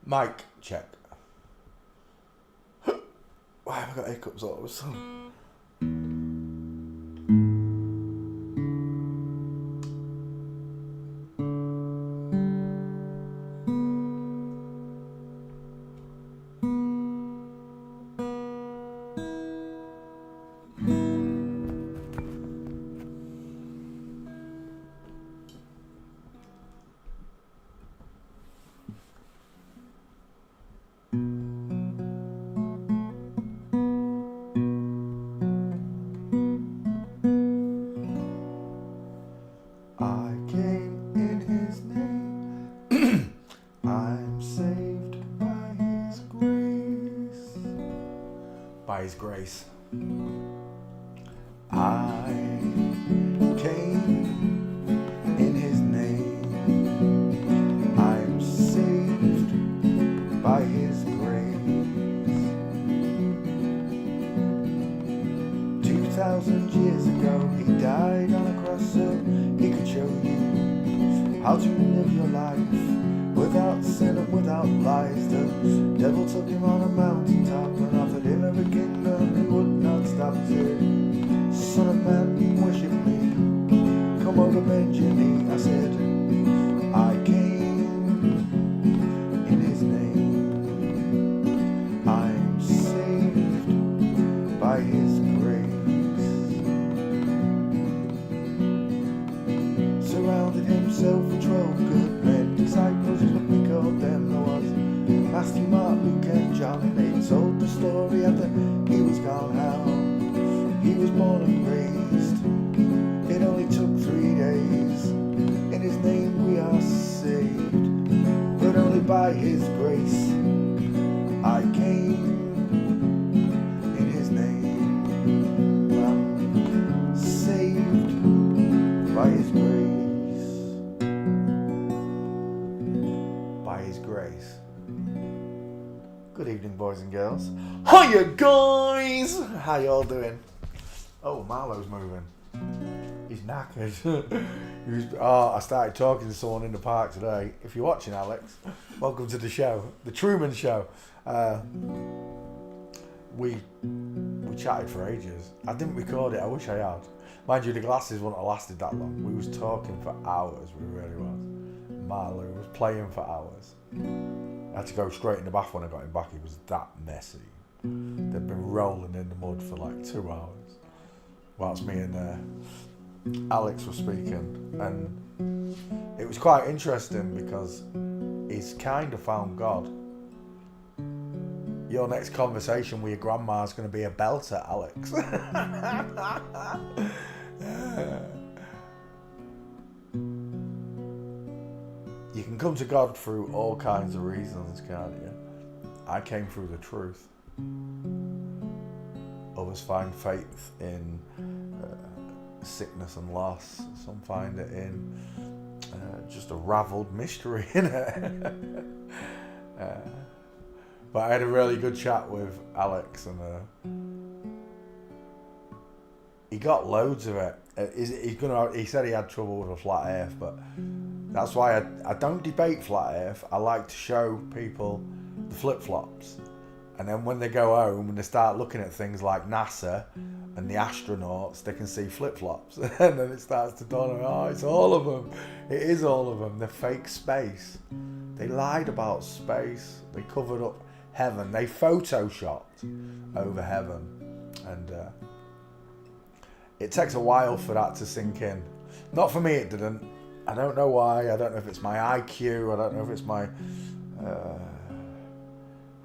Mic check. Why have I got hiccups all of a sudden? I came in his name. I'm saved by his grace. By his grace. I came in his name. I'm saved by his grace. 2,000 years ago, he died on a cross so he could show you how to live your life without sin and without lies. The devil took him on a mountaintop and offered him every kingdom. He would not stop. He said, "Son of man, worship me. Come over, bend your knee." I said, I came in his name. I'm saved by his grace. Surrounded himself with 12 good men, disciples is what we called them. There was Matthew, Mark, Luke and John, and they told the story after he was gone, how he was born and raised. It only took 3 days. In his name we are saved, but only by his grace. I came in his name. I'm saved by his grace. By his grace. Good evening, boys and girls. Hiya, guys! How y'all doing? Oh, Marlo's moving. He's knackered. I started talking to someone in the park today. If you're watching, Alex, welcome to the show, the Truman Show. We chatted for ages. I didn't record it. I wish I had. Mind you, the glasses wouldn't have lasted that long. We was talking for hours. We really was. Marlo was playing for hours. I had to go straight in the bath when I got him back. He was that messy. They'd been rolling in the mud for like 2 hours. Whilst me and Alex were speaking, and it was quite interesting because he's kind of found God. Your next conversation with your grandma is going to be a belter, Alex. You can come to God through all kinds of reasons, can't you? I came through the truth. Others find faith in sickness and loss. Some find it in just a ravelled mystery, innit? But I had a really good chat with Alex, and he got loads of it. He said he had trouble with a flat earth, but that's why I don't debate flat earth. I like to show people the flip-flops. And then when they go home and they start looking at things like NASA and the astronauts, they can see flip-flops. And then it starts to dawn on, oh, it's all of them. It is all of them. They're fake space. They lied about space. They covered up heaven. They photoshopped over heaven. And it takes a while for that to sink in. Not for me, it didn't. I don't know why. I don't know if it's my IQ. I don't know if it's my...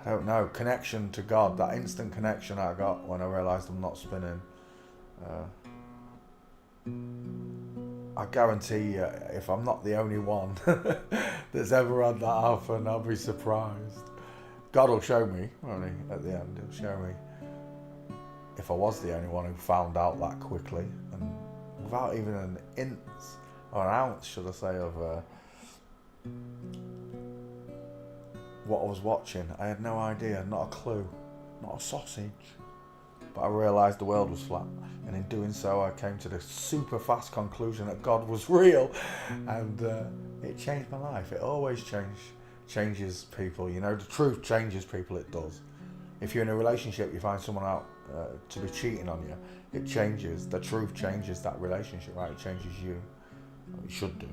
I don't know, connection to God, that instant connection I got when I realised I'm not spinning. I guarantee you, if I'm not the only one that's ever had that happen, I'll be surprised. God will show me, won't he, at the end? He'll show me if I was the only one who found out that quickly, and without even an ounce, should I say, of... what I was watching. I had no idea, not a clue, not a sausage. But I realised the world was flat, and in doing so I came to the super fast conclusion that God was real, and it changed my life. It always changed changes people. You know, the truth changes people. It does. If you're in a relationship, you find someone out to be cheating on you, it changes. The truth changes that relationship, right? It changes you. It should do.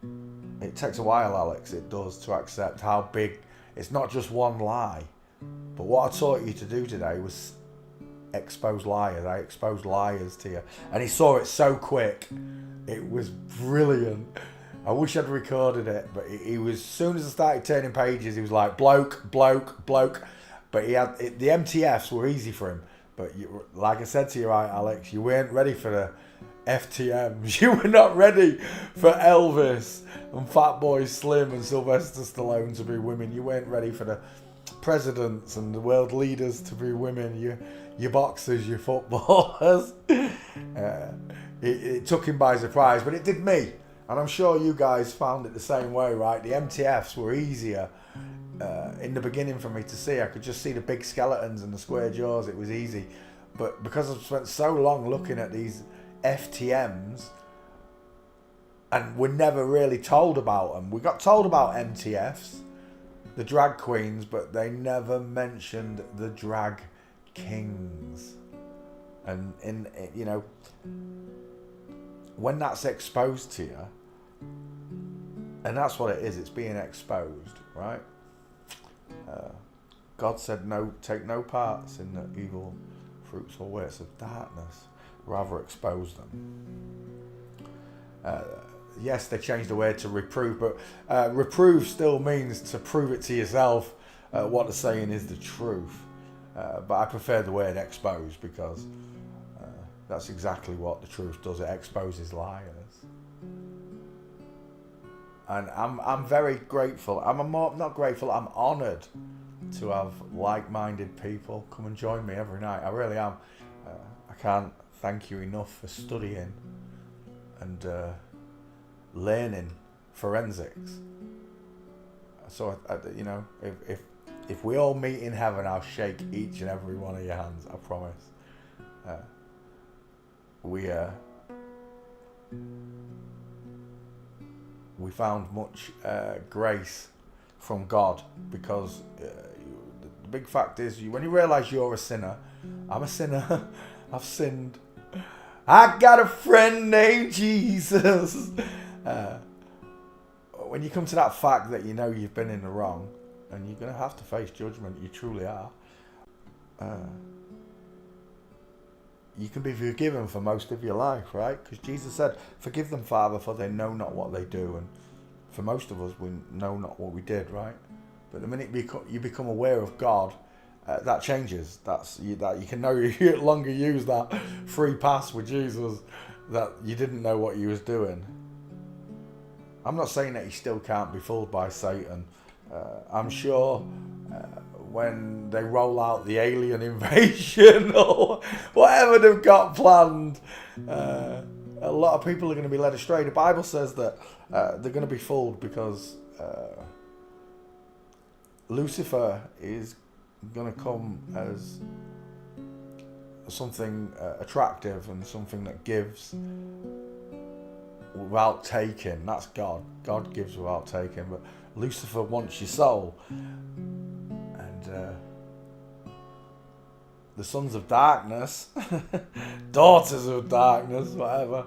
And it takes a while, Alex. It does, to accept how big. It's not just one lie. But what I taught you to do today was expose liars. I exposed liars to you. And he saw it so quick. It was brilliant. I wish I'd recorded it, but he was, as soon as I started turning pages, he was like, bloke. But he had, the MTFs were easy for him. But like I said to you, right, Alex, you weren't ready for the FTMs. You were not ready for Elvis and Fatboy Slim and Sylvester Stallone to be women. You weren't ready for the presidents and the world leaders to be women. Your boxers, your footballers. It took him by surprise, but it did me. And I'm sure you guys found it the same way, right? The MTFs were easier in the beginning for me to see. I could just see the big skeletons and the square jaws. It was easy. But because I've spent so long looking at these FTMs, and we're never really told about them. We got told about MTFs, the drag queens, but they never mentioned the drag kings. And you know, when that's exposed to you, and that's what it is, it's being exposed, right? God said, "No, take no parts in the evil fruits or works of darkness, rather expose them." Yes, they changed the word to reprove, but reprove still means to prove it to yourself what the saying is the truth. But I prefer the word expose, because that's exactly what the truth does. It exposes liars. And I'm very grateful. I'm not grateful, I'm honoured to have like-minded people come and join me every night. I really am. I can't thank you enough for studying and learning forensics. So you know, if we all meet in heaven, I'll shake each and every one of your hands. I promise. We found much grace from God, because the big fact is, when you realise you're a sinner, I'm a sinner, I've sinned, I got a friend named Jesus. When you come to that fact that you know you've been in the wrong, and you're going to have to face judgment, you truly are, you can be forgiven for most of your life, right? Because Jesus said, "Forgive them, Father, for they know not what they do." And for most of us, we know not what we did, right? But the minute you become aware of God, that changes. That you can no longer use that free pass with Jesus, that you didn't know what you was doing. I'm not saying that you still can't be fooled by Satan. I'm sure when they roll out the alien invasion or whatever they've got planned, a lot of people are going to be led astray. The Bible says that they're going to be fooled because Lucifer is going to come as something attractive and something that gives without taking. That's God. God gives without taking, but Lucifer wants your soul. And the sons of darkness, daughters of darkness, whatever,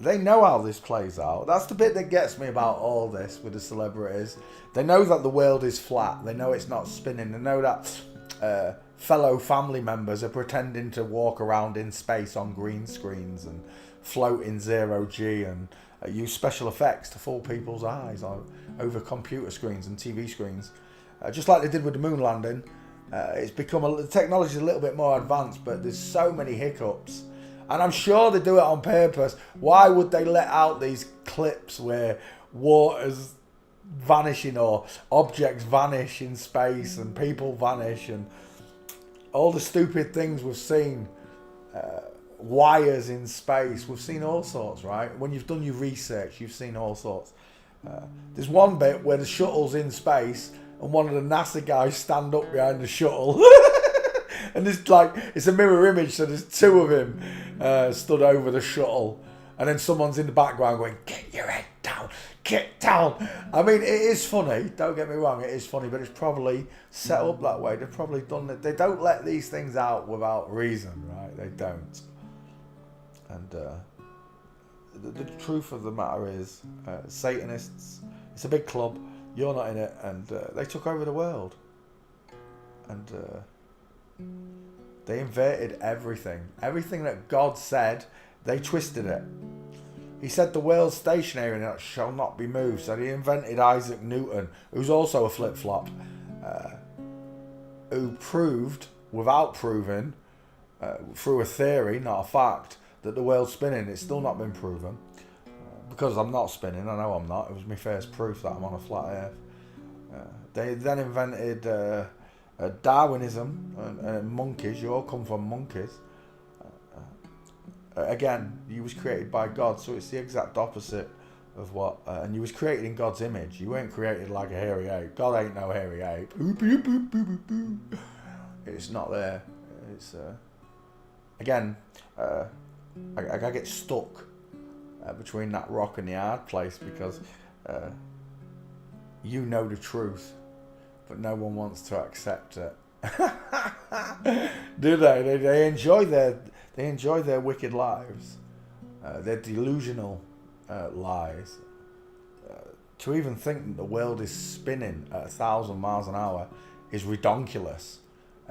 they know how this plays out. That's the bit that gets me about all this with the celebrities. They know that the world is flat. They know it's not spinning. They know that fellow family members are pretending to walk around in space on green screens and float in zero G and use special effects to fool people's eyes over computer screens and TV screens, just like they did with the moon landing. It's become the technology is a little bit more advanced, but there's so many hiccups, and I'm sure they do it on purpose. Why would they let out these clips where water's vanishing or objects vanish in space and people vanish and all the stupid things we've seen? Wires in space, we've seen all sorts, right? When you've done your research, you've seen all sorts. There's one bit where the shuttle's in space and one of the NASA guys stand up behind the shuttle and it's a mirror image, so there's two of him stood over the shuttle, and then someone's in the background going, "Get your head down, get down." I mean, it is funny. Don't get me wrong, it is funny, but it's probably set up that way. They've probably done it. They don't let these things out without reason, right? They don't. And the truth of the matter is, Satanists. It's a big club. You're not in it, and they took over the world. And they inverted everything. Everything that God said, they twisted it. He said the world's stationary and it shall not be moved. So he invented Isaac Newton, who's also a flip-flop, who proved, without proving, through a theory, not a fact, that the world's spinning. It's still not been proven. Because I'm not spinning, I know I'm not. It was my first proof that I'm on a flat earth. They then invented Darwinism and monkeys. You all come from monkeys. Again, you was created by God, so it's the exact opposite of what. And you was created in God's image. You weren't created like a hairy ape. God ain't no hairy ape. It's not there. It's again. I get stuck between that rock and the hard place because you know the truth, but no one wants to accept it. Do they? They enjoy their wicked lives, their delusional lies. To even think that the world is spinning at 1,000 miles an hour is redonkulous.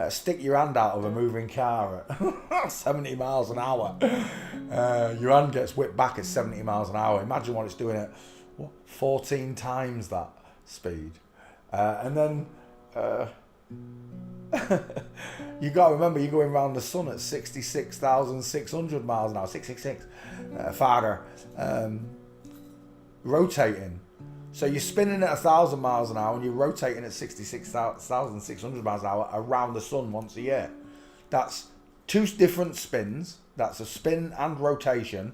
Stick your hand out of a moving car at 70 miles an hour. Your hand gets whipped back at 70 miles an hour. Imagine what it's doing at 14 times that speed. And then you got to remember, you're going around the sun at 66,600 miles an hour. 666. Farther. Rotating. So you're spinning at 1,000 miles an hour and you're rotating at 66,600 miles an hour around the sun once a year. That's two different spins. That's a spin and rotation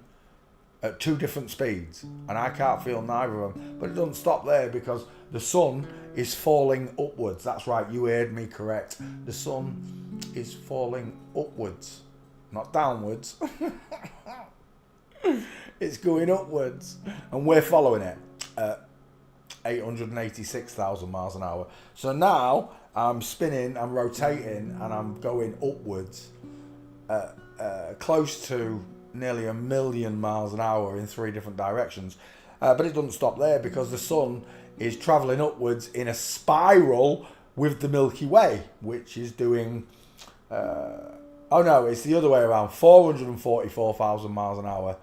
at two different speeds. And I can't feel neither of them. But it doesn't stop there because the sun is falling upwards. That's right, you heard me correct. The sun is falling upwards, not downwards. It's going upwards. And we're following it. 886,000 miles an hour. So now I'm spinning, I'm rotating, and I'm going upwards, close to nearly 1 million miles an hour in 3 different directions. But it doesn't stop there because the sun is travelling upwards in a spiral with the Milky Way, which is doing, it's the other way around, 444,000 miles an hour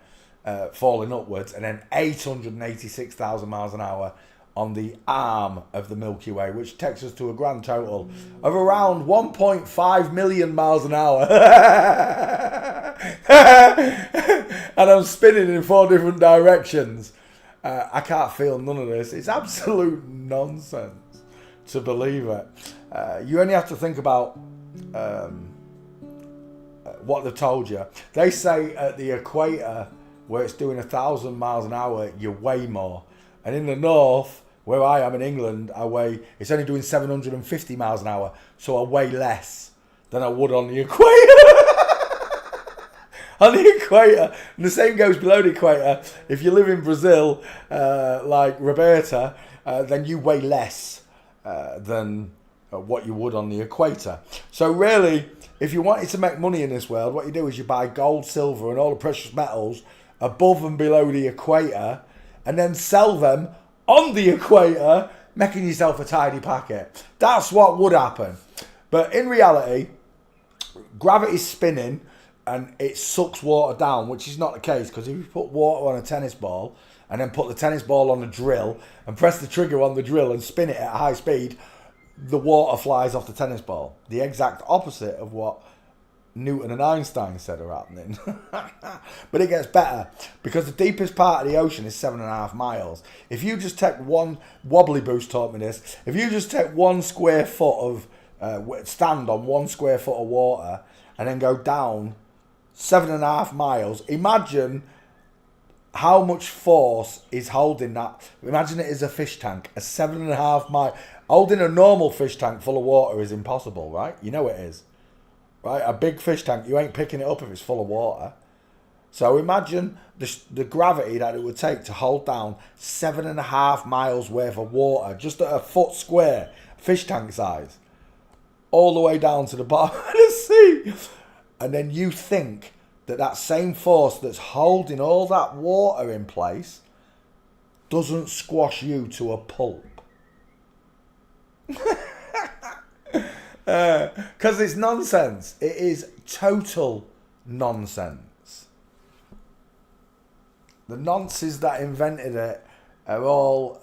falling upwards, and then 886,000 miles an hour on the arm of the Milky Way, which takes us to a grand total of around 1.5 million miles an hour. And I'm spinning in 4 different directions. I can't feel none of this. It's absolute nonsense to believe it. You only have to think about what they told you. They say at the equator, where it's doing 1,000 miles an hour, you weigh more. And in the north, where I am in England, it's only doing 750 miles an hour, so I weigh less than I would on the equator. On the equator. And the same goes below the equator. If you live in Brazil, like Roberta, then you weigh less than what you would on the equator. So really, if you wanted to make money in this world, what you do is you buy gold, silver, and all the precious metals above and below the equator, and then sell them on the equator, making yourself a tidy packet. That's what would happen. But in reality, gravity's spinning and it sucks water down, which is not the case, because if you put water on a tennis ball and then put the tennis ball on a drill and press the trigger on the drill and spin it at high speed, the water flies off the tennis ball. The exact opposite of what Newton and Einstein said are happening. But it gets better, because the deepest part of the ocean is 7.5 miles. If you just take one, Wobbly Boost taught me this, if you just take 1 square foot of, stand on 1 square foot of water and then go down 7.5 miles, imagine how much force is holding that. Imagine it as a fish tank, a 7.5 mile. Holding a normal fish tank full of water is impossible, right? You know it is. Right, a big fish tank, you ain't picking it up if it's full of water. So imagine the gravity that it would take to hold down 7.5 miles worth of water, just at a foot square, fish tank size, all the way down to the bottom of the sea. And then you think that same force that's holding all that water in place doesn't squash you to a pulp. Because it's nonsense. It is total nonsense. The nonces that invented it are all,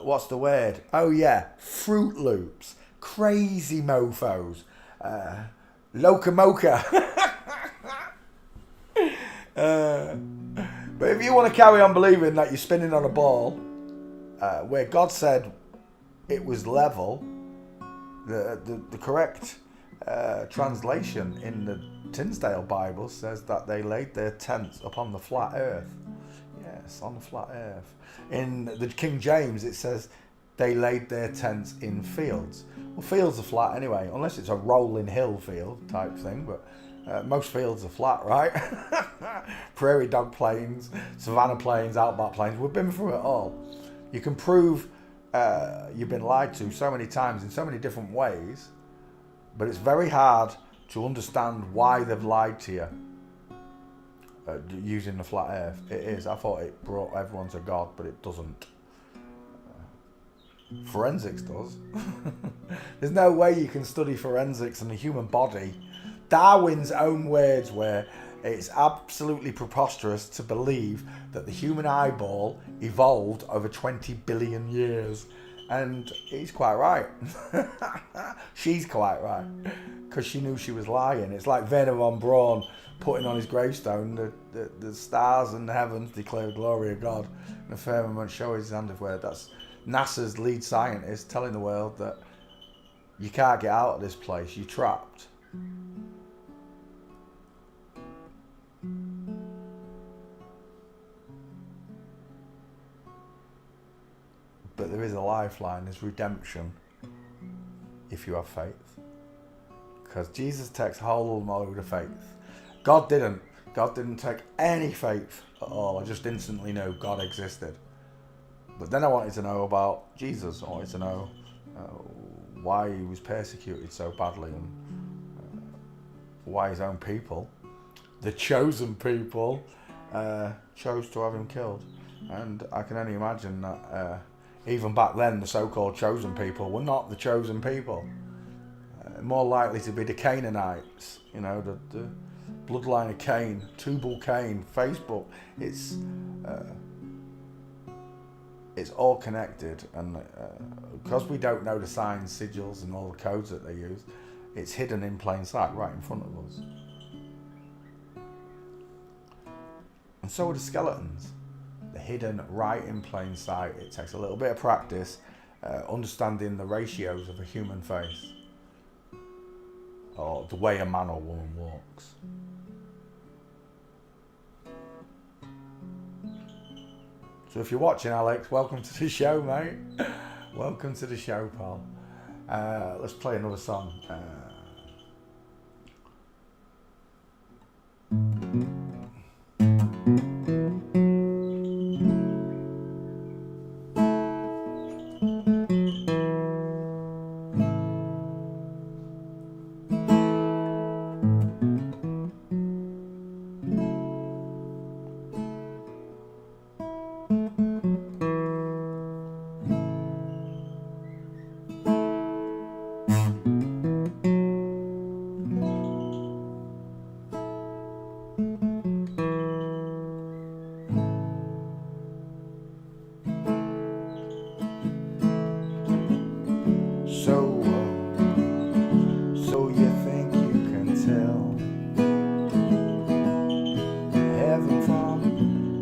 what's the word? Oh yeah, Fruit Loops. Crazy mofos. Locomoca. But if you want to carry on believing that you're spinning on a ball, where God said it was level, the correct translation in the Tinsdale Bible says that they laid their tents upon the flat earth. Yes, on the flat earth. In the King James it says they laid their tents in fields. Well, fields are flat anyway, unless it's a rolling hill field type thing, but most fields are flat, right? Prairie dog plains, savannah plains, outback plains, we've been through it all. You can prove you've been lied to so many times in so many different ways, but it's very hard to understand why they've lied to you using the flat earth. It is. I thought it brought everyone to God, but it doesn't. Forensics does. There's no way you can study forensics and the human body. Darwin's own words were, it's absolutely preposterous to believe that the human eyeball evolved over 20 billion years. And he's quite right. She's quite right. Because she knew she was lying. It's like Wernher von Braun putting on his gravestone, the stars and the heavens declare the glory of God, and the firmament show his handiwork. That's NASA's lead scientist telling the world that you can't get out of this place, you're trapped. But there is a lifeline, there's redemption if you have faith. Because Jesus takes a whole load of faith. God didn't take any faith at all. I just instantly knew God existed. But then I wanted to know about Jesus. I wanted to know why he was persecuted so badly and why his own people, the chosen people, chose to have him killed. And I can only imagine that even back then the so-called chosen people were not the chosen people. More likely to be the Canaanites, you know, the bloodline of Cain, Tubal Cain, Facebook. It's all connected, and because we don't know the signs, sigils and all the codes that they use, it's hidden in plain sight right in front of us. And so are the skeletons. They're hidden right in plain sight. It takes a little bit of practice understanding the ratios of a human face, or the way a man or woman walks. So if you're watching, Alex, welcome to the show, mate. Welcome to the show, pal. Let's play another song. So you think you can tell heaven from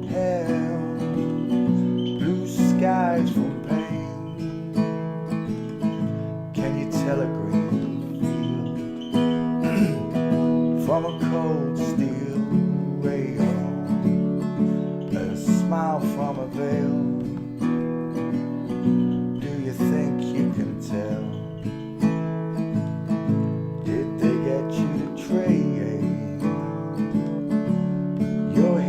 hell, blue skies from pain? Can you tell a green field from a cold steel rail, a smile from a veil? Do you think you can tell? Did they get you to trade your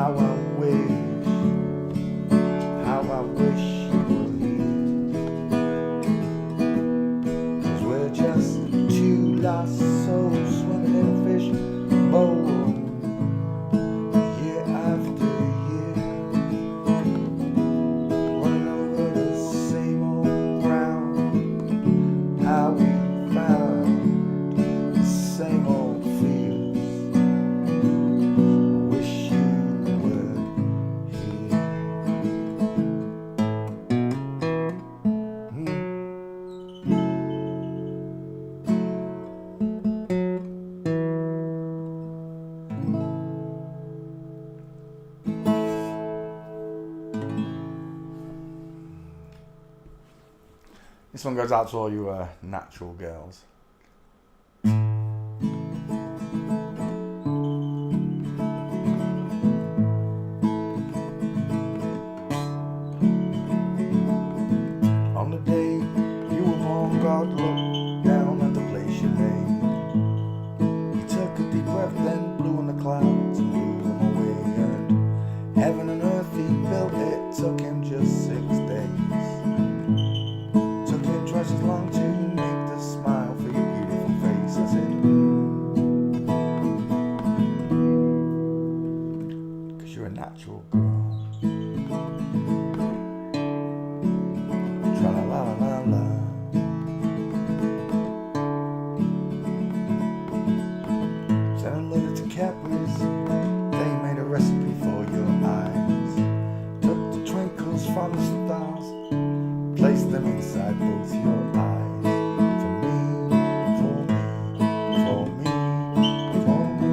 How I wish you were here. 'Cause we're just two lost souls swimming in a fish bowl, year after year, running over the same old ground. How we found the same old fears. I wish you were here. This one goes out to all you natural girls. On the day you were born, God looked down at the place you lay. He took a deep breath, then blew on the clouds and blew them away. And heaven and earth he built, it took him just 6 days. Took him twice as long to make the smile for your beautiful face. I said, 'Cause you're a natural girl. Tra-la-la-la-la. Sent a letter to Cadbury's, they made a recipe for your eyes. Took the twinkles from the stars, placed them inside both your eyes. For me, for me, for me, for me.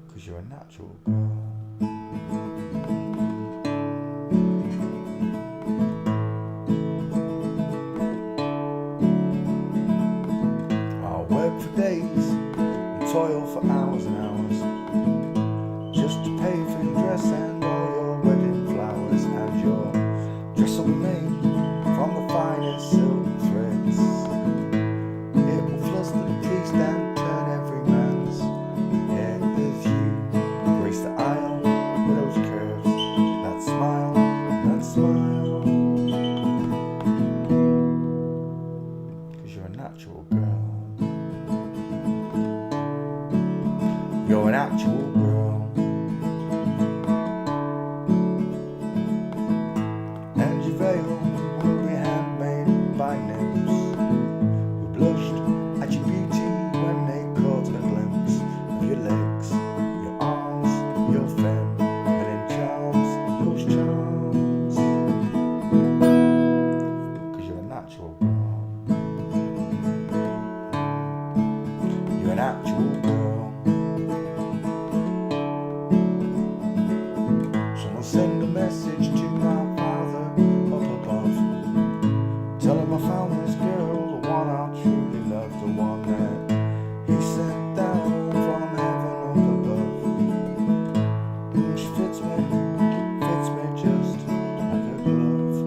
'Cause you're a natural girl. I'll work for days and toil for hours and hours, just to pay for your dress and all your wedding flowers. And your dress will be made from the finest silk threads. It will fluster the priest and turn every man's head. As you grace the aisle with those curves, that smile, that smile. 'Cause you're a natural girl. You're an actual girl. And your veil will be handmade by nymphs who blushed at your beauty when they caught a glimpse of your legs, your arms, your feminine charms, those charms. 'Cause you're a natural girl. You're an actual girl. Someone send a message to my father up above. Tell him I found this girl, the one I truly love, the one that he sent down from heaven up above. She fits me just like a glove.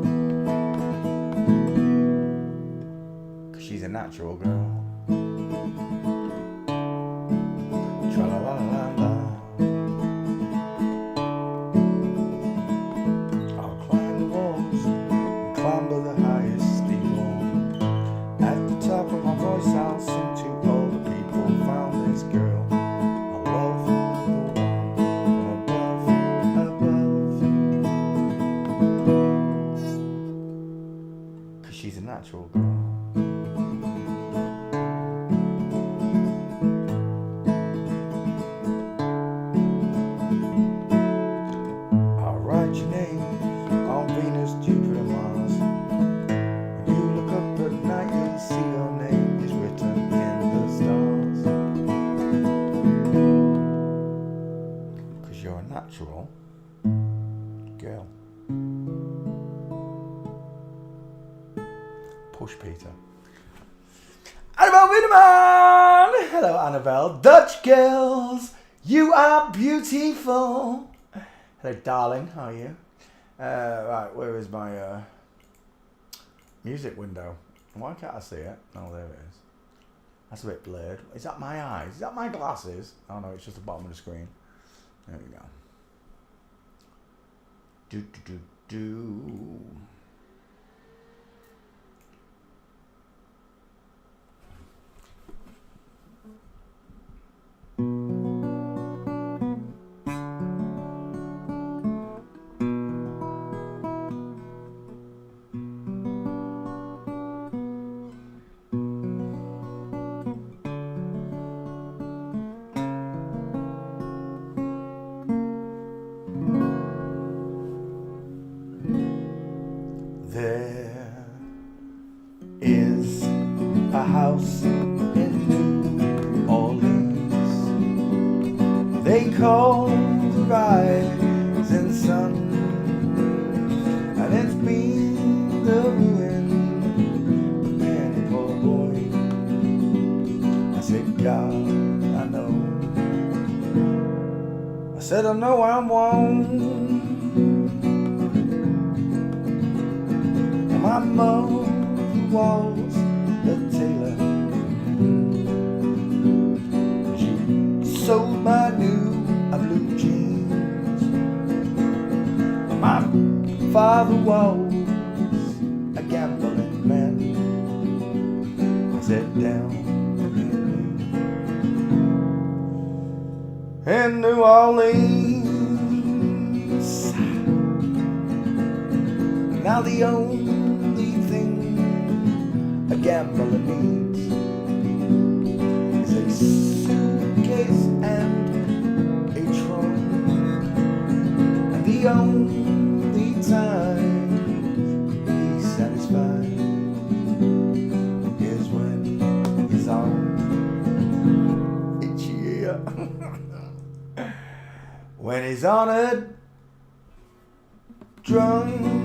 'Cause she's a natural girl. Tra-la-la-la-la. I'll climb the walls and clamber the highest steeple. At the top of my voice I'll sing to all the people who found this girl. I love the one above, above. 'Cause she's a natural girl. I'll write your name on Venus, Jupiter, Mars. When you look up at night, you'll see your name is written in the stars. 'Cause you're a natural girl. Push Peter. Annabelle Wiedemann! Hello, Annabelle. Dutch girls, you are beautiful. Hello, darling. How are you? Right, where is my music window? Why can't I see it? Oh, there it is. That's a bit blurred. Is that my eyes? Is that my glasses? Oh no, it's just the bottom of the screen. There we go. Do do do do. There is a house in New Orleans they call the rising sun, and it's been the ruin of many poor boy. I said, God, I know. I said, I know I'm one. My mother was a tailor. She sewed my new blue jeans. My father was a gambling man. I sat down in New Orleans. Now the only thing a gambler needs is a suitcase and a trunk. And the only time he's satisfied is when he's on each year. When he's on a drum.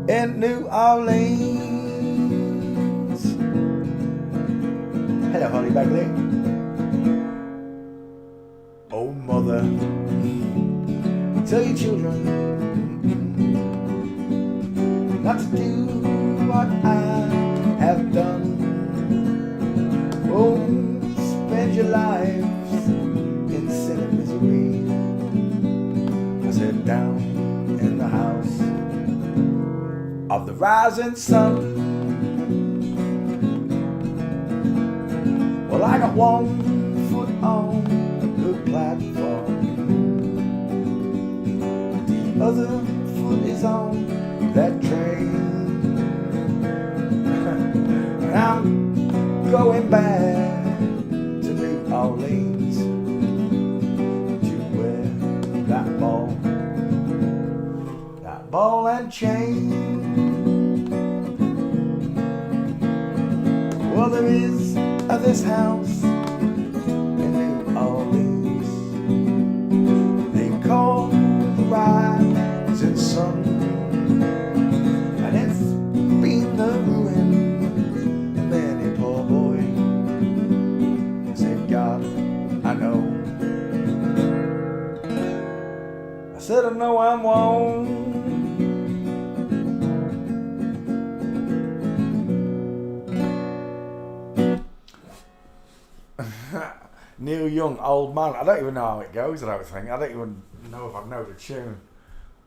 In New Orleans. Hello, Holly Bagley. Oh, mother, tell your children not to do what I have done. Oh, spend your lives in sin and misery. I said, down in the house of the rising sun. Well, I got one foot on the platform, the other foot is on that train. And I'm going back to New Orleans to wear that ball and chain. Well, there is this house in New Orleans they call the rising sun, and it's been the ruin of many poor boy. I said, God, I know. I said, I know I'm wrong. Neil Young, Old Man. I don't even know how it goes, I don't think. I don't even know if I know the tune.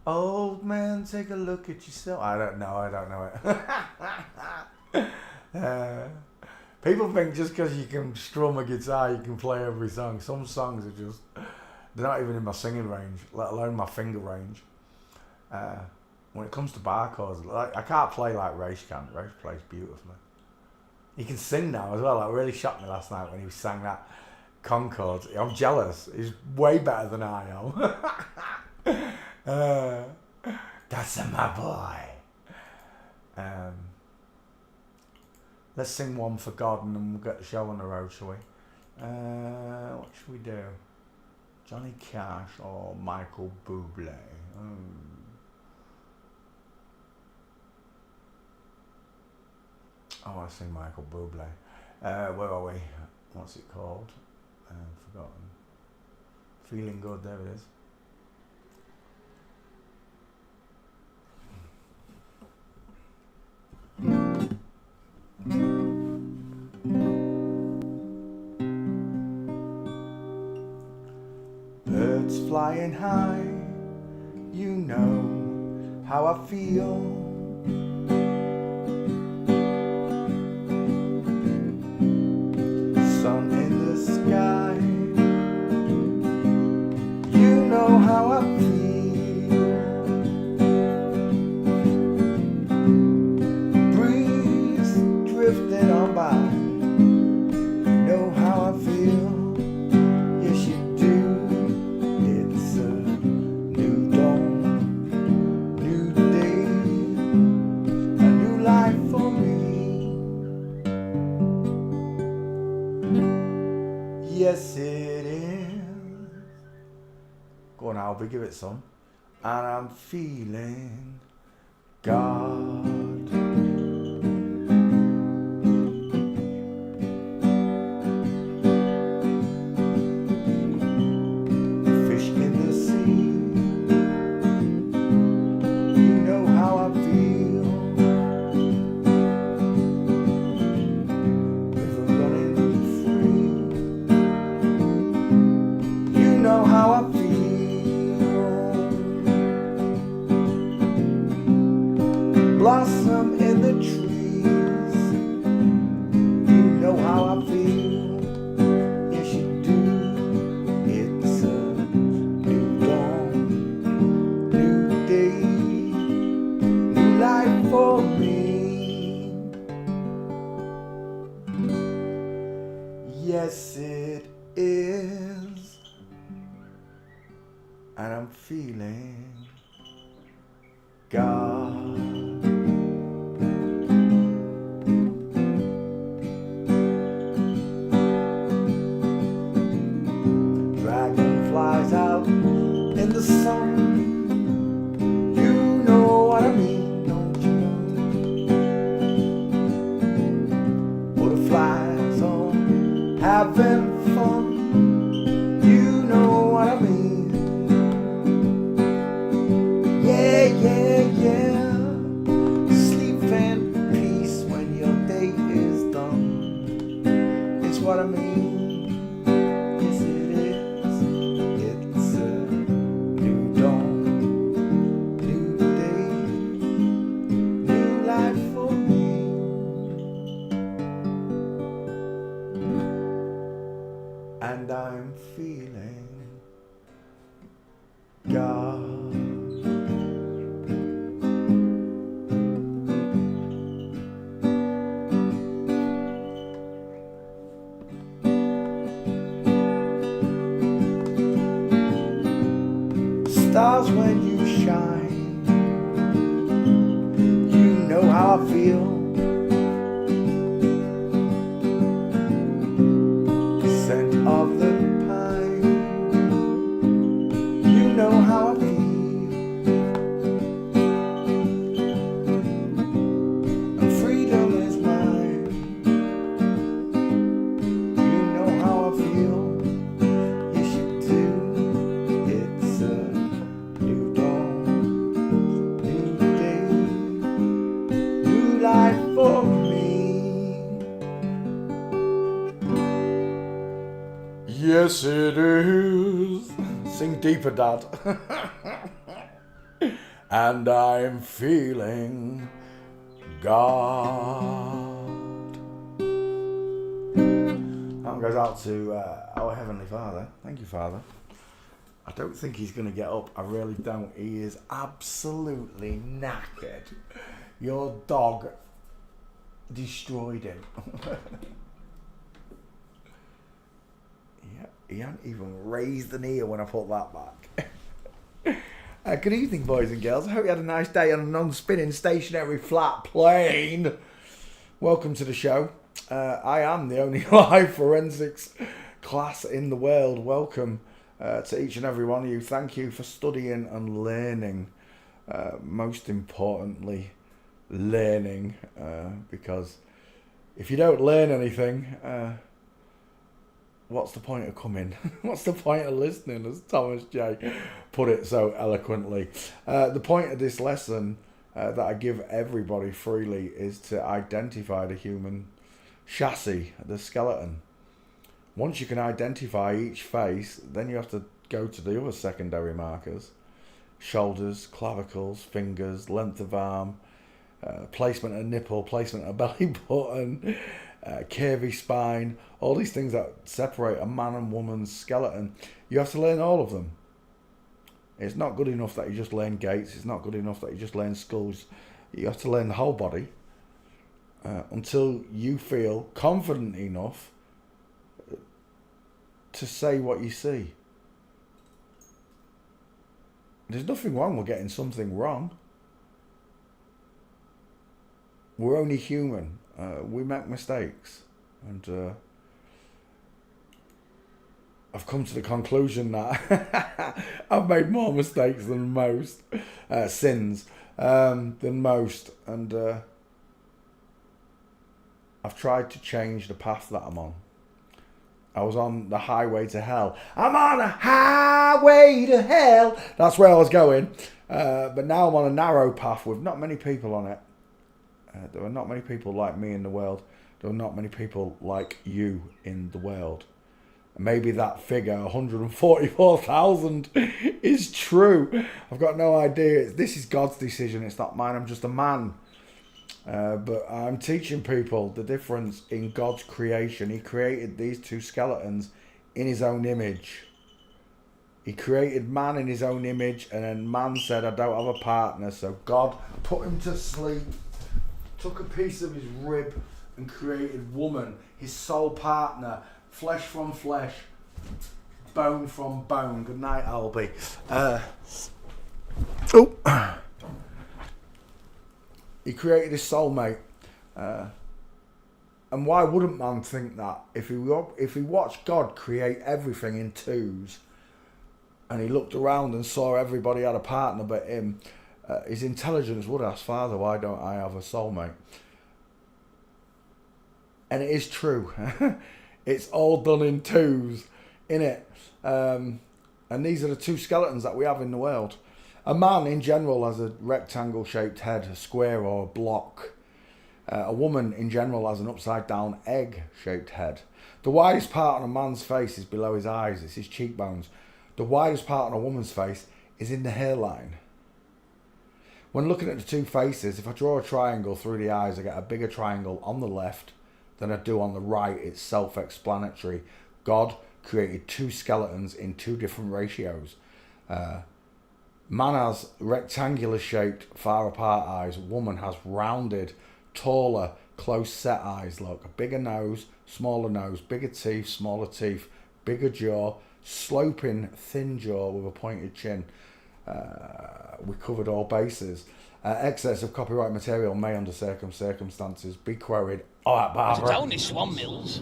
Old man, take a look at yourself. I don't know it. People think just because you can strum a guitar, you can play every song. Some songs are just, they're not even in my singing range, let alone my finger range. When it comes to bar chords, like, I can't play like Raish can. Raish plays beautifully. He can sing now as well. It really shocked me last night when he sang that Concord. I'm jealous. He's way better than I am. That's my boy. Let's sing one for God and then we'll get the show on the road, shall we? What should we do? Johnny Cash or Michael Bublé? Oh, I see Michael Bublé. Where are we? What's it called? Forgotten. Feeling Good, there it is. Birds flying high, you know how I feel. Sun in the sky, you know how I feel. Breeze drifting on by, you know how I feel. Yes, you do. It's a new dawn, new day, a new life for me. Yes, it is. Go on, Albie, give it some. And I'm feeling God. Fish in the sea, you know how I feel. River running free, you know how I feel. Blossom in the trees, you know how I feel. Yes, you do. It's a new dawn, new day, new life for me. Yes, it is. And I'm feeling God. Dragonflies out in the sun, you know what I mean, don't you know? Butterflies on having fun, you know what I mean. Yeah, yeah, yeah. Sleep in peace when your day is done. It's what I mean. Yes, it is. It's a new dawn, new day, new life for me. And I'm feeling God. Stars when you shine, you know how I feel. Scent of the pine, you know how I feel. And freedom is mine, you know how I feel. Yes, you do. It's a new dawn, new day, new life for me. Yes, it is. Sing deeper, Dad. And I'm feeling God. That one goes out to our Heavenly Father. Thank you, Father. I don't think he's going to get up. I really don't. He is absolutely knackered. Your dog destroyed him. Yeah, he hadn't even raised an ear when I put that back. Good evening, boys and girls. I hope you had a nice day on a non-spinning stationary flat plane. Welcome to the show. I am the only live forensics class in the world. Welcome. To each and every one of you, thank you for studying and learning. Most importantly, learning, because if you don't learn anything, what's the point of coming? What's the point of listening, as Thomas J put it so eloquently? The point of this lesson that I give everybody freely is to identify the human chassis, the skeleton. Once you can identify each face, then you have to go to the other secondary markers. Shoulders, clavicles, fingers, length of arm, placement of nipple, placement of belly button, curvy spine, all these things that separate a man and woman's skeleton. You have to learn all of them. It's not good enough that you just learn gaits. It's not good enough that you just learn skulls. You have to learn the whole body until you feel confident enough to say what you see. There's nothing wrong with getting something wrong. We're only human. We make mistakes. And I've come to the conclusion that I've made more mistakes than most, sins than most. And I've tried to change the path that I'm on. I was on the highway to hell. I'm on a highway to hell. That's where I was going. But now I'm on a narrow path with not many people on it. There are not many people like me in the world. There are not many people like you in the world. Maybe that figure, 144,000, is true. I've got no idea. This is God's decision. It's not mine. I'm just a man. But I'm teaching people the difference in God's creation. He created these two skeletons in his own image. He created man in his own image, and then man said, I don't have a partner. So God put him to sleep, took a piece of his rib and created woman, his soul partner, flesh from flesh, bone from bone. Good night, Albie. He created his soulmate. And why wouldn't man think that? If he watched God create everything in twos, and he looked around and saw everybody had a partner but him, his intelligence would ask, Father, why don't I have a soulmate? And it is true. It's all done in twos, innit? And these are the two skeletons that we have in the world. A man in general has a rectangle shaped head, a square or a block. A woman in general has an upside down egg shaped head. The widest part on a man's face is below his eyes, it's his cheekbones. The widest part on a woman's face is in the hairline. When looking at the two faces, if I draw a triangle through the eyes, I get a bigger triangle on the left than I do on the right. It's self-explanatory. God created two skeletons in two different ratios. Man has rectangular shaped, far apart eyes. Woman has rounded, taller, close set eyes. Look, a bigger nose, bigger teeth, smaller teeth, bigger jaw, sloping, thin jaw with a pointed chin. We covered all bases. Excess of copyright material may, under circumstances, be quoted. All right, Barbara. Down in Swan Mills.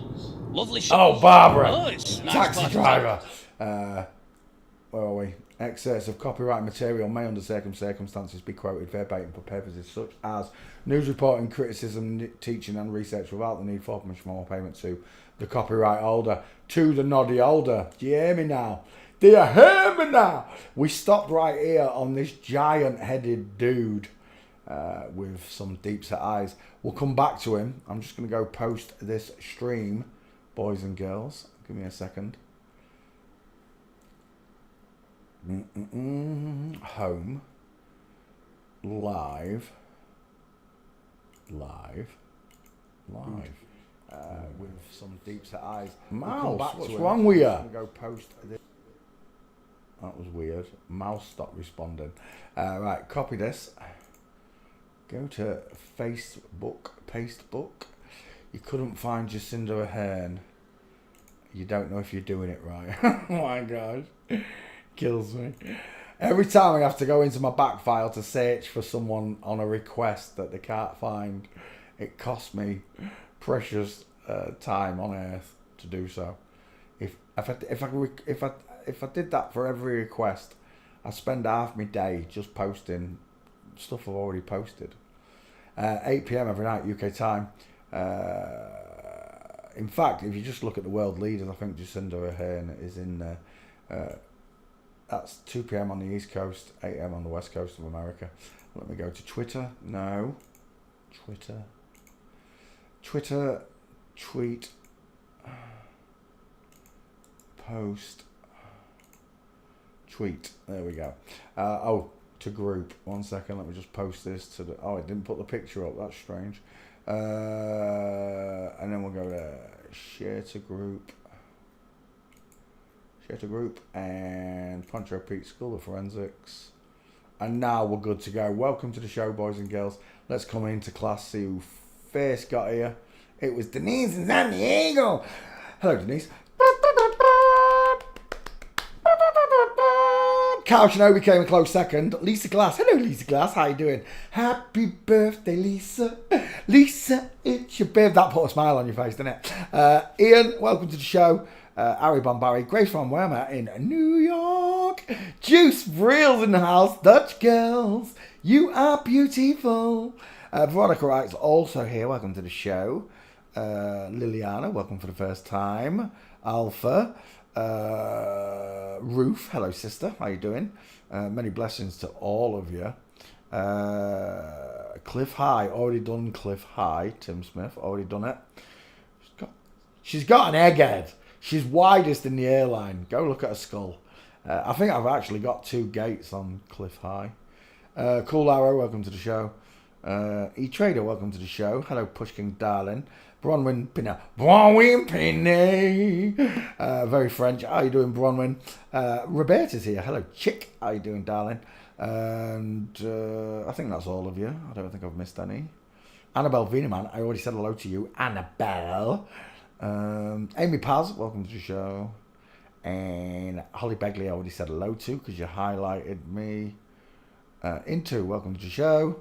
Lovely shop. Oh, Barbara. Oh, it's nice Taxi driver. Where are we? Excess of copyright material may, under circumstances, be quoted verbatim for purposes such as news reporting, criticism, teaching and research without the need for more payment to the copyright holder. To the noddy holder. Do you hear me now? Do you hear me now? We stopped right here on this giant-headed dude with some deep set eyes. We'll come back to him. I'm just going to go post this stream, boys and girls. Give me a second. Home. Live. With some deep set eyes. Mouse, what's wrong with you? I'm going to go post this. That was weird. Mouse stopped responding. Right, copy this. Go to Facebook, Pastebook. You couldn't find Jacinda Ahern. You don't know if you're doing it right. Oh my gosh. Kills me. Every time I have to go into my back file to search for someone on a request that they can't find, it costs me precious time on earth to do so. If if I did that for every request, I spend half my day just posting stuff I've already posted. 8 p.m. every night UK time. In fact, if you just look at the world leaders, I think Jacinda Ardern is in there. That's 2 p.m. on the East Coast, 8 a.m. on the West Coast of America. Let me go to Twitter. No. Twitter, tweet, post, tweet. There we go. To group. 1 second, let me just post this to the... Oh, it didn't put the picture up. That's strange. And then we'll go to share to group. Share to group and Poncho Pete School of Forensics. And now we're good to go. Welcome to the show, boys and girls. Let's come into class, see who first got here. It was Denise in San Diego. Hello, Denise. Carl Shinobi came a close second. Lisa Glass. Hello, Lisa Glass. How you doing? Happy birthday, Lisa. Lisa, it's your birthday. That put a smile on your face, didn't it? Ian, welcome to the show. Ari Bombari, Grace from Weymouth in New York. Juice Reels in the house. Dutch girls, you are beautiful. Veronica Wright's also here. Welcome to the show. Liliana, welcome for the first time. Alpha. Ruth, hello sister, how you doing? Many blessings to all of you. Cliff High, already done Cliff High. Tim Smith, already done it. She's got an egghead. She's widest in the airline. Go look at her skull. I think I've actually got 2 gates on Cliff High. Cool Arrow, welcome to the show. E-Trader, welcome to the show. Hello, Pushkin Darling. Bronwyn Pinner. Bronwyn Pinner. Very French. How you doing, Bronwyn? Roberta's here. Hello, Chick. How you doing, darling? And I think that's all of you. I don't think I've missed any. Annabelle Wienerman. I already said hello to you, Annabelle. Amy Paz, welcome to the show. And Holly Begley, I already said hello to because you highlighted me. Into, welcome to the show.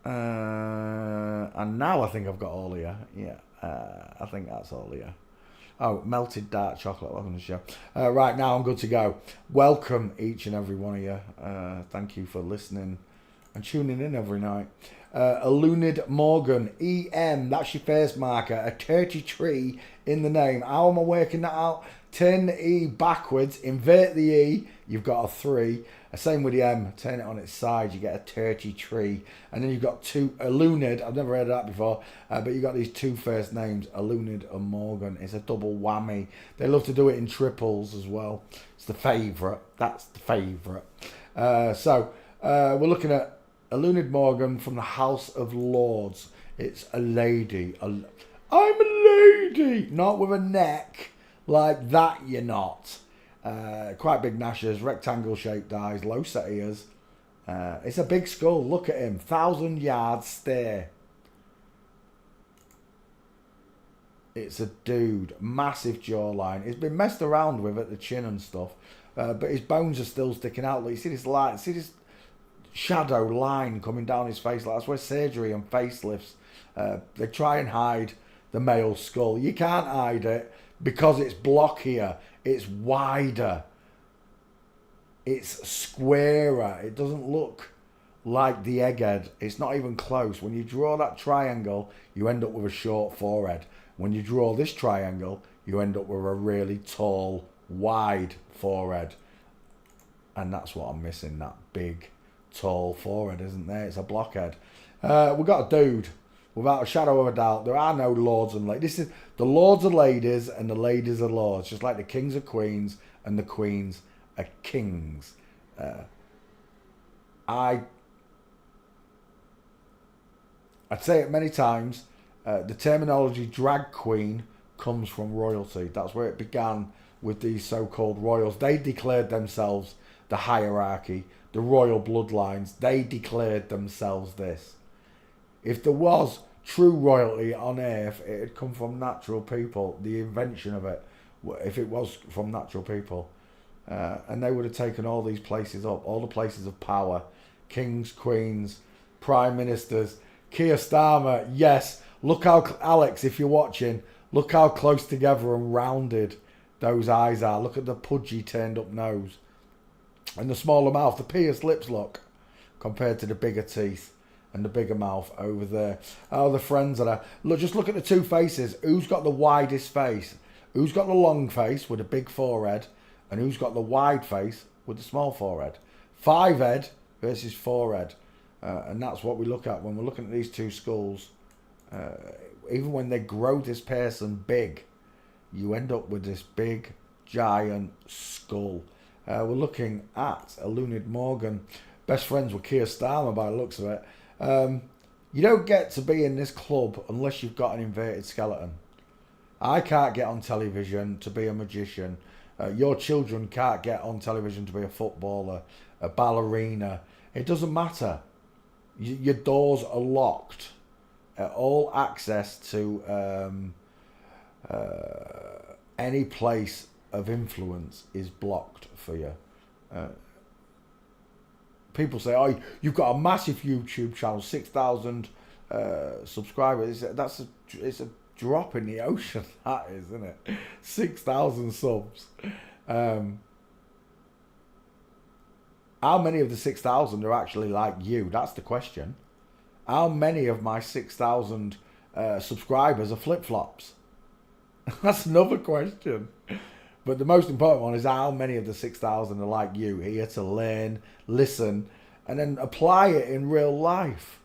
And now I think I've got all of you. Yeah, I think that's all of you. Oh, Melted Dark Chocolate, welcome to the show. Right, now I'm good to go. Welcome each and every one of you. Thank you for listening and tuning in every night. Alunid Morgan, EM, that's your first marker. A 33 in the name. How am I working that out? Turn the E backwards, invert the E, you've got a 3. Same with the M, turn it on its side, you get a 33. And then you've got 2, Alunid, I've never heard of that before, but you've got these 2 first names, Alunid and Morgan. It's a double whammy. They love to do it in triples as well. It's the favourite, that's the favourite. So we're looking at Alunid Morgan from the House of Lords. It's a lady. I'm a lady, not with a neck. Like that, you're not. Quite big gnashes, rectangle shaped eyes, low set ears. It's a big skull. Look at him. 1,000-yard stare. It's a dude. Massive jawline. He's been messed around with at the chin and stuff. But his bones are still sticking out. Like, you see this light? See this shadow line coming down his face? Like, that's where surgery and facelifts. They try and hide the male skull. You can't hide it. Because it's blockier, it's wider, it's squarer. It doesn't look like the egghead. It's not even close. When you draw that triangle, you end up with a short forehead. When you draw this triangle, you end up with a really tall, wide forehead. And that's what I'm missing, that big, tall forehead, isn't there? It's a blockhead. We've got a dude. Without a shadow of a doubt, there are no lords and ladies. This is the lords are ladies and the ladies are lords. Just like the kings are queens and the queens are kings. I'd say it many times. The terminology drag queen comes from royalty. That's where it began with these so-called royals. They declared themselves the hierarchy, the royal bloodlines. They declared themselves this. If there was true royalty on earth, it had come from natural people, the invention of it, if it was from natural people. And they would have taken all these places up, all the places of power, kings, queens, prime ministers, Keir Starmer, yes, look how, Alex, if you're watching, look how close together and rounded those eyes are. Look at the pudgy turned up nose. And the smaller mouth, the pierced lips look, compared to the bigger teeth and the bigger mouth over there. Oh, the friends that are... Look, just look at the two faces. Who's got the widest face? Who's got the long face with a big forehead? And who's got the wide face with the small forehead? 5 head versus 4 head. And that's what we look at when we're looking at these two skulls. Even when they grow this person big, you end up with this big, giant skull. We're looking at a Lunid Morgan, best friends with Keir Starmer by the looks of it. You don't get to be in this club unless you've got an inverted skeleton. I can't get on television to be a magician. Your children can't get on television to be a footballer, a ballerina. It doesn't matter. Your doors are locked. All access to any place of influence is blocked for you. People say, "Oh, you've got a massive YouTube channel, 6,000 subscribers." It's a drop in the ocean. That is, isn't it? 6,000 subs. How many of the 6,000 are actually like you? That's the question. How many of my 6,000 subscribers are flip-flops? That's another question. But the most important one is how many of the 6,000 are like you, here to learn, listen, and then apply it in real life.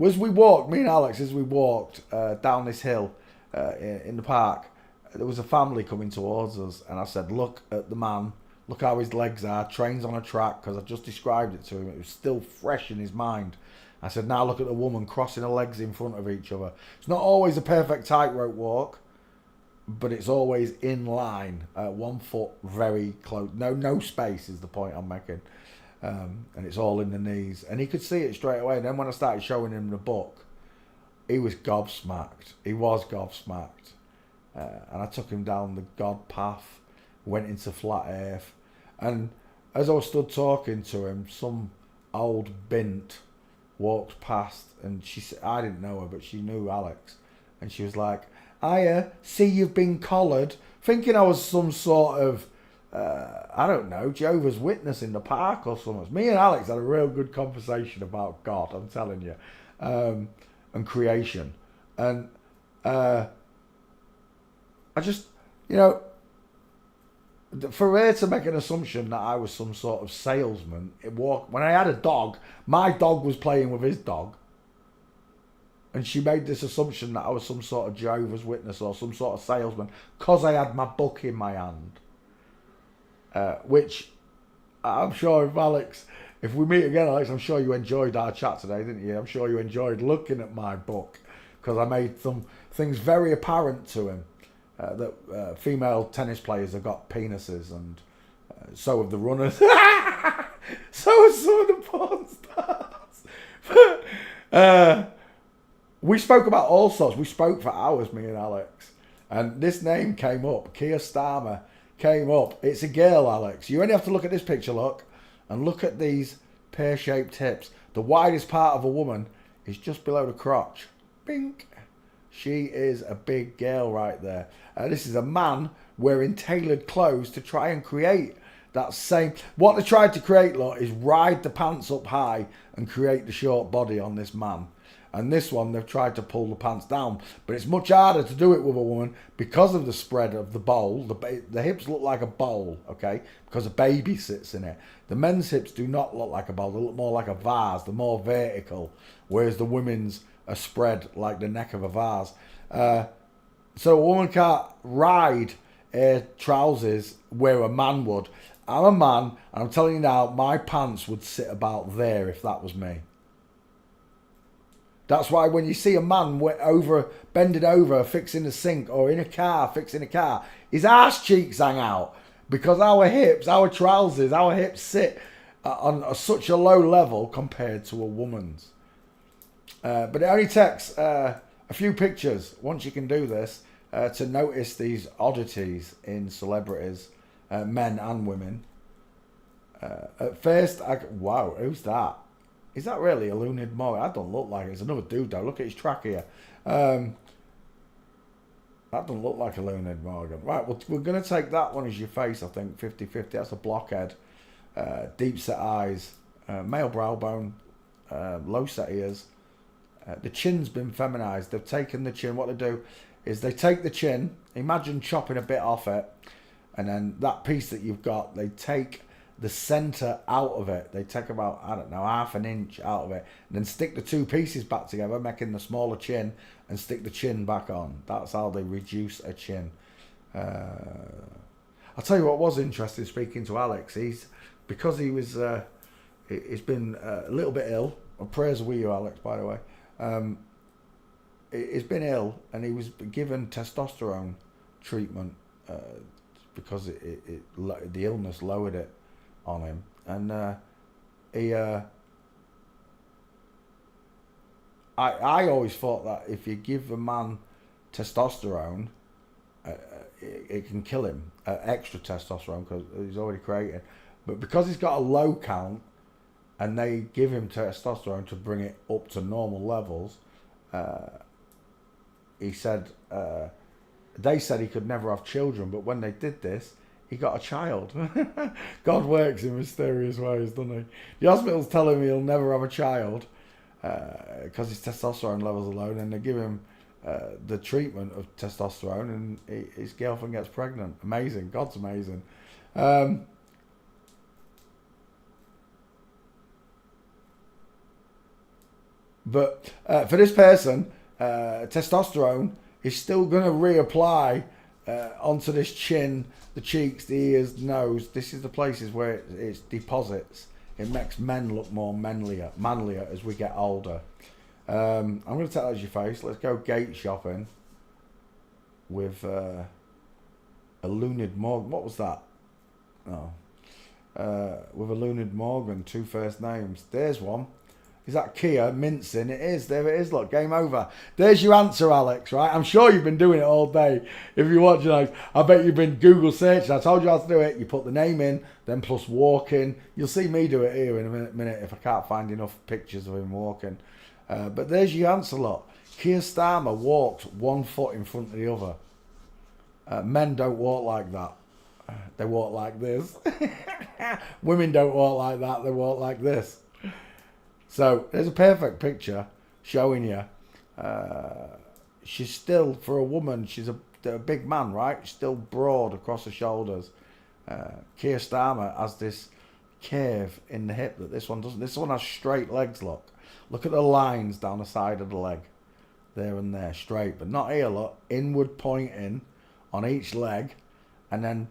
As we walked, me and Alex, as we walked down this hill in the park, there was a family coming towards us, and I said, "Look at the man. Look how his legs are. Trains on a track," because I just described it to him. It was still fresh in his mind. I said, "Now look at the woman crossing her legs in front of each other." It's not always a perfect tightrope walk, but it's always in line. 1 foot very close. No space is the point I'm making. And it's all in the knees. And he could see it straight away. And then when I started showing him the book, he was gobsmacked. He was gobsmacked. And I took him down the God path, went into flat earth. And as I was stood talking to him, some old bint walked past. And she said, I didn't know her, but she knew Alex. And she was like, "Hiya, see you've been collared," thinking I was some sort of, I don't know, Jehovah's Witness in the park or something. Me and Alex had a real good conversation about God, I'm telling you, and creation. And I just, for her to make an assumption that I was some sort of salesman, when I had a dog, my dog was playing with his dog. And she made this assumption that I was some sort of Jehovah's Witness or some sort of salesman because I had my book in my hand. Which I'm sure if we meet again, Alex, I'm sure you enjoyed our chat today, didn't you? I'm sure you enjoyed looking at my book because I made some things very apparent to him. That female tennis players have got penises, and so have the runners. So have some of the porn stars. We spoke about all sorts. We spoke for hours, me and Alex. And this name came up. Keir Starmer came up. It's a girl, Alex. You only have to look at this picture, look. And look at these pear-shaped hips. The widest part of a woman is just below the crotch. Bink. She is a big girl right there. This is a man wearing tailored clothes to try and create that same... What they tried to create, look, is ride the pants up high and create the short body on this man. And this one, they've tried to pull the pants down. But it's much harder to do it with a woman because of the spread of the bowl. The hips look like a bowl, okay? Because a baby sits in it. The men's hips do not look like a bowl. They look more like a vase. They're more vertical. Whereas the women's are spread like the neck of a vase. So a woman can't ride her trousers where a man would. I'm a man, and I'm telling you now, my pants would sit about there if that was me. That's why when you see a man bending over, fixing a sink, or in a car, fixing a car, his arse cheeks hang out. Because our hips, our trousers, our hips sit on such a low level compared to a woman's. But it only takes a few pictures, once you can do this, to notice these oddities in celebrities, men and women. At first, wow, who's that? Is that really a Lunid Morgan? That don't look like it. It's another dude though. Look at his trachea. I That doesn't look like a Leonid Morgan. Right, well, we're going to take that one as your face, I think, 50-50. That's a blockhead. Deep set eyes, male brow bone, low set ears. The chin's been feminized. They've taken the chin. What they do is they take the chin, imagine chopping a bit off it, and then that piece that you've got, they take the center out of it. They take about, I don't know, half an inch out of it, and then stick the two pieces back together, making the smaller chin, and stick the chin back on. That's how they reduce a chin. I'll tell you what was interesting speaking to Alex. Because he's been a little bit ill. Prayers with you, Alex, by the way. He's been ill, and he was given testosterone treatment because the illness lowered it on him, and I always thought that if you give a man testosterone, it can kill him, extra testosterone, because he's already created. But because he's got a low count, and they give him testosterone to bring it up to normal levels, he said, they said he could never have children, but when they did this, he got a child. God works in mysterious ways, doesn't he? The hospital's telling me he'll never have a child because his testosterone levels are low, and they give him the treatment of testosterone, and his girlfriend gets pregnant. Amazing. God's amazing. But for this person, testosterone is still going to reapply onto this chin, the cheeks, the ears, the nose. This is the places where it deposits. It makes men look more manlier as we get older. I'm going to take that as your face. Let's go gate shopping with a Leonid Morgan. What was that? Oh. With a Leonid Morgan, two first names. There's one. Is that Kia mincing? It is. There it is. Look, game over. There's your answer, Alex, right? I'm sure you've been doing it all day. If you're watching, I bet you've been Google searching. I told you how to do it. You put the name in, then plus walking. You'll see me do it here in a minute if I can't find enough pictures of him walking. But there's your answer, look. Keir Starmer walked 1 foot in front of the other. Men don't walk like that. They walk like this. Women don't walk like that. They walk like this. So there's a perfect picture showing you. She's still, for a woman, she's a big man, right? Still broad across the shoulders. Keir Starmer has this curve in the hip that this one doesn't. This one has straight legs, look. Look at the lines down the side of the leg. There and there, straight. But not here, look. Inward pointing on each leg. And then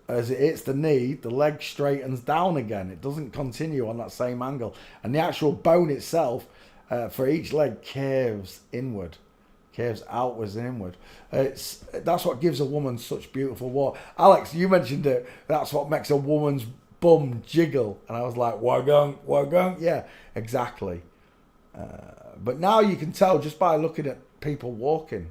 as it hits the knee, the leg straightens down again. It doesn't continue on that same angle. And the actual bone itself, for each leg, curves inward. Curves outwards and inward. That's what gives a woman such beautiful walk. Alex, you mentioned it. That's what makes a woman's bum jiggle. And I was like, wagong. Yeah, exactly. But now you can tell just by looking at people walking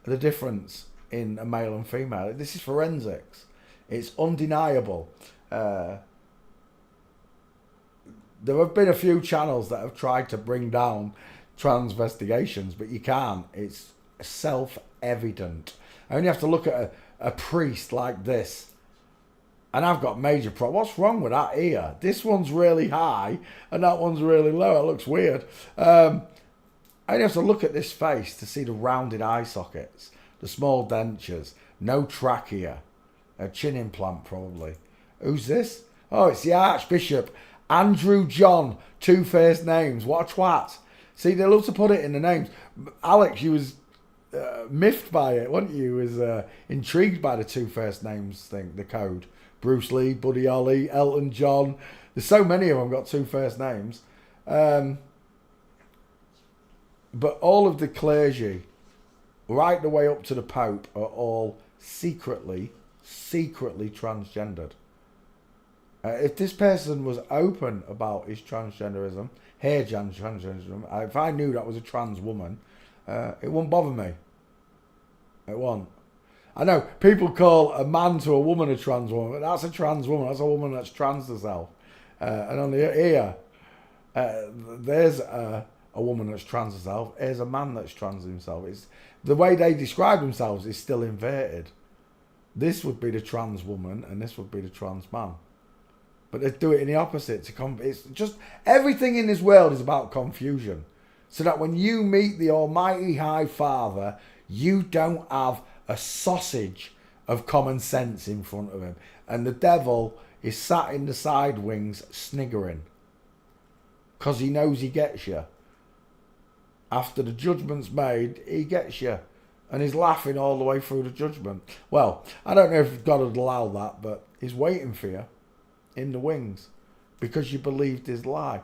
the difference in a male and female. This is forensics. It's undeniable. There have been a few channels that have tried to bring down transvestigations, but you can't. It's self-evident. I only have to look at a priest like this, and I've got major problems. What's wrong with that ear? This one's really high, and that one's really low. It looks weird. I only have to look at this face to see the rounded eye sockets, the small dentures, no trachea. A chin implant, probably. Who's this? Oh, it's the Archbishop. Andrew John. 2 first names. What a twat. See, they love to put it in the names. Alex, you was miffed by it, weren't you? You was intrigued by the 2 first names thing, the code. Bruce Lee, Buddy Holly, Elton John. There's so many of them got 2 first names. But all of the clergy, right the way up to the Pope, are all secretly transgendered. If this person was open about his transgenderism, if I knew that was a trans woman, it wouldn't bother me. It won't. I know people call a man to a woman a trans woman, but that's a trans woman. That's a woman that's trans herself. And on the ear, there's a a woman that's trans herself. Here's a man that's trans himself. It's the way they describe themselves is still inverted. This would be the trans woman, and this would be the trans man. But they do it in the opposite. It's just everything in this world is about confusion. So that when you meet the Almighty High Father, you don't have a sausage of common sense in front of him. And the devil is sat in the side wings sniggering. Because he knows he gets you. After the judgment's made, he gets you. And he's laughing all the way through the judgment. Well, I don't know if God would allow that, but he's waiting for you in the wings. Because you believed his lie.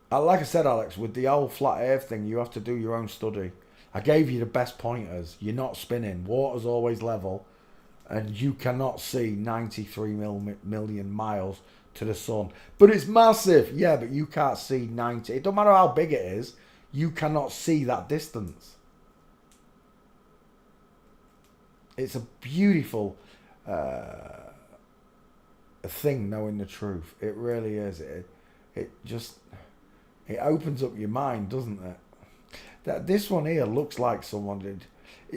Like I said, Alex, with the old flat earth thing, you have to do your own study. I gave you the best pointers. You're not spinning. Water's always level. And you cannot see 93 million miles to the sun. But it's massive. Yeah, but you can't see 90. It don't matter how big it is. You cannot see that distance. It's a beautiful thing, knowing the truth. It really is. It opens up your mind, doesn't it? This one here looks like someone did.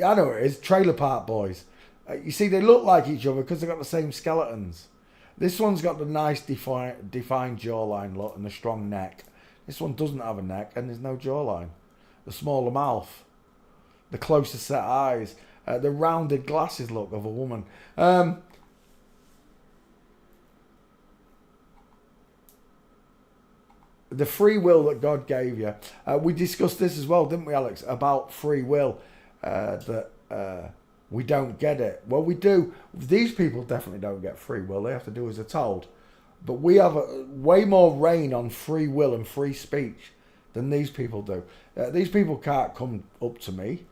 I know it is. Trailer Park Boys. You see, they look like each other because they've got the same skeletons. This one's got the nice defined jawline look and the strong neck. This one doesn't have a neck and there's no jawline. The smaller mouth. The closer set eyes. The rounded glasses look of a woman. The free will that God gave you. We discussed this as well, didn't we, Alex? About free will. We don't get it. Well, we do. These people definitely don't get free will. They have to do as they're told. But we have way more reign on free will and free speech than these people do. These people can't come up to me.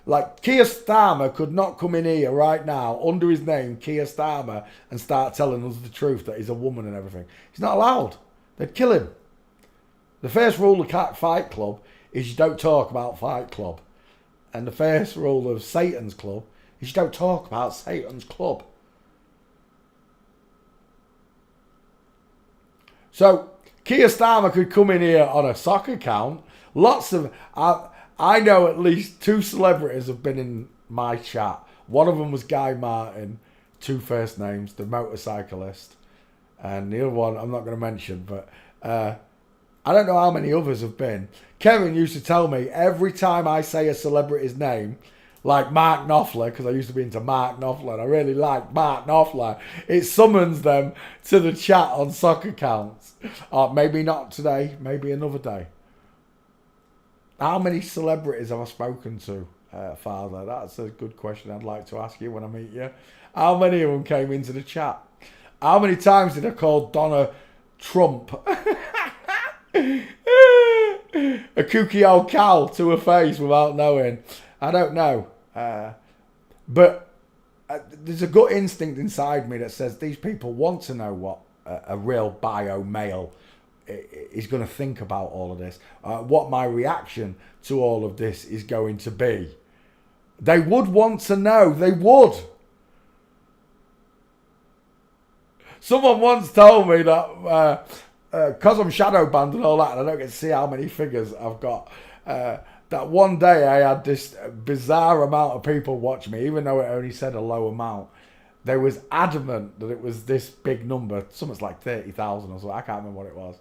Like Keir Starmer could not come in here right now under his name, Keir Starmer, and start telling us the truth that he's a woman and everything. He's not allowed. They'd kill him. The first rule of Fight Club is you don't talk about Fight Club. And the first rule of Satan's Club is you don't talk about Satan's Club. So, Keir Starmer could come in here on a sock account. Lots of... I know at least 2 celebrities have been in my chat. One of them was Guy Martin, 2 first names, the motorcyclist. And the other one, I'm not going to mention, but... I don't know how many others have been. Kevin used to tell me every time I say a celebrity's name, like Mark Knopfler, because I used to be into Mark Knopfler, and I really like Mark Knopfler, it summons them to the chat on sock accounts. Maybe not today, maybe another day. How many celebrities have I spoken to, Father? That's a good question I'd like to ask you when I meet you. How many of them came into the chat? How many times did I call Donna Trump a kooky old cow to her face without knowing? I don't know. But there's a gut instinct inside me that says these people want to know what a real bio male is going to think about all of this. What my reaction to all of this is going to be. They would want to know. They would. Someone once told me that... because I'm shadow banned and all that, and I don't get to see how many figures I've got, that one day I had this bizarre amount of people watch me, even though it only said a low amount. They was adamant that it was this big number, something's like 30,000 or something, I can't remember what it was.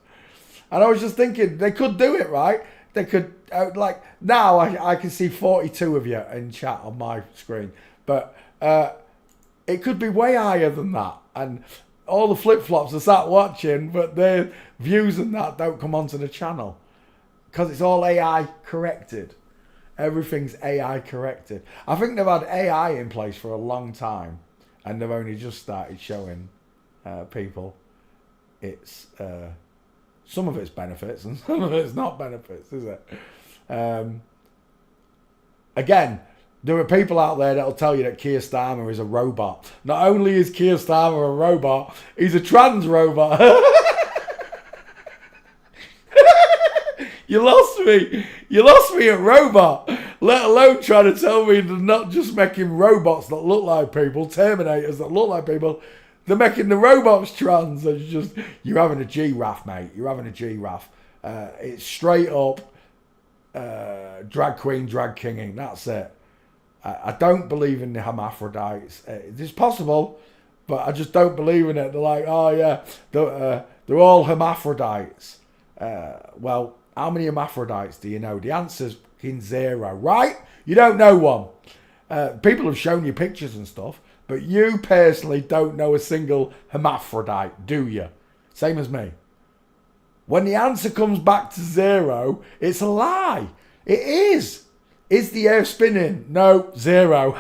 And I was just thinking, they could do it, right? They could, like, now I can see 42 of you in chat on my screen, but it could be way higher than that. And all the flip-flops are sat watching, but their views and that don't come onto the channel. Because it's all AI corrected. Everything's AI corrected. I think they've had AI in place for a long time. And they've only just started showing people it's... some of it's benefits and some of it's not benefits, is it? Again... There are people out there that'll tell you that Keir Starmer is a robot. Not only is Keir Starmer a robot, he's a trans robot. You lost me. You lost me at robot. Let alone trying to tell me they're not just making robots that look like people, Terminators that look like people. They're making the robots trans. It's just, you're having a G-Raff, mate. You're having a G-Raff. It's straight up drag queen, drag kinging. That's it. I don't believe in the hermaphrodites. It's possible, but I just don't believe in it. They're like, oh yeah, they're all hermaphrodites. Well, how many hermaphrodites do you know? The answer's in 0, right? You don't know one. People have shown you pictures and stuff, but you personally don't know a single hermaphrodite, do you? Same as me. When the answer comes back to 0, it's a lie. It is. Is the earth spinning? No, 0.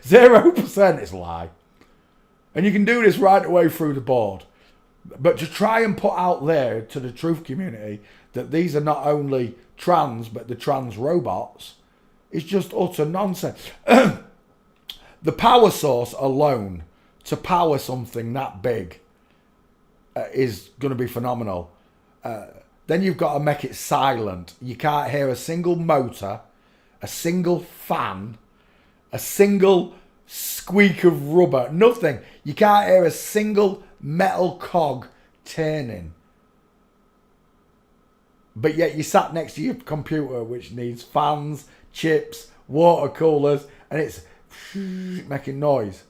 0%, it's a lie. And you can do this right away through the board. But to try and put out there to the truth community that these are not only trans, but the trans robots, is just utter nonsense. The power source alone to power something that big is going to be phenomenal. Then you've got to make it silent. You can't hear a single motor, a single fan, a single squeak of rubber, nothing. You can't hear a single metal cog turning. But yet you sat next to your computer, which needs fans, chips, water coolers, and it's making noise.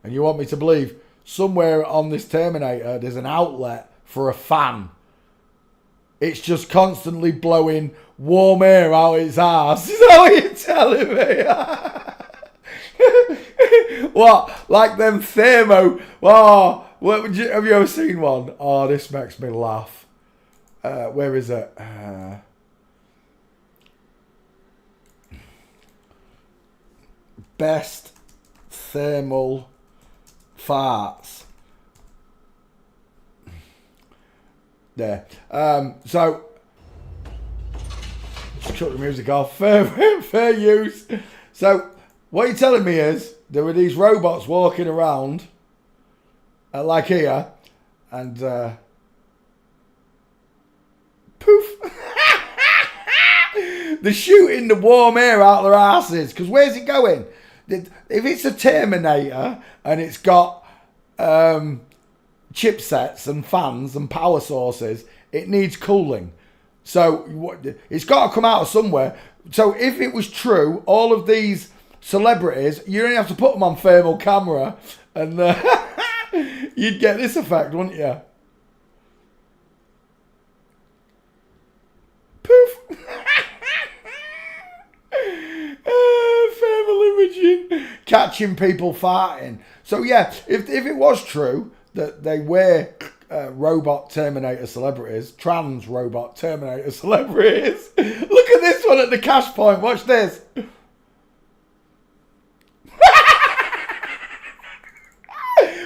And you want me to believe somewhere on this Terminator there's an outlet for a fan. It's just constantly blowing warm air out its arse. Is that what you're telling me? What? Like them thermo... Oh, have you ever seen one? Oh, this makes me laugh. Where is it? Best thermal farts. There. So, just cut the music off. Fair use. So, what you're telling me is there were these robots walking around, like here, and poof. They're shooting the warm air out their asses. Because where's it going? If it's a Terminator and it's got chipsets and fans and power sources, it needs cooling. So it's got to come out of somewhere. So if it was true, all of these celebrities, you only have to put them on thermal camera and you'd get this effect, wouldn't you? Poof. Thermal imaging, catching people farting. So yeah, if it was true that they were robot Terminator celebrities, trans robot Terminator celebrities. Look at this one at the cash point. Watch this.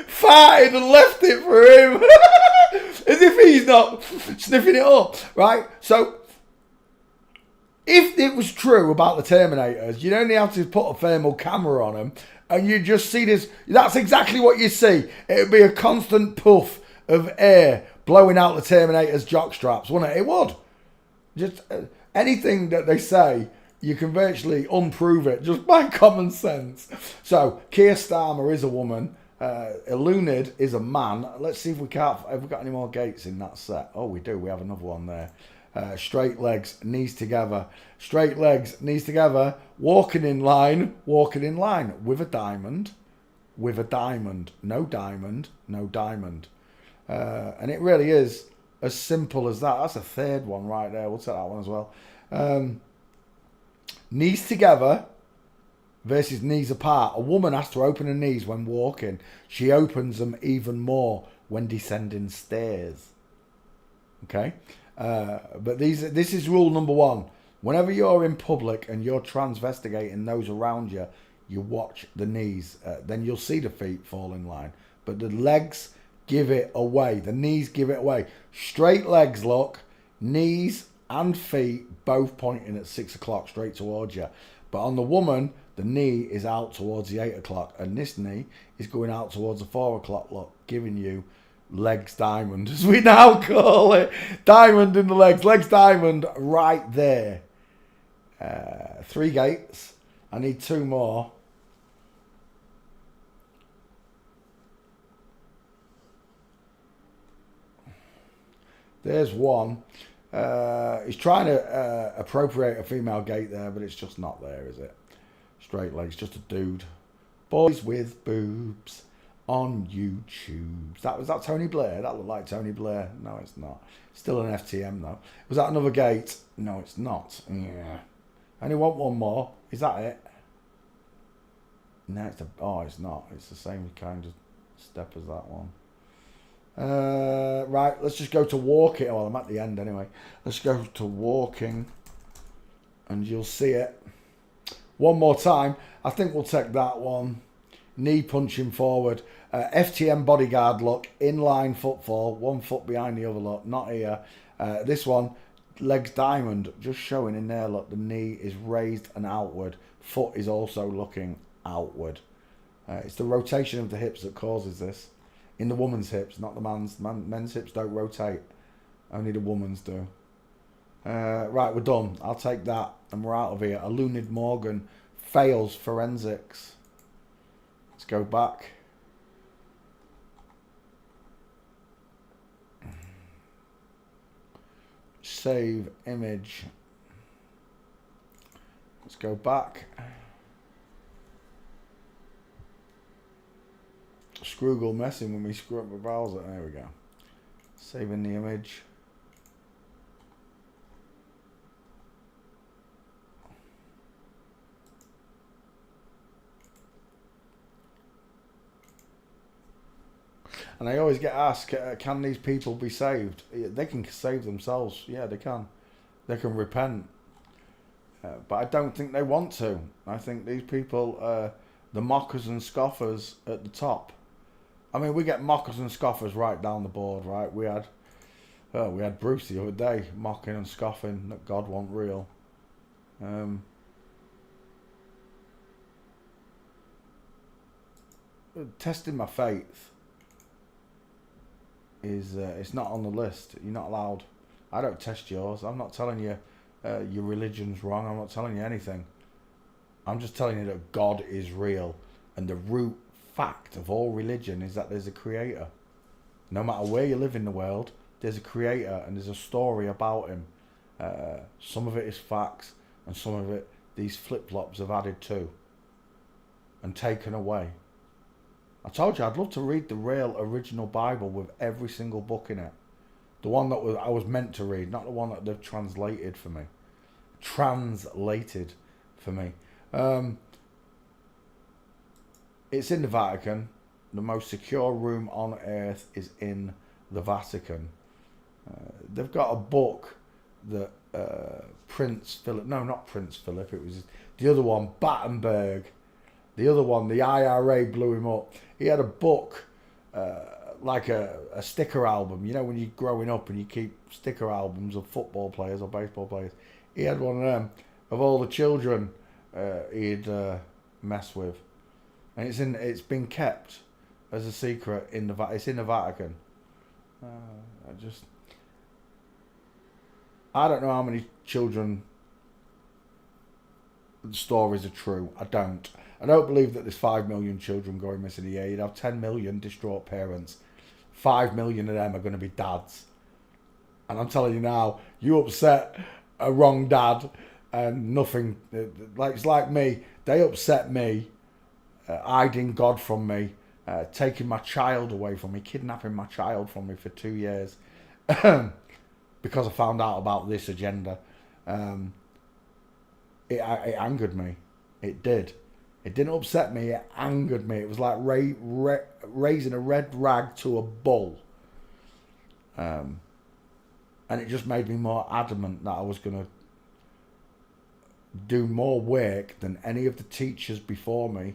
Farted and left it for him. As if he's not sniffing it up, right? So, if it was true about the Terminators, you'd only have to put a thermal camera on them and you just see this. That's exactly what you see. It would be a constant puff of air blowing out the Terminator's jockstraps, wouldn't it? It would. Just anything that they say, you can virtually unprove it just by common sense. So, Keir Starmer is a woman. Elunid is a man. Let's see if we can't. Have we got any more gates in that set? Oh, we do. We have another one there. Straight legs, knees together. Straight legs, knees together. Walking in line with a diamond. With a diamond. No diamond. No diamond. And it really is as simple as that. That's a third one right there. We'll take that one as well. Knees together versus knees apart. A woman has to open her knees when walking. She opens them even more when descending stairs. Okay? But this is rule number 1. Whenever you're in public and you're transvestigating those around you, you watch the knees. Then you'll see the feet fall in line. But the legs give it away. The knees give it away. Straight legs, look. Knees and feet both pointing at 6 o'clock straight towards you. But on the woman, the knee is out towards the 8 o'clock. And this knee is going out towards the 4 o'clock, look, giving you legs diamond, as we now call it. Diamond in the legs. Legs diamond right there. 3 gates. I need 2 more. There's one. He's trying to appropriate a female gait there, but it's just not there, is it? Straight legs, just a dude. Boys with boobs on YouTube. Was that Tony Blair? That looked like Tony Blair. No, it's not. Still an FTM though. Was that another gate? No, it's not. Yeah. Only want one more. Is that it? No, it's not. It's the same kind of step as that one. Right, let's just go to walking. Well, I'm at the end anyway. Let's go to walking, and you'll see it. One more time. I think we'll take that one. Knee punching forward. FTM bodyguard look. Inline footfall. 1 foot behind the other look. Not here. This one, legs diamond. Just showing in there, look. The knee is raised and outward. Foot is also looking outward. It's the rotation of the hips that causes this. In the woman's hips, not the man's. Men's hips don't rotate. Only the woman's do. Right, we're done. I'll take that and we're out of here. Alunid Morgan fails forensics. Let's go back. Save image. Let's go back. Scroogle messing with me. Screw up my browser. There we go. Saving the image. And I always get asked, can these people be saved? They can save themselves. Yeah, they can. They can repent. But I don't think they want to. I think these people, the mockers and scoffers at the top. I mean, we get mockers and scoffers right down the board, right? We had Bruce the other day mocking and scoffing that God wasn't real. Testing my faith is it's not on the list. You're not allowed. I don't test yours. I'm not telling you your religion's wrong. I'm not telling you anything. I'm just telling you that God is real, and the root fact of all religion is that there's a creator. No matter where you live in the world, there's a creator and there's a story about him. Some of it is facts, and some of it these flip-flops have added to and taken away. I told you I'd love to read the real original Bible with every single book in it. The one that I was meant to read, not the one that they've translated for me. Translated for me. It's in the Vatican. The most secure room on earth is in the Vatican. They've got a book that Prince Philip... No, not Prince Philip. It was the other one, Battenberg. The other one, the IRA blew him up. He had a book, like a sticker album. You know when you're growing up and you keep sticker albums of football players or baseball players. He had one of them of all the children he'd messed with. And it's been kept as a secret in the Vatican. I don't know how many children stories are true. I don't believe that there's 5 million children going missing a year. You'd have 10 million distraught parents. 5 million of them are going to be dads. And I'm telling you now, you upset a wrong dad and nothing. It's like me. They upset me, hiding God from me, taking my child away from me, kidnapping my child from me for 2 years because I found out about this agenda. It angered me. It did. It didn't upset me. It angered me. It was like raising a red rag to a bull. And it just made me more adamant that I was going to do more work than any of the teachers before me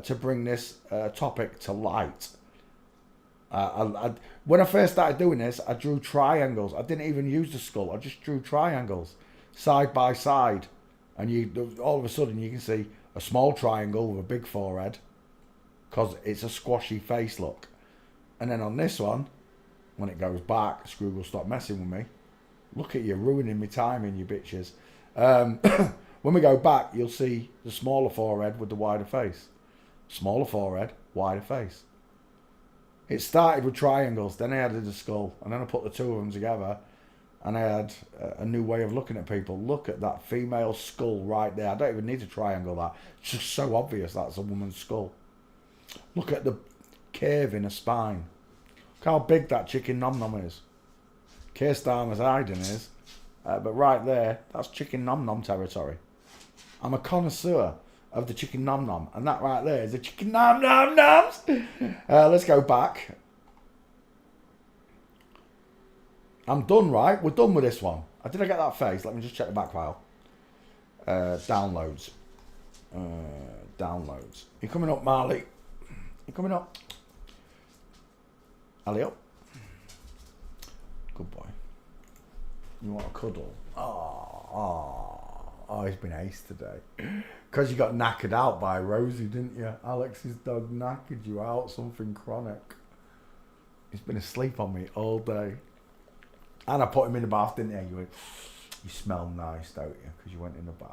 to bring this topic to light. When I first started doing this, I drew triangles. I didn't even use the skull. I just drew triangles side by side. And all of a sudden you can see a small triangle with a big forehead because it's a squashy face look. And then on this one, when it goes back, Scrooge will stop messing with me. Look at you, ruining my timing, you bitches. When we go back, you'll see the smaller forehead with the wider face. Smaller forehead, wider face. It started with triangles, then I added a skull, and then I put the two of them together, and I had a new way of looking at people. Look at that female skull right there. I don't even need to triangle that. It's just so obvious that's a woman's skull. Look at the curve in her spine. Look how big that chicken nom nom is. Keir Starmer's hiding is, but right there, that's chicken nom nom territory. I'm a connoisseur of the chicken nom nom, and that right there is the chicken nom nom noms. Let's go back. I'm done, right? We're done with this one. Did I get that face? Let me just check the back file. Downloads. Downloads. You coming up, Marley? You coming up? Alley up. Good boy. You want a cuddle? Oh, he's been ace today. Because you got knackered out by Rosie, didn't you? Alex's dog knackered you out, something chronic. He's been asleep on me all day. And I put him in the bath, didn't I? You smell nice, don't you? Because you went in the bath.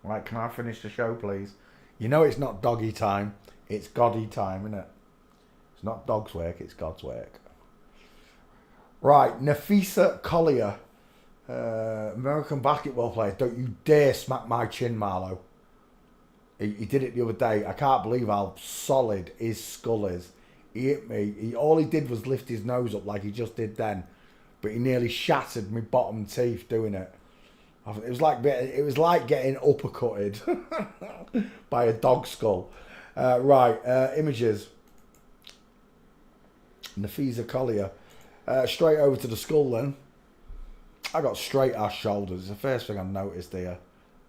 Right, can I finish the show, please? You know it's not doggy time. It's Goddy time, isn't it? It's not dog's work, it's God's work. Right, Nafisa Collier, American basketball player. Don't you dare smack my chin, Marlo. He did it the other day. I can't believe how solid his skull is. He hit me. All he did was lift his nose up like he just did then, but he nearly shattered my bottom teeth doing it. It was like getting uppercutted by a dog skull. Images. Nafisa Collier. Straight over to the skull then. I got straight ass shoulders. It's the first thing I've noticed here.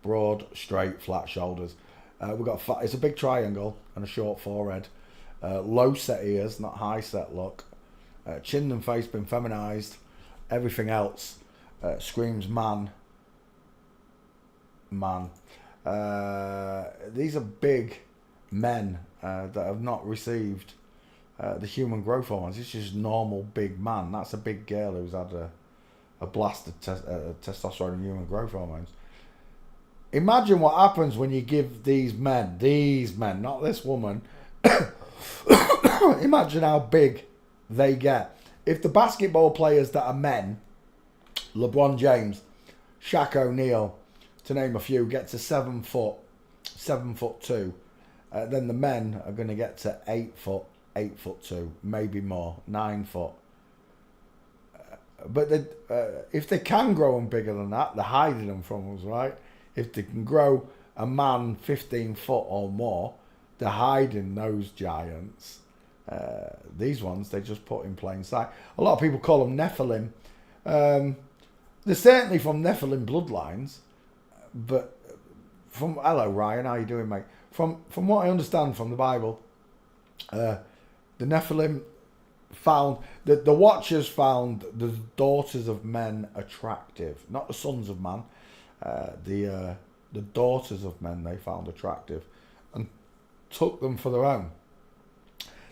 Broad, straight, flat shoulders. It's a big triangle and a short forehead. Low set ears, not high set look. Chin and face been feminized. Everything else screams man. Man. These are big men that have not received the human growth hormones. It's just normal big man. That's a big girl who's had a blast of testosterone and human growth hormones. Imagine what happens when you give these men, not this woman, imagine how big they get. If the basketball players that are men, LeBron James, Shaq O'Neal, to name a few, get to 7 foot, 7'2", then the men are going to get to 8 foot, 8'2", maybe more, 9 foot. But if they can grow them bigger than that, they're hiding them from us, right? If they can grow a man 15 foot or more, they're hiding those giants. These ones, they just put in plain sight. A lot of people call them Nephilim. They're certainly from Nephilim bloodlines, but hello Ryan, how you doing, mate? From what I understand from the Bible, the Nephilim found that the Watchers found the daughters of men attractive, not the sons of man. The daughters of men they found attractive and took them for their own.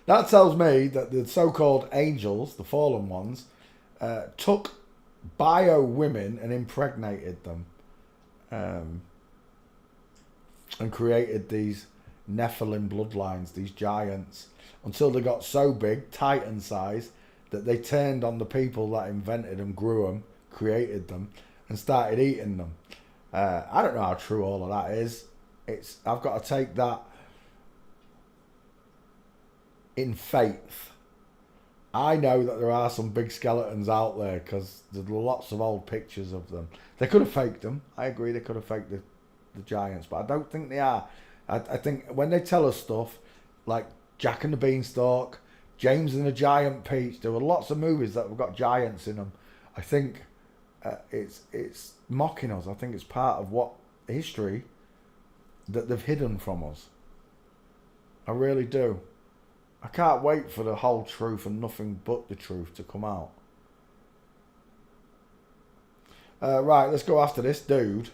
That tells me that the so-called angels, the fallen ones, took bio women and impregnated them, and created these Nephilim bloodlines, these giants, until they got so big, Titan size, that they turned on the people that invented them, grew them, created them, and started eating them. I don't know how true all of that is. I've got to take that in faith. I know that there are some big skeletons out there because there's lots of old pictures of them. They could have faked them. I agree, they could have faked the giants, but I don't think they are. I think when they tell us stuff like Jack and the Beanstalk, James and the Giant Peach, there were lots of movies that have got giants in them. I think it's mocking us. I think it's part of what history that they've hidden from us. I really do. I can't wait for the whole truth and nothing but the truth to come out. Right, let's go after this dude.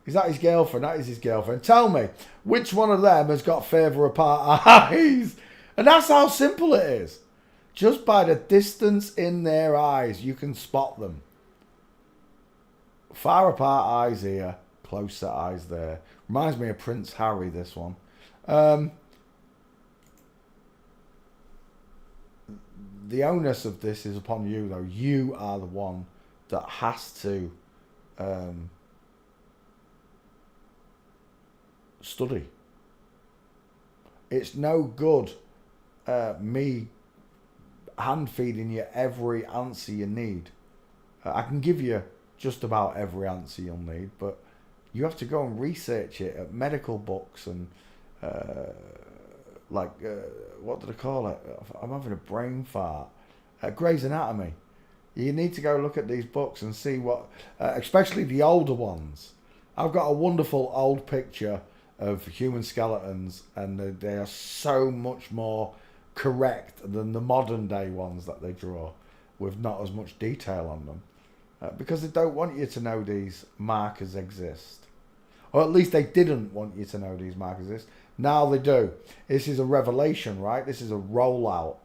Is that his girlfriend? That is his girlfriend. Tell me, which one of them has got further apart eyes? And that's how simple it is. Just by the distance in their eyes, you can spot them. Far apart eyes here, closer eyes there. Reminds me of Prince Harry, this one. The onus of this is upon you, though. You are the one that has to study. It's no good me hand feeding you every answer you need. I can give you just about every answer you'll need, but you have to go and research it at medical books and what did I call it? I'm having a brain fart. Grey's Anatomy. You need to go look at these books and see what, especially the older ones. I've got a wonderful old picture of human skeletons, and they are so much more correct than the modern day ones that they draw, with not as much detail on them, because they don't want you to know these markers exist, or at least they didn't want you to know these markers exist. Now they do. This is a revelation, right? This is a rollout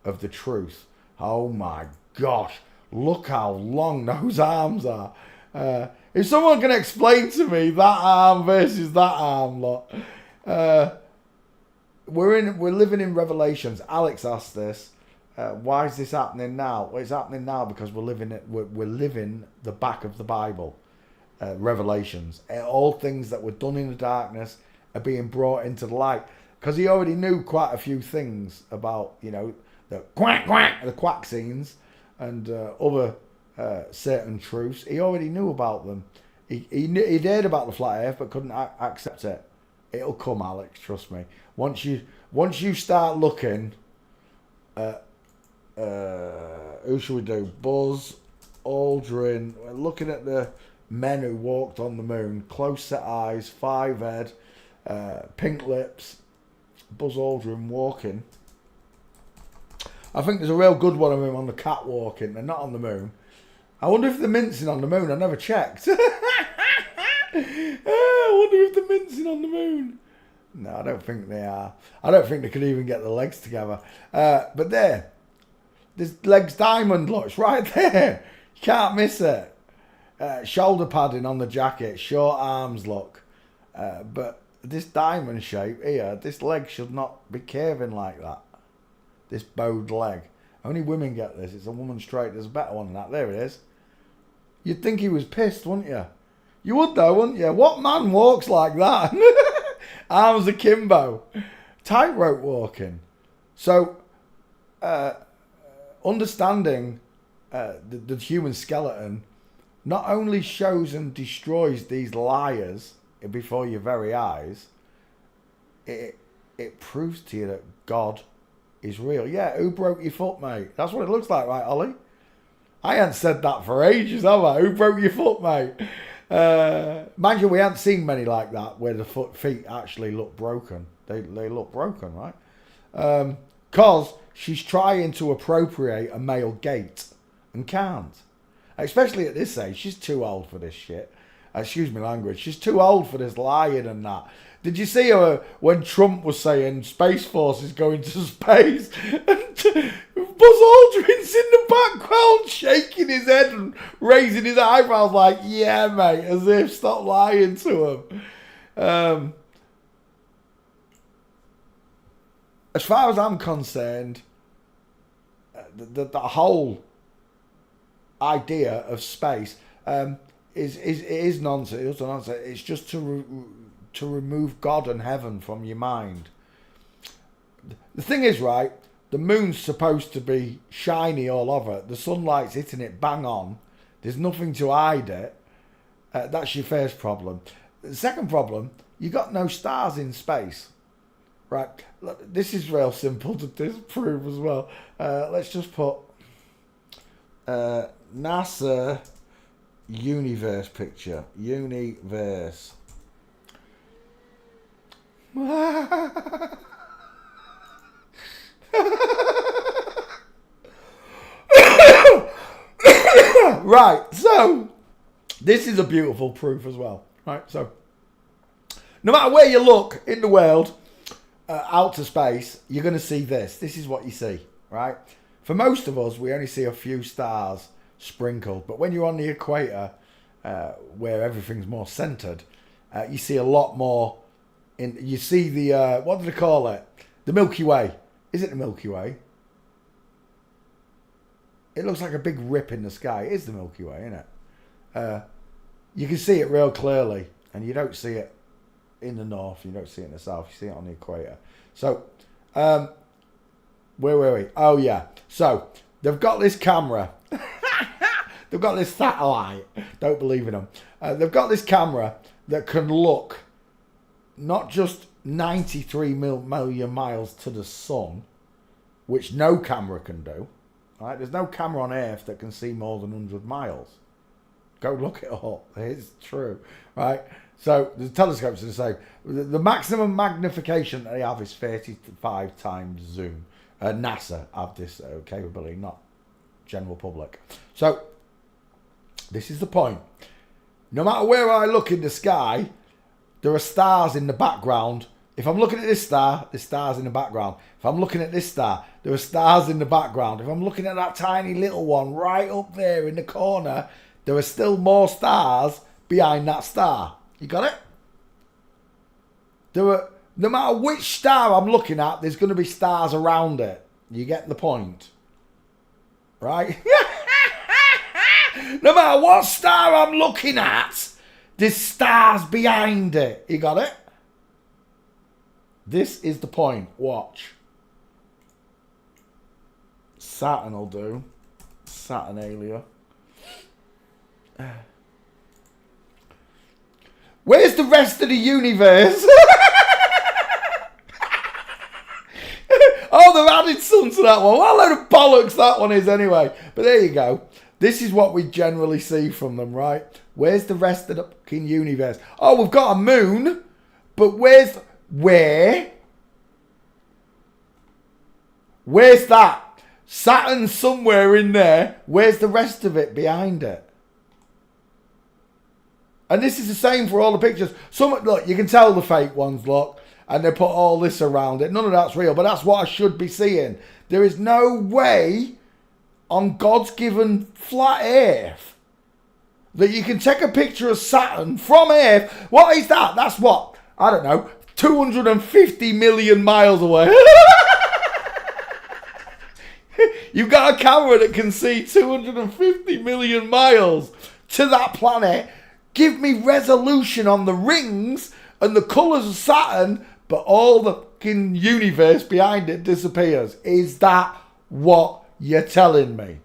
of the truth. Oh my gosh, look how long those arms are. If someone can explain to me that arm versus that arm, look. We're living in Revelations. Alex asked this. Why is this happening now? Well, it's happening now because we're living the back of the Bible, Revelations. All things that were done in the darkness are being brought into the light. Because he already knew quite a few things about, the quack scenes and other certain truths. He already knew about them. He'd heard about the flat earth but couldn't accept it. It'll come, Alex, trust me. Once you start looking at who should we do? Buzz Aldrin. We're looking at the men who walked on the moon. Close set eyes, 5 head, pink lips. Buzz Aldrin walking. I think there's a real good one of him on the catwalking. They're not on the moon. I wonder if they're mincing on the moon. I never checked. I wonder if they're mincing on the moon. No, I don't think they are. I don't think they could even get the legs together. But there's legs diamond, look, it's right there. You can't miss it. Shoulder padding on the jacket, short arms, look. But this diamond shape here, this leg should not be curving like that. This bowed leg. Only women get this. It's a woman's trait. There's a better one than that. There it is. You'd think he was pissed, wouldn't you? You would though, wouldn't you? What man walks like that? Arms akimbo. Tightrope walking. So, understanding the human skeleton not only shows and destroys these liars before your very eyes, it proves to you that God is real. Yeah, who broke your foot, mate? That's what it looks like, right, Ollie? I hadn't said that for ages, have I? Who broke your foot, mate? Mind you, we haven't seen many like that where the feet actually look broken. They look broken, right? Because she's trying to appropriate a male gait and can't. Especially at this age. She's too old for this shit. Excuse me language. She's too old for this lying and that. Did you see her when Trump was saying Space Force is going to space? And Buzz Aldrin's in the background shaking his head and raising his eyebrows like, yeah, mate, as if stop lying to him. As far as I'm concerned, the whole idea of space is nonsense. It's nonsense. It's just to remove God and heaven from your mind. The thing is, right, the moon's supposed to be shiny all over. The sunlight's hitting it bang on. There's nothing to hide it. That's your first problem. The second problem, you got no stars in space. Right, look, this is real simple to disprove as well. Let's just put NASA universe picture. Universe. Right, so this is a beautiful proof as well. Right, so no matter where you look in the world, out to space, you're going to see this. This is what you see, right? For most of us, we only see a few stars sprinkled, but when you're on the equator, where everything's more centered, you see a lot more you see the what do they call it? The Milky Way. Is it the Milky Way? It looks like a big rip in the sky. It is the Milky Way, isn't it? You can see it real clearly, and you don't see it in the north. You don't see it in the south. You see it on the equator. So, where were we? Oh yeah. So they've got this camera. They've got this satellite. Don't believe in them. They've got this camera that can look not just 93 million miles to the sun, which no camera can do. Right? There's no camera on Earth that can see more than 100 miles. Go look it up. It's true. Right? So the telescopes are the same. The maximum magnification that they have is 35 times zoom. NASA have this capability, not general public. So this is the point. No matter where I look in the sky, there are stars in the background. If I'm looking at this star, there's stars in the background. If I'm looking at this star, there are stars in the background. If I'm looking at that tiny little one right up there in the corner, there are still more stars behind that star. You got it? No matter which star I'm looking at, there's going to be stars around it. You get the point? Right? No matter what star I'm looking at, there's stars behind it. You got it? This is the point. Watch. Saturn will do. Saturnalia. Where's the rest of the universe? Oh, they've added some to that one. What a load of bollocks that one is anyway. But there you go. This is what we generally see from them, right? Where's the rest of the fucking universe? Oh, we've got a moon. But where's that? Saturn's somewhere in there. Where's the rest of it behind it? And this is the same for all the pictures. Look, you can tell the fake ones, look. And they put all this around it. None of that's real, but that's what I should be seeing. There is no way on God's given flat Earth that you can take a picture of Saturn from Earth. What is that? That's what? I don't know. 250 million miles away. You've got a camera that can see 250 million miles to that planet. Give me resolution on the rings and the colours of Saturn, but all the fucking universe behind it disappears. Is that what you're telling me?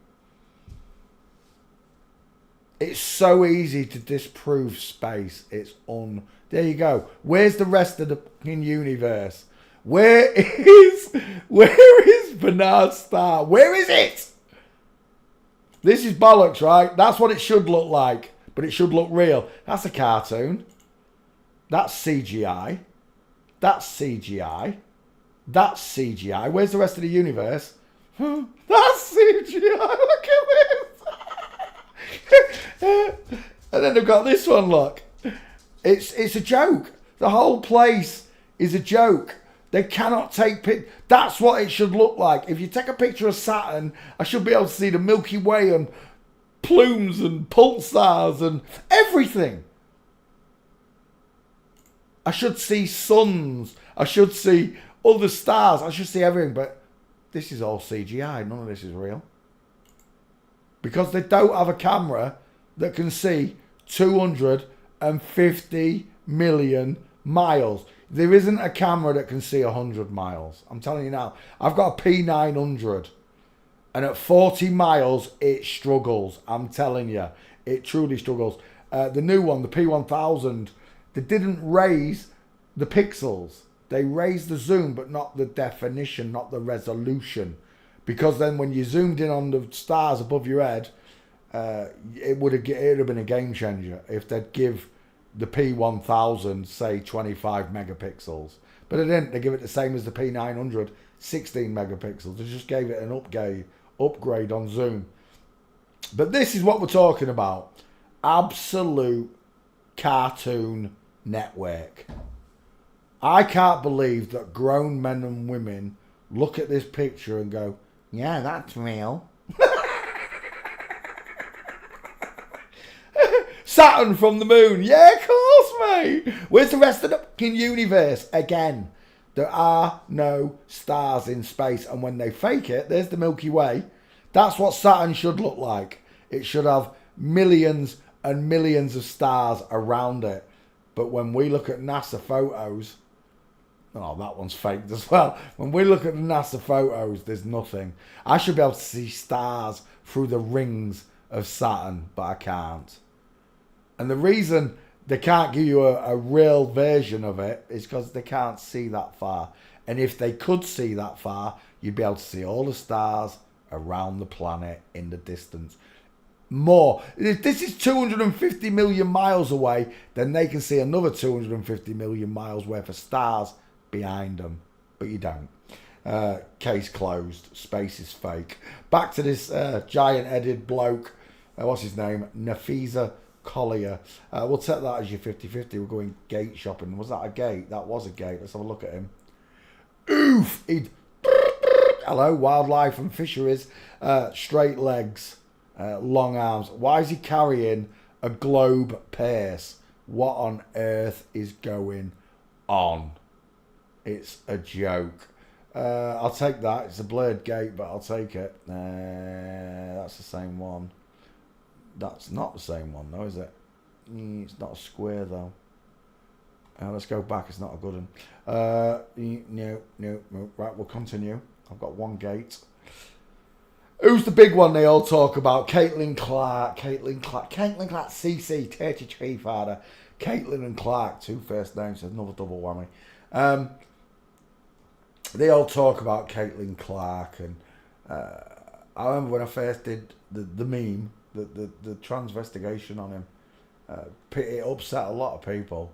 It's so easy to disprove space. There you go. Where's the rest of the fucking universe? Where is Bernard's star? Where is it? This is bollocks, right? That's what it should look like, but it should look real. That's a cartoon. That's CGI. That's CGI. That's CGI. Where's the rest of the universe? That's CGI. Look at this. And then they've got this one, look. It's a joke. The whole place is a joke. They cannot take pictures. That's what it should look like. If you take a picture of Saturn, I should be able to see the Milky Way and plumes and pulsars and everything. I should see suns. I should see other stars. I should see everything. But this is all CGI. None of this is real. Because they don't have a camera that can see 250 million miles. There isn't a camera that can see 100 miles. I'm telling you now. I've got a P900. And at 40 miles, it struggles. I'm telling you. It truly struggles. The new one, the P1000, they didn't raise the pixels. They raised the zoom, but not the definition, not the resolution. Because then when you zoomed in on the stars above your head, it would have been a game changer if they'd give the P1000, say, 25 megapixels. But they didn't. They give it the same as the P900, 16 megapixels. They just gave it an upgrade on zoom. But this is what we're talking about. Absolute cartoon network. I can't believe that grown men and women look at this picture and go, yeah, that's real. Saturn from the moon. Yeah, of course, mate. Where's the rest of the fucking universe? Again, there are no stars in space. And when they fake it, there's the Milky Way. That's what Saturn should look like. It should have millions and millions of stars around it. But when we look at NASA photos, oh, that one's faked as well. When we look at the NASA photos, there's nothing. I should be able to see stars through the rings of Saturn, but I can't. And the reason they can't give you a real version of it is because they can't see that far. And if they could see that far, you'd be able to see all the stars around the planet in the distance. More. If this is 250 million miles away, then they can see another 250 million miles worth of stars behind them. But you don't. Case closed. Space is fake. Back to this giant-headed bloke. What's his name? Nafisa Collier. We'll take that as your 50-50. We're going gate shopping. Was that a gate? That was a gate. Let's have a look at him. Oof! Hello, wildlife and fisheries. Straight legs. Long arms. Why is he carrying a globe purse? What on earth is going on? It's a joke. I'll take that. It's a blurred gate, but I'll take it. That's the same one. That's not the same one, though, is it? It's not a square, though. Let's go back. It's not a good one. No. Right, we'll continue. I've got one gate. Who's the big one they all talk about? Caitlin Clark, CC, 33 father. Caitlin and Clark, two first names, another double whammy. They all talk about Caitlin Clark, and I remember when I first did the meme, the transvestigation on him, it upset a lot of people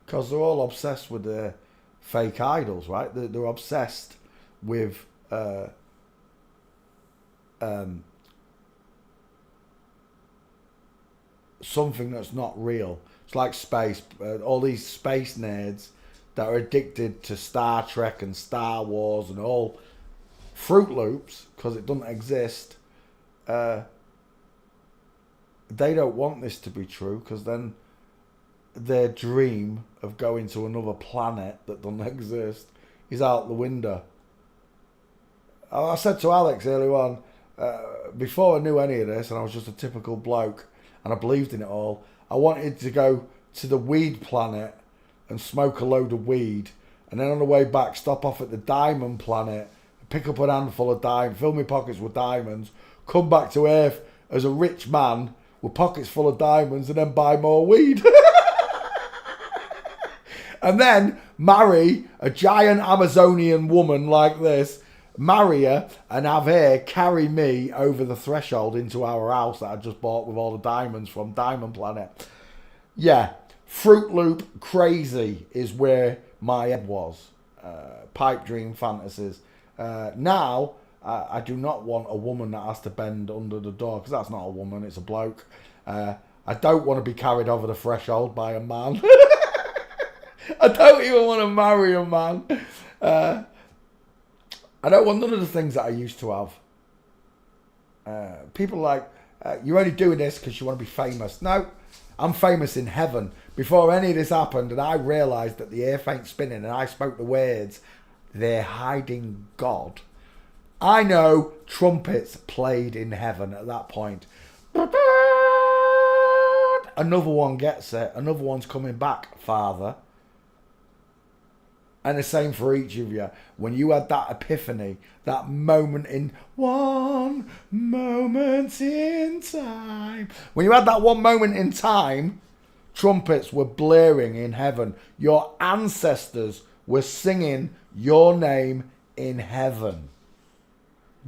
because they're all obsessed with their fake idols, right? They're obsessed with something that's not real. It's like space. All these space nerds that are addicted to Star Trek and Star Wars and all Fruit Loops because it doesn't exist. They don't want this to be true because then their dream of going to another planet that doesn't exist is out the window. I said to Alex earlier on, before I knew any of this, and I was just a typical bloke, and I believed in it all, I wanted to go to the weed planet and smoke a load of weed, and then on the way back stop off at the diamond planet, pick up an handful of diamonds, fill my pockets with diamonds, come back to Earth as a rich man with pockets full of diamonds, and then buy more weed. And then marry a giant Amazonian woman like this, marry her and have her carry me over the threshold into our house that I just bought with all the diamonds from Diamond Planet. Yeah, Fruit Loop crazy is where my head was. Pipe dream fantasies. Now, I do not want a woman that has to bend under the door, because that's not a woman, it's a bloke. I don't want to be carried over the threshold by a man. I don't even want to marry a man. I don't want none of the things that I used to have. People like, you're only doing this because you want to be famous. No, I'm famous in heaven. Before any of this happened and I realised that the earth ain't spinning and I spoke the words, they're hiding God. I know trumpets played in heaven at that point. Another one gets it. Another one's coming back, Father. And the same for each of you. When you had that epiphany, that moment in one moment in time. When you had that one moment in time, trumpets were blaring in heaven. Your ancestors were singing your name in heaven.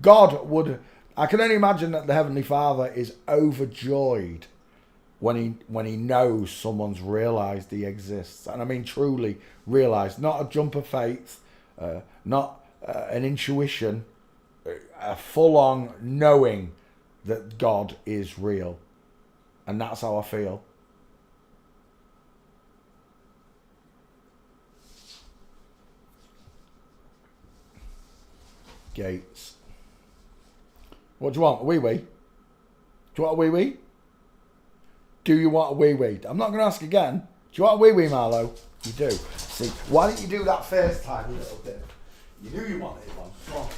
God would... I can only imagine that the Heavenly Father is overjoyed when he knows someone's realised he exists. And I mean truly realised, not a jump of faith, not an intuition, a full-on knowing that God is real. And that's how I feel. Gates. What do you want? A wee-wee? Do you want a wee-wee? Do you want a wee wee? I'm not going to ask again. Do you want a wee wee, Marlo? You do. See, why didn't you do that first time, you little bit? You knew you wanted one. Come on.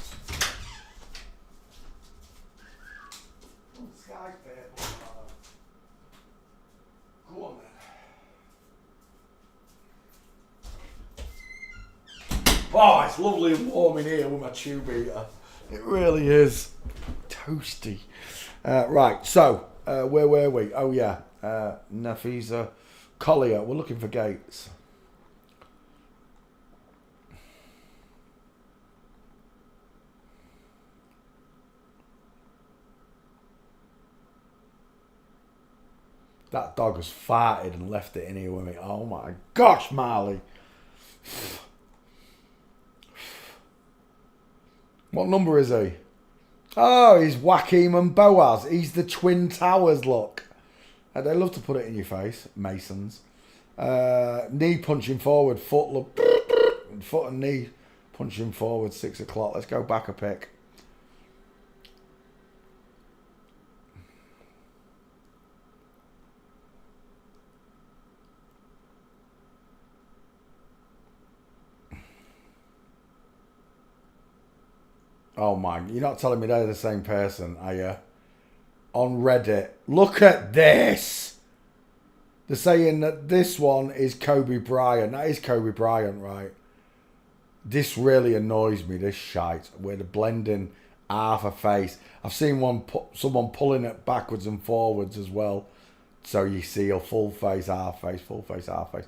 Sky fair. Go on then. Oh, it's lovely and warm in here with my tube heater. It really is. Toasty. Right, so, where were we? Oh, yeah. Nafisa Collier. We're looking for gates. That dog has farted and left it in here with me. Oh my gosh, Marley. What number is he? Oh, he's Joachim and Boaz. He's the Twin Towers look. They love to put it in your face, Masons. Knee punching forward, foot and knee punching forward, 6 o'clock. Let's go back a pick. Oh my, you're not telling me they're the same person, are you? On Reddit. Look at this! They're saying that this one is Kobe Bryant. That is Kobe Bryant, right? This really annoys me, this shite, where they're blending half a face. I've seen someone pulling it backwards and forwards as well. So you see a full face, half face, full face, half face.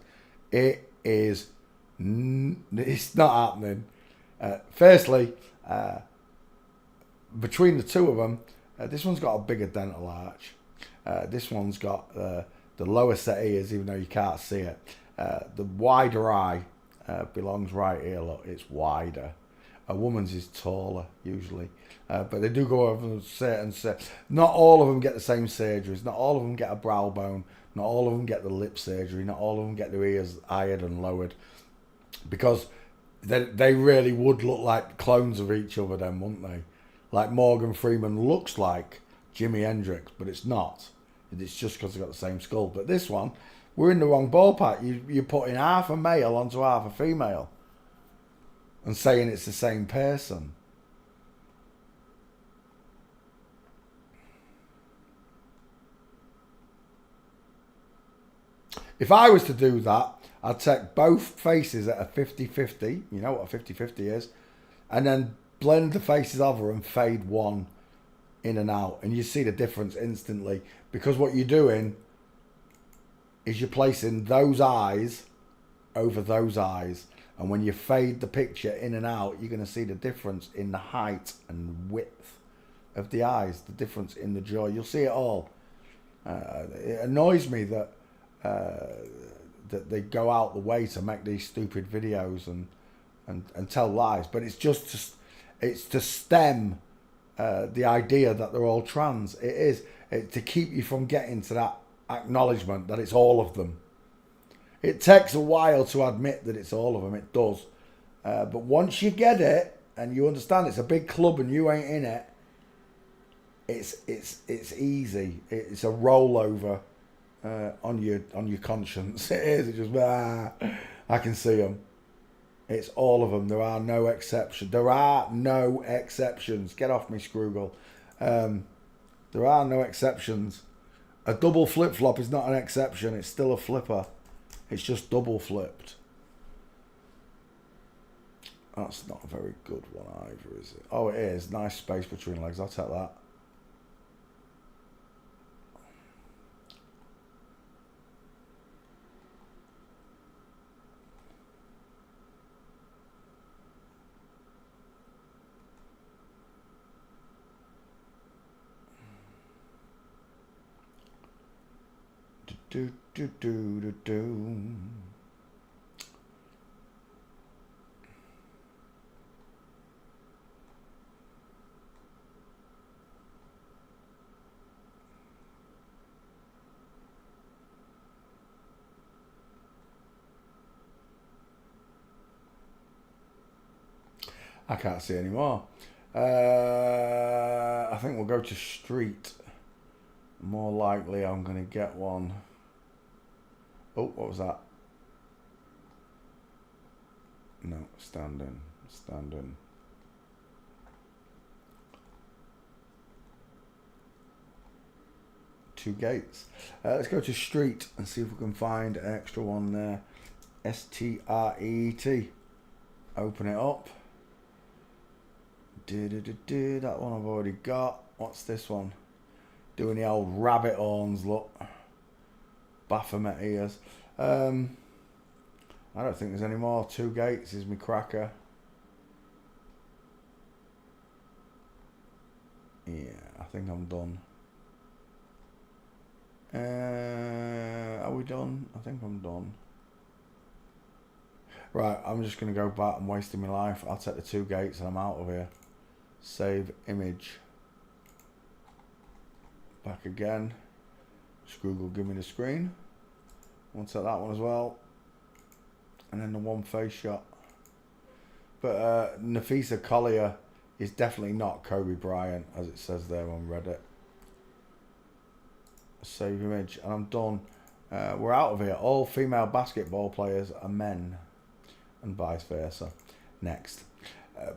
It's not happening. Firstly, between the two of them, this one's got a bigger dental arch. This one's got the lower set ears, even though you can't see it. The wider eye belongs right here. Look, it's wider. A woman's is taller usually, but they do go over certain. Not all of them get the same surgeries. Not all of them get a brow bone. Not all of them get the lip surgery. Not all of them get their ears higher and lowered, because they really would look like clones of each other then, wouldn't they? Like Morgan Freeman looks like Jimi Hendrix, but it's not. It's just because they've got the same skull. But this one, we're in the wrong ballpark. You're putting half a male onto half a female and saying it's the same person. If I was to do that, I'd take both faces at a 50-50. You know what a 50-50 is. And then blend the faces over and fade one in and out. And you see the difference instantly. Because what you're doing is you're placing those eyes over those eyes. And when you fade the picture in and out, you're going to see the difference in the height and width of the eyes. The difference in the jaw. You'll see it all. It annoys me that they go out the way to make these stupid videos and tell lies. But it's just it's to stem the idea that they're all trans. It is to keep you from getting to that acknowledgement that it's all of them. It takes a while to admit that it's all of them. It does. But once you get it and you understand it's a big club and you ain't in it, it's easy. It's a rollover on your conscience. It is. It's just I can see them. It's all of them. There are no exceptions. There are no exceptions. Get off me, Scroogle. There are no exceptions. A double flip-flop is not an exception. It's still a flipper. It's just double flipped. That's not a very good one either, is it? Oh, it is. Nice space between legs. I'll take that. Do. I can't see anymore. I think we'll go to street. More likely I'm going to get one. Oh, what was that? No, standing. 2 gates. Let's go to street and see if we can find an extra one there. STREET. Open it up. That one I've already got. What's this one? Doing the old rabbit horns, look. Baphomet ears. I don't think there's any more. 2 gates is my cracker. Yeah, I think I'm done. Are we done? I think I'm done. Right, I'm just going to go back. I'm wasting my life. I'll take the 2 gates and I'm out of here. Save image. Back again. Just Google, give me the screen. I'll take that one as well. And then the one face shot. But Nafisa Collier is definitely not Kobe Bryant, as it says there on Reddit. Save image, and I'm done. We're out of here. All female basketball players are men, and vice versa. Next,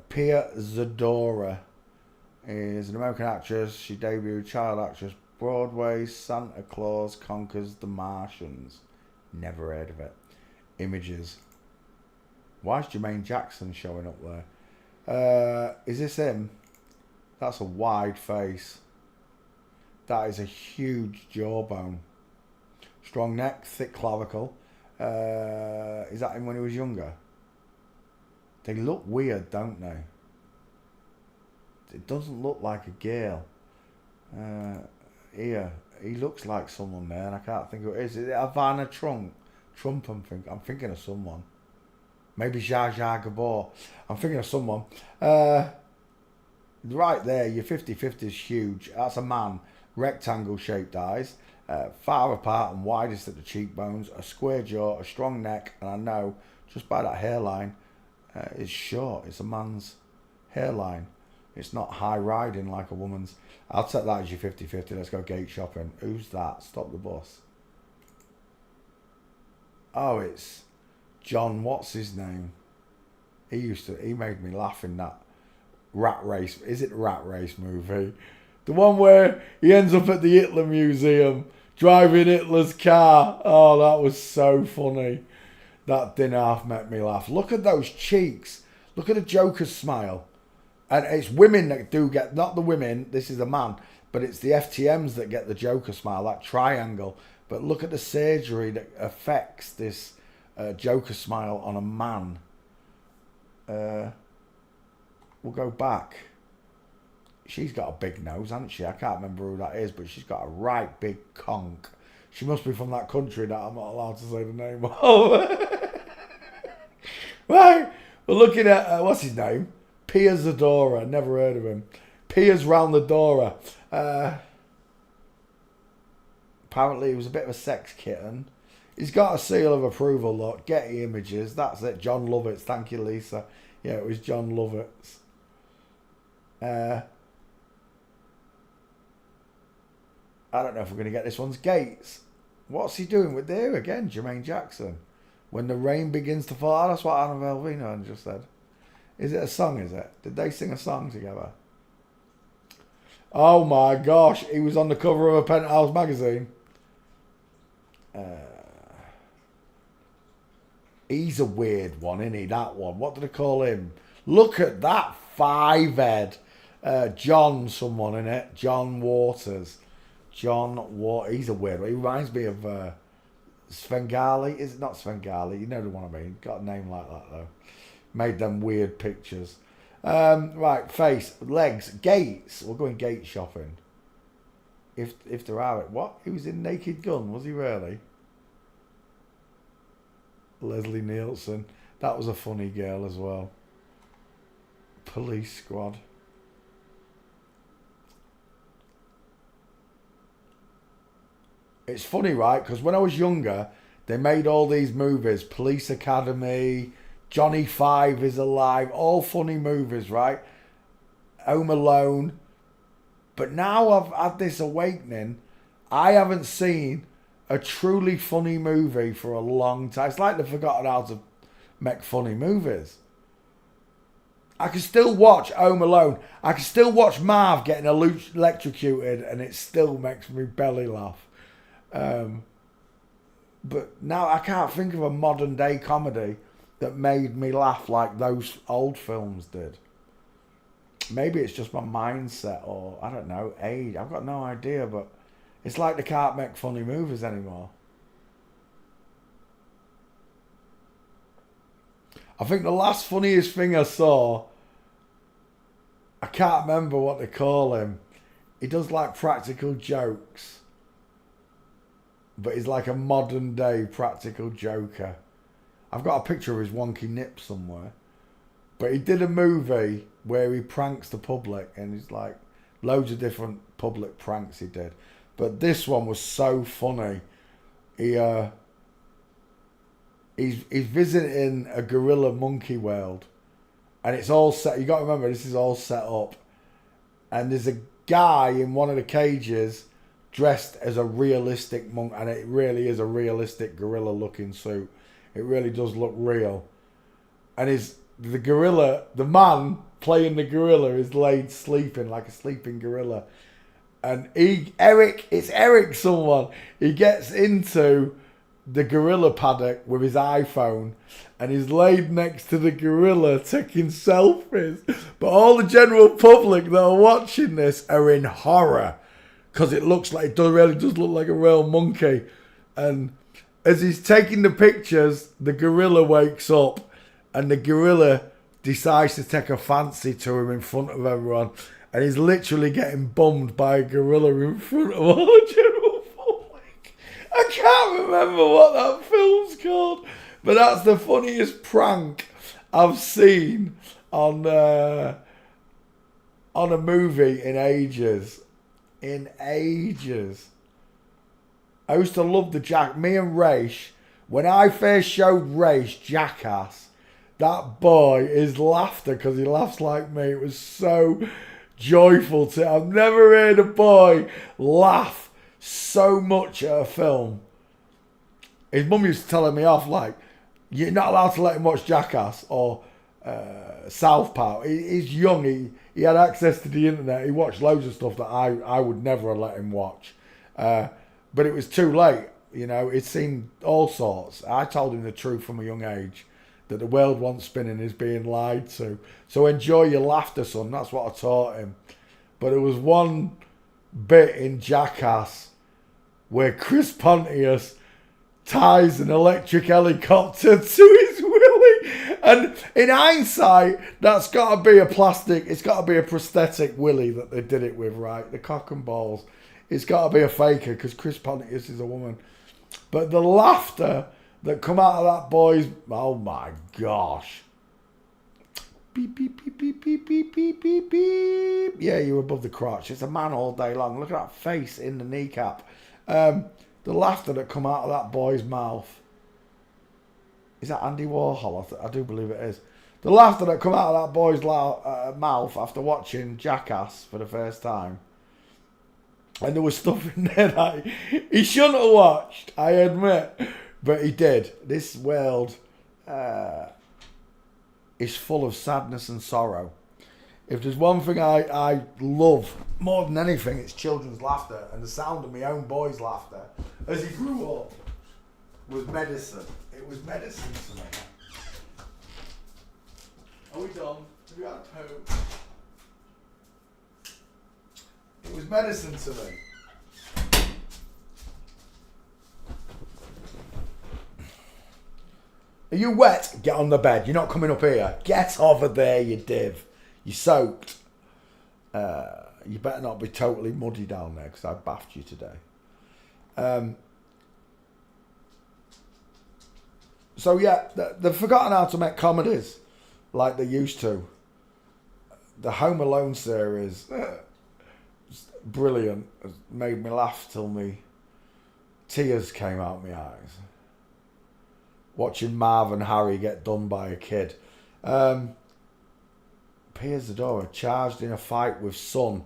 Pia Zadora is an American actress. She debuted child actress Broadway. Santa Claus Conquers the Martians. Never heard of it. Images. Why is Jermaine Jackson showing up there? Is this him? That's a wide face. That is a huge jawbone. Strong neck, thick clavicle. Is that him when he was younger? They look weird, don't they? It doesn't look like a girl. Here, he looks like someone there, and I can't think who it is. Is it Havana Trump? I'm thinking of someone. Maybe Zsa Zsa Gabor. I'm thinking of someone. Right there, your 50-50 is huge. That's a man. Rectangle shaped eyes, far apart and widest at the cheekbones, a square jaw, a strong neck, and I know just by that hairline, it's short. It's a man's hairline. It's not high riding like a woman's. I'll take that as your 50-50. Let's go gate shopping. Who's that? Stop the bus. Oh, it's John. What's his name? He made me laugh in that Rat Race. Is it Rat Race movie? The one where he ends up at the Hitler Museum driving Hitler's car. Oh, that was so funny. That didn't half make me laugh. Look at those cheeks. Look at the Joker's smile. And it's women that do get, not the women, this is a man, but it's the FTMs that get the Joker smile, that triangle. But look at the surgery that affects this Joker smile on a man. We'll go back. She's got a big nose, hasn't she? I can't remember who that is, but she's got a right big conch. She must be from that country that I'm not allowed to say the name of. Right, we're looking at, what's his name? Pia Zadora, never heard of him. Pia's round the door. Apparently he was a bit of a sex kitten. He's got a seal of approval, look. Getty Images, that's it. John Lovitz, thank you, Lisa. Yeah, it was John Lovitz. I don't know if we're going to get this one's gates. What's he doing with there again? Jermaine Jackson. When the rain begins to fall. That's what Anna Velvino just said. Is it a song, is it? Did they sing a song together? Oh my gosh. He was on the cover of a Penthouse magazine. He's a weird one, isn't he? That one. What do they call him? Look at that 5-head. John someone in it. John Waters. He's a weird one. He reminds me of Svengali. Is it not Svengali? You know the one I mean. Got a name like that though. Made them weird pictures. Right, face, legs, gates. We're going gate shopping. If there are it. What? He was in Naked Gun, was he really? Leslie Nielsen. That was a funny girl as well. Police Squad. It's funny, right? Because when I was younger, they made all these movies. Police Academy, Johnny Five is Alive. All funny movies, right? Home Alone. But now I've had this awakening. I haven't seen a truly funny movie for a long time. It's like they've forgotten how to make funny movies. I can still watch Home Alone. I can still watch Marv getting electrocuted, and it still makes me belly laugh. But now I can't think of a modern day comedy that made me laugh like those old films did. Maybe it's just my mindset, or I don't know, age. I've got no idea, but it's like they can't make funny movies anymore. I think the last funniest thing I saw, I can't remember what they call him. He does like practical jokes, but he's like a modern day practical joker. I've got a picture of his wonky nip somewhere. But he did a movie where he pranks the public, and he's like loads of different public pranks he did. But this one was so funny. He's visiting a gorilla monkey world, and it's all set. You got to remember, this is all set up, and there's a guy in one of the cages dressed as a realistic monk, and it really is a realistic gorilla looking suit. It really does look real, and the gorilla, the man playing the gorilla, is laid sleeping like a sleeping gorilla. And it's Eric someone. He gets into the gorilla paddock with his iPhone, and he's laid next to the gorilla taking selfies. But all the general public that are watching this are in horror, because it really does look like a real monkey. And as he's taking the pictures, the gorilla wakes up, and the gorilla decides to take a fancy to him in front of everyone. And he's literally getting bummed by a gorilla in front of all the general public. I can't remember what that film's called, but that's the funniest prank I've seen on a movie in ages. In ages. I used to love me and Raish. When I first showed Raish Jackass, that boy, his laughter, because he laughs like me, it was so joyful to. I've never heard a boy laugh so much at a film. His mum used to tell me off, like, you're not allowed to let him watch Jackass or South Park. He's young, he had access to the internet, he watched loads of stuff that I would never have let him watch. But it was too late, you know, he'd seen all sorts. I told him the truth from a young age, that the world once spinning is being lied to. So enjoy your laughter, son. That's what I taught him. But there was one bit in Jackass where Chris Pontius ties an electric helicopter to his willy. And in hindsight, that's got to be it's got to be a prosthetic willy that they did it with, right? The cock and balls. It's got to be a faker, because Chris Pontius is a woman. But the laughter that come out of that boy's, oh my gosh. Beep, beep, beep, beep, beep, beep, beep, beep, beep. Yeah, you're above the crotch. It's a man all day long. Look at that face in the kneecap. The laughter that come out of that boy's mouth. Is that Andy Warhol? I do believe it is. The laughter that come out of that boy's mouth after watching Jackass for the first time. And there was stuff in there that he shouldn't have watched, I admit. But he did. This world is full of sadness and sorrow. If there's one thing I love more than anything, it's children's laughter. And the sound of my own boy's laughter as he grew up was medicine. It was medicine to me. Are we done? Have you had a poop? It was medicine to me. Are you wet? Get on the bed. You're not coming up here. Get over there, you div. You're soaked. You better not be totally muddy down there, because I bathed you today. So yeah, they've forgotten how to make comedies like they used to. The Home Alone series, brilliant. It made me laugh till me tears came out my eyes. Watching Marv and Harry get done by a kid. Piers Zadora charged in a fight with son.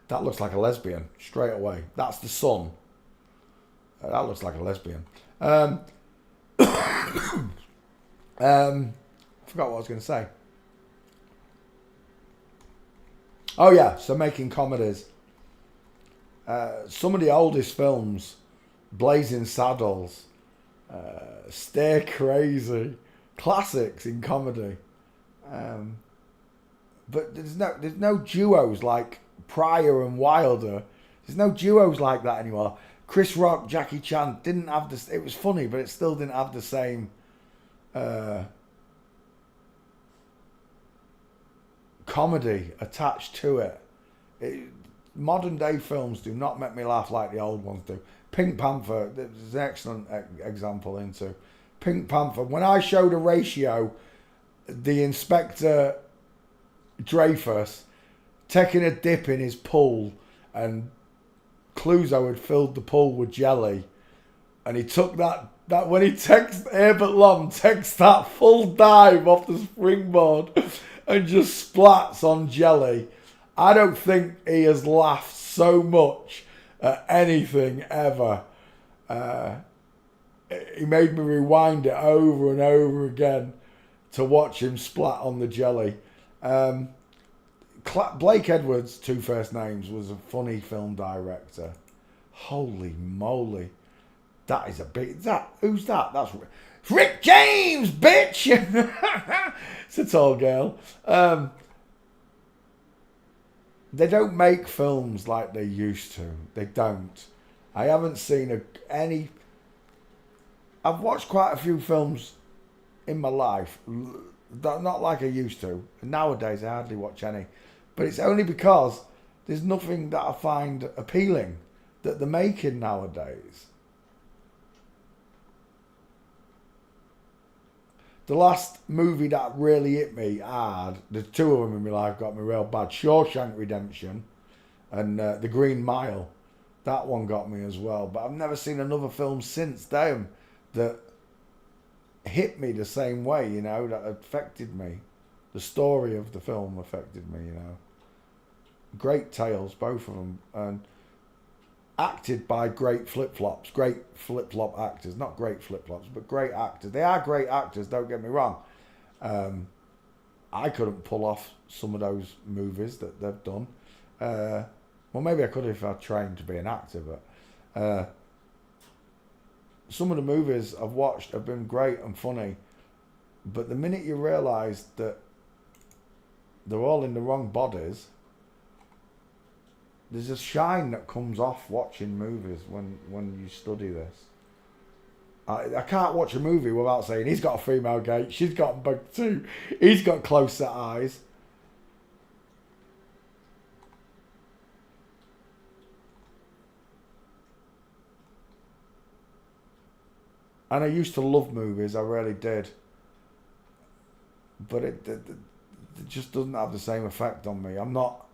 That looks like a lesbian straight away. That's the son. That looks like a lesbian. I forgot what I was going to say. Oh yeah, so making comedies. Some of the oldest films, Blazing Saddles, Stay Crazy, classics in comedy. But there's no duos like Pryor and Wilder. There's no duos like that anymore. Chris Rock, Jackie Chan didn't have this. It was funny, but it still didn't have the same comedy attached to it. Modern day films do not make me laugh like the old ones do. Pink Panther is an excellent example into Pink Panther. When I showed a ratio, the Inspector Dreyfus taking a dip in his pool, and Clouseau had filled the pool with jelly, and he took that when he takes Herbert Lom takes that full dive off the springboard and just splats on jelly. I don't think he has laughed so much at anything ever. He made me rewind it over and over again to watch him splat on the jelly. Blake Edwards, two first names, was a funny film director. Holy moly. That is a big... Who's that? That's Rick James, bitch! It's a tall girl. They don't make films like they used to. They don't. I haven't seen any... I've watched quite a few films in my life. Not like I used to. Nowadays, I hardly watch any. But it's only because there's nothing that I find appealing that they're making nowadays. The last movie that really hit me hard, there's two of them in my life got me real bad. Shawshank Redemption and The Green Mile. That one got me as well. But I've never seen another film since then that hit me the same way, you know, that affected me. The story of the film affected me, you know. Great tales, both of them. And acted by great flip-flops. Great flip-flop actors. Not great flip-flops, but great actors. They are great actors, don't get me wrong. I couldn't pull off some of those movies that they've done. Well, maybe I could if I trained to be an actor, but some of the movies I've watched have been great and funny. But the minute you realise that they're all in the wrong bodies, there's a shine that comes off watching movies when you study this. I can't watch a movie without saying he's got a female gait, she's got a bug too, he's got close set eyes. And I used to love movies, I really did. But it just doesn't have the same effect on me. I'm not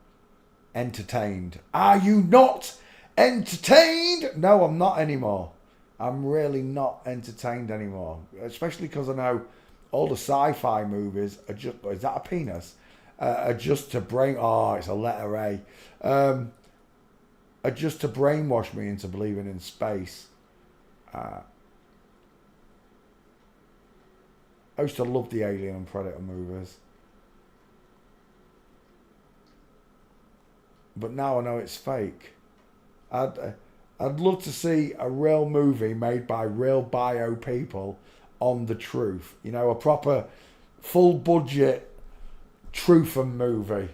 entertained. Are you not entertained? No, I'm not anymore. I'm really not entertained anymore. Especially because I know all the sci-fi movies are just... Is that a penis? Are just to brain... Oh, it's a letter A. Are just to brainwash me into believing in space. I used to love the Alien and Predator movies. But now I know it's fake. I'd love to see a real movie made by real bio people on the truth. You know, a proper full budget truther movie.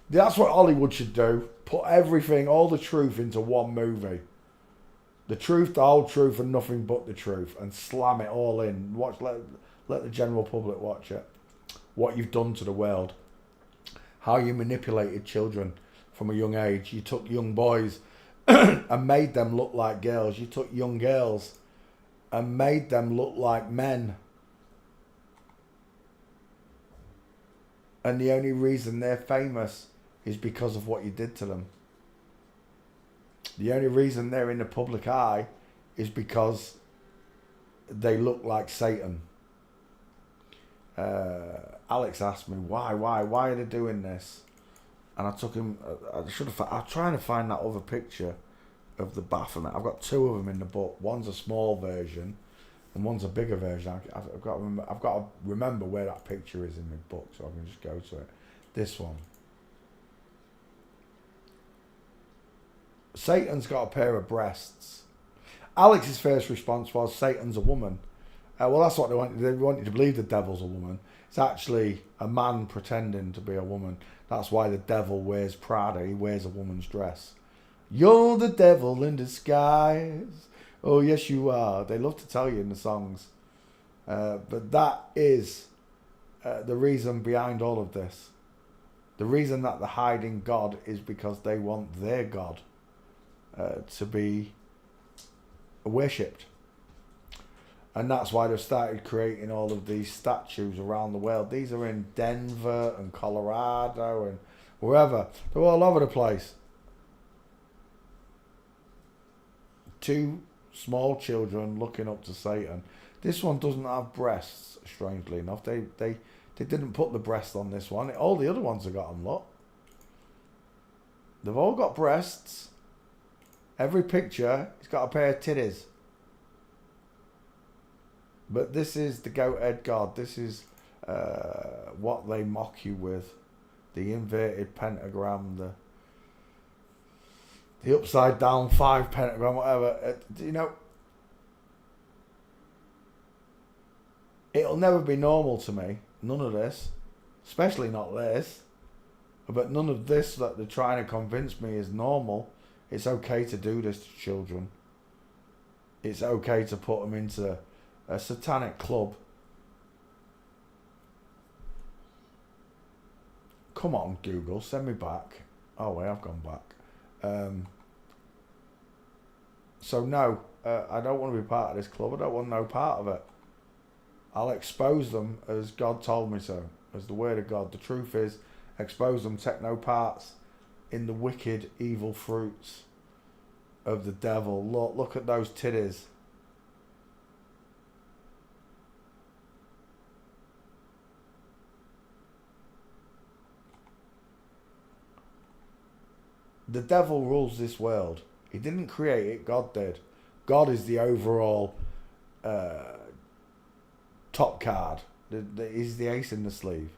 That's what Hollywood should do. Put everything, all the truth into one movie. The truth, the whole truth, and nothing but the truth. And slam it all in. Let the general public watch it. What you've done to the world. How you manipulated children from a young age. You took young boys and made them look like girls. You took young girls and made them look like men. And the only reason they're famous is because of what you did to them. The only reason they're in the public eye is because they look like Satan. Alex asked me, why are they doing this? And I took him, I'm trying to find that other picture of the Baphomet. I've got two of them in the book. One's a small version, and one's a bigger version. I've got to remember where that picture is in the book, so I can just go to it. This one. Satan's got a pair of breasts. Alex's first response was, Satan's a woman. Well, that's what they wanted. They wanted to believe the devil's a woman. It's actually a man pretending to be a woman. That's why the devil wears Prada. He wears a woman's dress. You're the devil in disguise. Oh, yes, you are. They love to tell you in the songs. But that is the reason behind all of this. The reason that they're hiding God is because they want their God to be worshipped. And that's why they've started creating all of these statues around the world. These are in Denver and Colorado and wherever. They're all over the place. Two small children looking up to Satan. This one doesn't have breasts, strangely enough. They didn't put the breast on this one. All the other ones have got them, look. They've all got breasts. Every picture, it's got a pair of titties. But this is the goat-head god. This is what they mock you with. The inverted pentagram, the upside down 5 pentagram, whatever. You know, it'll never be normal to me. None of this. Especially not this. But none of this that they're trying to convince me is normal. It's okay to do this to children. It's okay to put them into a satanic club. Come on, Google, send me back. Oh wait, I've gone back. So no, I don't want to be part of this club. I don't want no part of it. I'll expose them as God told me so, as the word of God. The truth is, expose them, take no parts in the wicked, evil fruits of the devil. Look at those titties. The devil rules this world. He didn't create it, God did. God is the overall top card. He's the ace in the sleeve.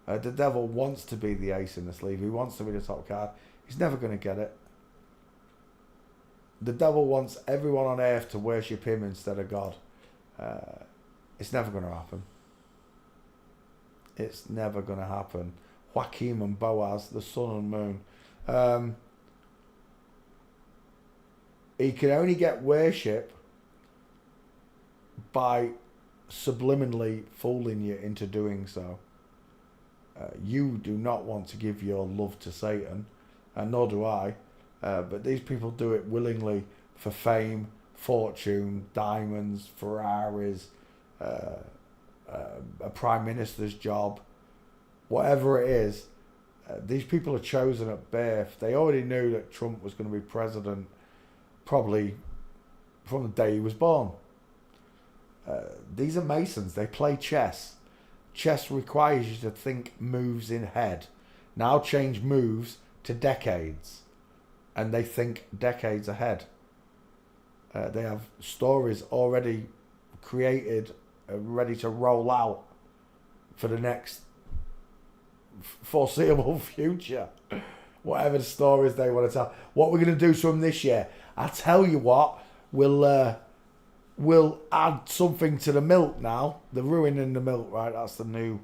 The devil wants to be the ace in the sleeve. He wants to be the top card. He's never going to get it. The devil wants everyone on earth to worship him instead of God. It's never going to happen. It's never going to happen. Joachim and Boaz, the sun and moon. He can only get worship by subliminally fooling you into doing so. You do not want to give your love to Satan, and nor do I. But these people do it willingly for fame, fortune, diamonds, Ferraris, a prime minister's job, whatever it is. These people are chosen at birth. They already knew that Trump was going to be president probably from the day he was born. These are Masons. They play chess. Chess requires you to think moves in head. Now change moves to decades. And they think decades ahead. They have stories already created, ready to roll out for the next foreseeable future. Whatever the stories they want to tell. What we're going to do to them this year, I tell you what, we'll add something to the milk now. They're ruining the milk, right? That's the new.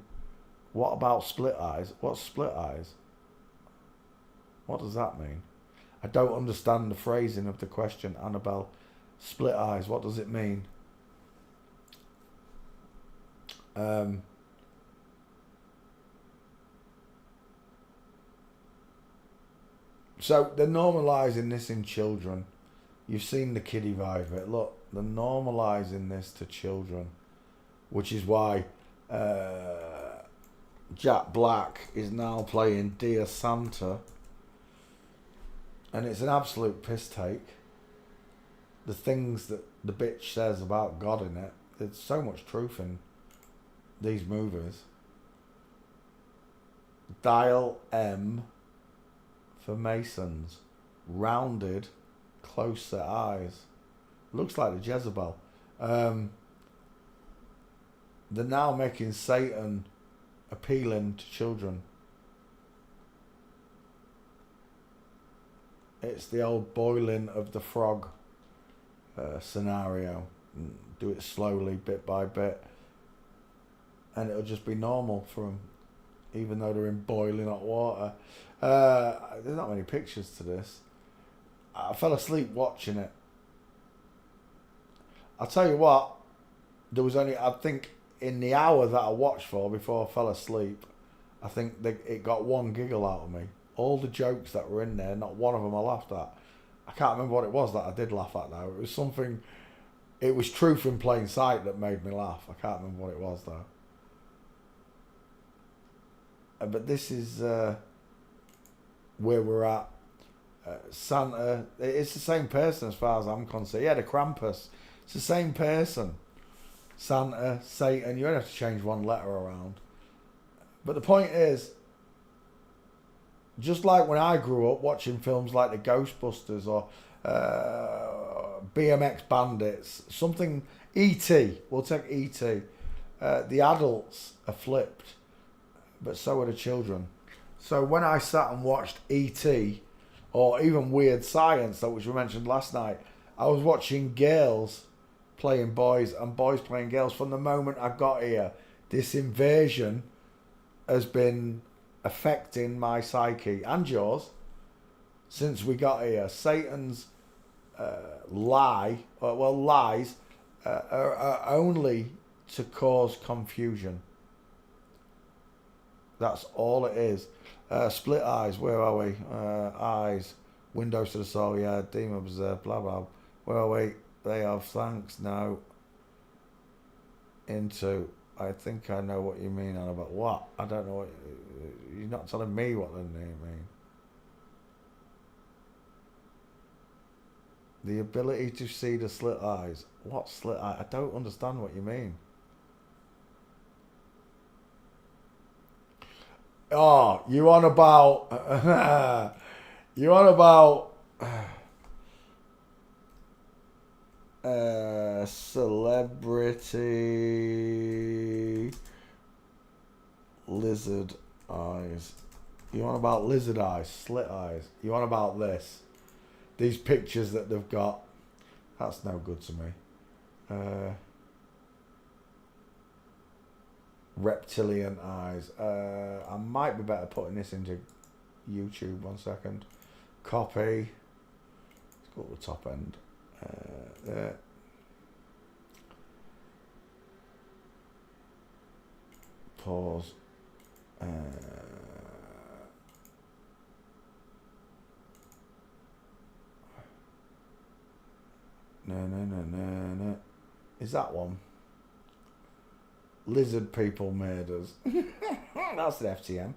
What about split eyes? What's split eyes? What does that mean? I don't understand the phrasing of the question, Annabelle. Split eyes, what does it mean? So they're normalising this in children. You've seen the kiddie vibe of it. Look, they're normalising this to children, which is why Jack Black is now playing Dear Santa, and it's an absolute piss take. The things that the bitch says about God in it, there's so much truth in these movies. Dial M for Masons. Rounded close set eyes. Looks like the Jezebel. They're now making Satan appealing to children. It's the old boiling of the frog scenario. Do it slowly, bit by bit, and it'll just be normal for them, even though they're in boiling hot water. There's not many pictures to this. I fell asleep watching it. I'll tell you what, there was only, I think, in the hour that I watched for before I fell asleep, I think it got one giggle out of me. All the jokes that were in there, not one of them I laughed at. I can't remember what it was that I did laugh at now. It was something, it was truth in plain sight that made me laugh. I can't remember what it was though. But this is where we're at. Santa, it's the same person as far as I'm concerned. Yeah, the Krampus, it's the same person. Santa, Satan, you only have to change one letter around. But the point is, just like when I grew up watching films like the Ghostbusters or BMX Bandits, something, E.T., we'll take E.T., the adults are flipped, but so are the children. So when I sat and watched E.T., or even Weird Science, which we mentioned last night, I was watching girls playing boys and boys playing girls. From the moment I got here, this invasion has been affecting my psyche and yours since we got here. Satan's lies are only to cause confusion. That's all it is. Split eyes, where are we? Eyes, windows to the soul, yeah, demon observed, blah blah. Where are we? They have thanks now. Into, I think I know what you mean, Anna, but what? I don't know what, you're not telling me what they mean. The ability to see the slit eyes. What slit eye? I don't understand what you mean. Oh, you on about celebrity lizard eyes. You on about lizard eyes, slit eyes. You on about this? These pictures that they've got. That's no good to me. Reptilian eyes. I might be better putting this into YouTube. 1 second. Copy. Let's go to the top end. There. Pause. No. Is that one? Lizard people made us. That's an FTM.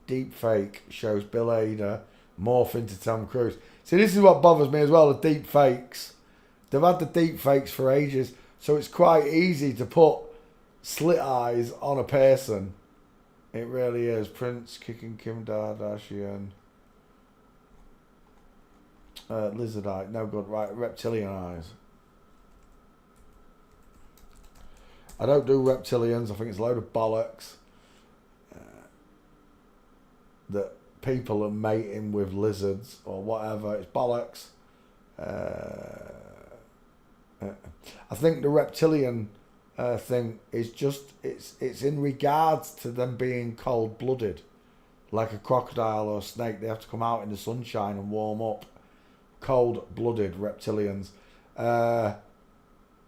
Deep fake shows Bill Hader morph into Tom Cruise. See, this is what bothers me as well, the deep fakes. They've had the deep fakes for ages, so it's quite easy to put slit eyes on a person. It really is. Prince kicking Kim Kardashian. Lizard eye, no good. Right, reptilian eyes. I don't do reptilians. I think it's a load of bollocks. That people are mating with lizards or whatever. It's bollocks. I think the reptilian thing is just, it's in regards to them being cold-blooded. Like a crocodile or a snake. They have to come out in the sunshine and warm up. Cold-blooded reptilians.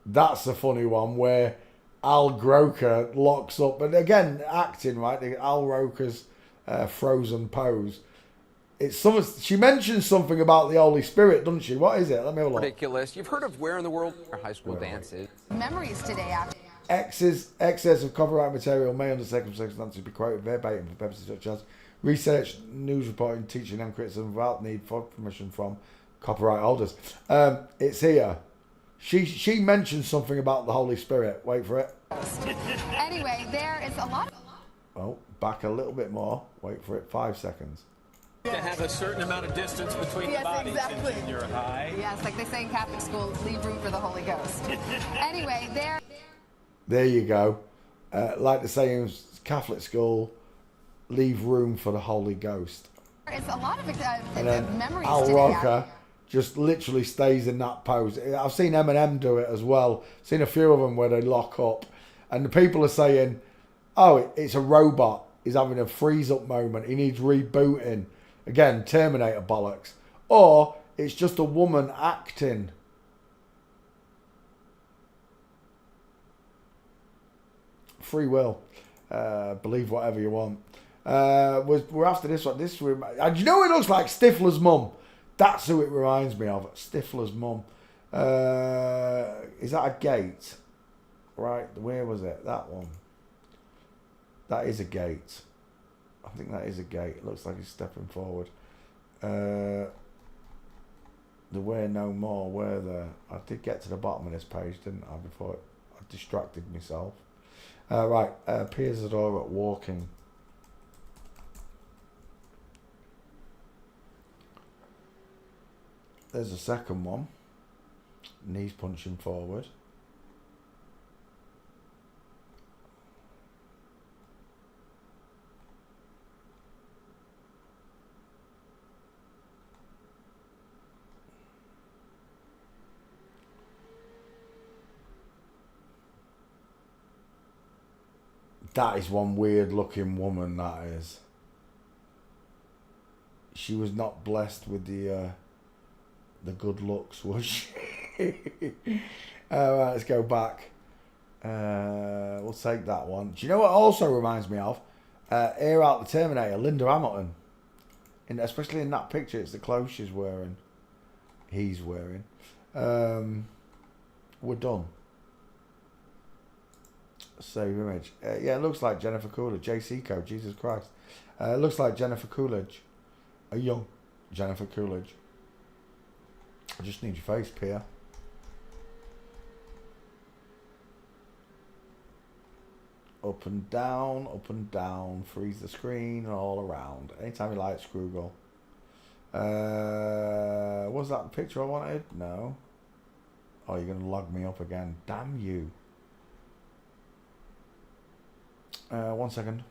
That's a funny one where Al Roker locks up, and again, acting, right? Al Roker's frozen pose. It's some. She mentions something about the Holy Spirit, doesn't she? What is it? Let me have a look. Ridiculous. You've heard of Where in the World Are High School Dances? Memories today after. Excess of copyright material may under circumstances be quoted verbatim for purposes such as research, news reporting, teaching and criticism without need for permission from copyright holders. It's here. She mentioned something about the Holy Spirit. Wait for it. Anyway, there is a lot. Oh, back a little bit more. Wait for it. 5 seconds. To have a certain amount of distance between the bodies exactly. in junior high. Yes, like they say in Catholic school, leave room for the Holy Ghost. Anyway, There you go. Like they say in Catholic school, leave room for the Holy Ghost. it's a lot of And then memories Al today. Roker just literally stays in that pose. I've seen Eminem do it as well. Seen a few of them where they lock up, and the people are saying, "Oh, it's a robot. He's having a freeze up moment. He needs rebooting." Again, Terminator bollocks. Or it's just a woman acting. Free will. Believe whatever you want. We're after this one. And you know it looks like Stifler's mum. That's who it reminds me of. Stifler's mum. Is that a gate? Right, where was it? That one. That is a gate. I think that is a gate. It looks like he's stepping forward. The We're No More, where the... I did get to the bottom of this page, didn't I, before I distracted myself. Right, Pia Zadora walking. There's a second one. Knees punching forward. That is one weird looking woman, that is. She was not blessed with the good looks, was she? Right, let's go back. We'll take that one. Do you know what also reminds me of? Air Out the Terminator, Linda Hamilton. Especially in that picture, it's the clothes she's wearing. He's wearing. We're done. Save image. Yeah, it looks like Jennifer Coolidge. JC code, Jesus Christ. It looks like Jennifer Coolidge. A young Jennifer Coolidge. I just need your face, Pia. Up and down, freeze the screen, all around. Anytime you like, Scroogle. Was that the picture I wanted? No. Oh, you're going to log me up again. Damn you. 1 second.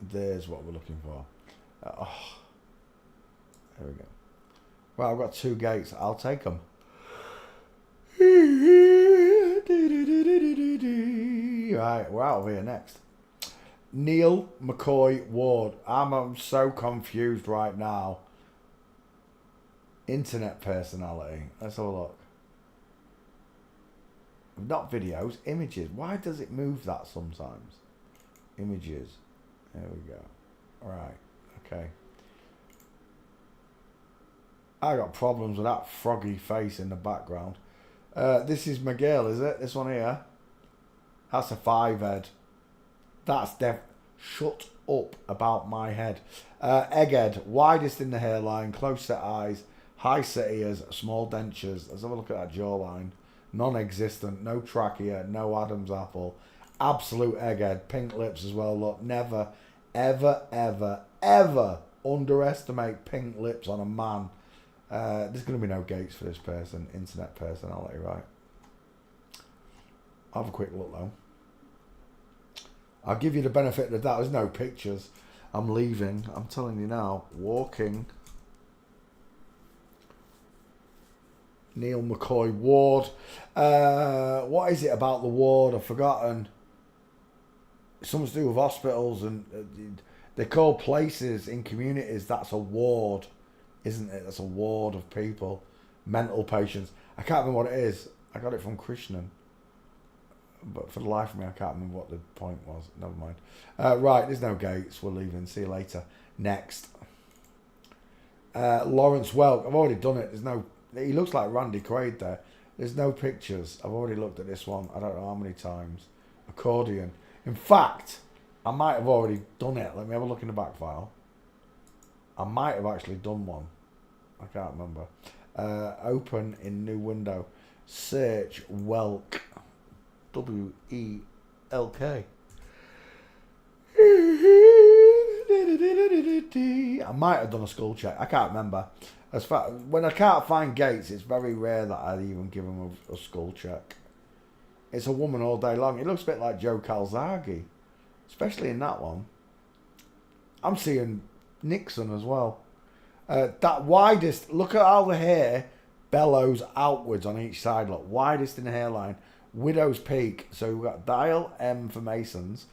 There's what we're looking for. There we go. Well, I've got 2 gates. I'll take them. Right, we're out of here next. Neil McCoy Ward. I'm so confused right now. Internet personality. Let's have a look. Not videos, images. Why does it move that sometimes? Images. There we go. Alright, okay. I got problems with that froggy face in the background. This is Miguel, is it? This one here. That's a 5 head. That's shut up about my head. Egghead, widest in the hairline, close set eyes, high set ears, small dentures. Let's have a look at that jawline. Non-existent, no trachea, no Adam's apple. Absolute egghead, pink lips as well. Look, never, ever, ever, ever underestimate pink lips on a man. There's going to be no gates for this person. Internet personality, right? I'll have a quick look though. I'll give you the benefit of the doubt. There's no pictures. I'm leaving. I'm telling you now. Walking. Neil McCoy Ward. What is it about the ward? I've forgotten. Something to do with hospitals, and they call places in communities, that's a ward, isn't it? That's a ward of people, mental patients. I can't remember what it is. I got it from Krishnan, but for the life of me I can't remember what the point was. Never mind. Right, there's no gates. We're leaving. See you later. Next. Lawrence Welk. I've already done it. There's no... He looks like Randy Quaid there. There's no pictures. I've already looked at this one. I don't know how many times. Accordion. In fact, I might have already done it. Let me have a look in the back file. I might have actually done one. I can't remember. Open in new window. Search Welk. WELK. I might have done a skull check. I can't remember. When I can't find Gates, it's very rare that I even give him a skull check. It's a woman all day long. It looks a bit like Joe Calzaghe, especially in that one. I'm seeing Nixon as well. That widest, look at how the hair bellows outwards on each side. Look, widest in the hairline. Widow's Peak. So we've got Dial M for Masons.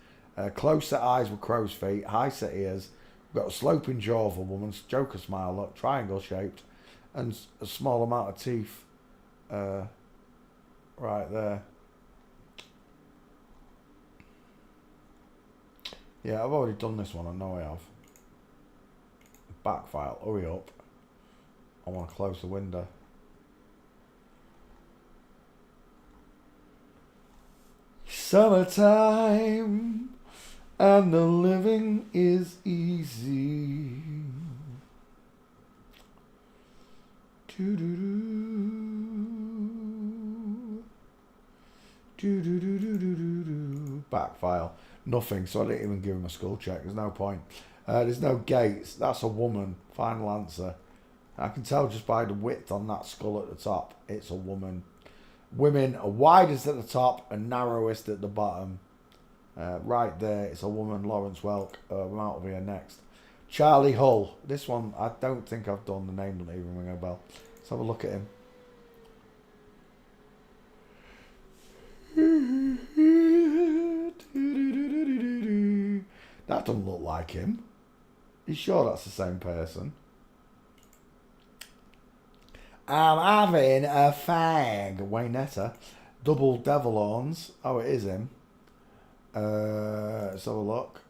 Close set eyes with crow's feet. High set ears. We've got a sloping jaw of a woman. Joker smile, look. Triangle shaped. And a small amount of teeth. Right there. Yeah, I've already done this one. I know I have. Back file. Hurry up. I want to close the window. Summertime and the living is easy. Back file. Nothing, so I didn't even give him a skull check. There's no point. There's no Gates. That's a woman. Final answer. I can tell just by the width on that skull at the top. It's a woman. Women are widest at the top and narrowest at the bottom. Right there, it's a woman. Lawrence Welk. I'm out of here next. Charlie Hull. This one, I don't think I've done. The name doesn't even ring a bell. Let's have a look at him. That doesn't look like him. You sure that's the same person? I'm having a fag. Waynetta. Double devil horns. Oh, it is him. Let's have a look.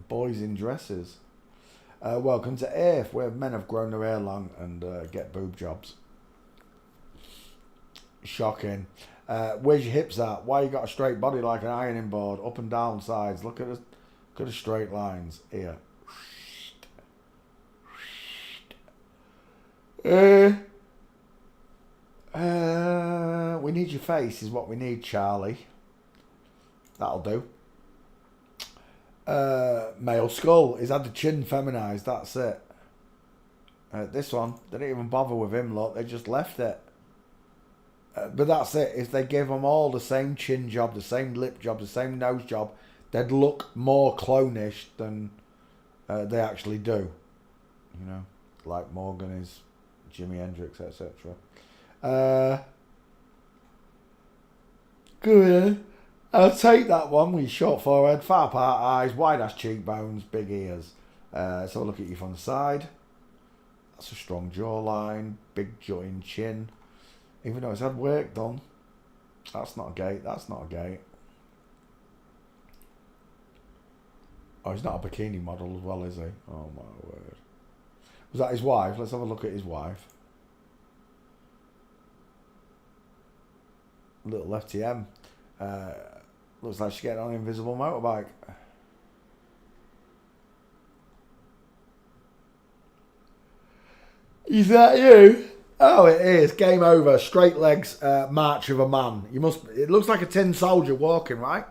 Boys in dresses. Welcome to Earth, where men have grown their hair long and get boob jobs. Shocking. Where's your hips at? Why you got a straight body like an ironing board? Up and down sides. Look at the straight lines. Here. We need your face is what we need, Charlie. That'll do. Male skull. He's had the chin feminized. That's it. This one, they didn't even bother with him, look. They just left it. But that's it. If they gave them all the same chin job, the same lip job, the same nose job, they'd look more clonish than they actually do. You know, like Morgan is, Jimi Hendrix, etc. Good. I'll take that one with short forehead, far apart eyes, wide ass cheekbones, big ears. So I'll look at you from the side. That's a strong jawline, big jutting chin. Even though it's had work done. That's not a gate. That's not a gate. Oh, he's not a bikini model as well, is he? Oh my word. Was that his wife? Let's have a look at his wife. Little FTM. Looks like she's getting on an invisible motorbike. Is that you? Oh, it is. Game over. Straight legs march of a man. It looks like a tin soldier walking, right?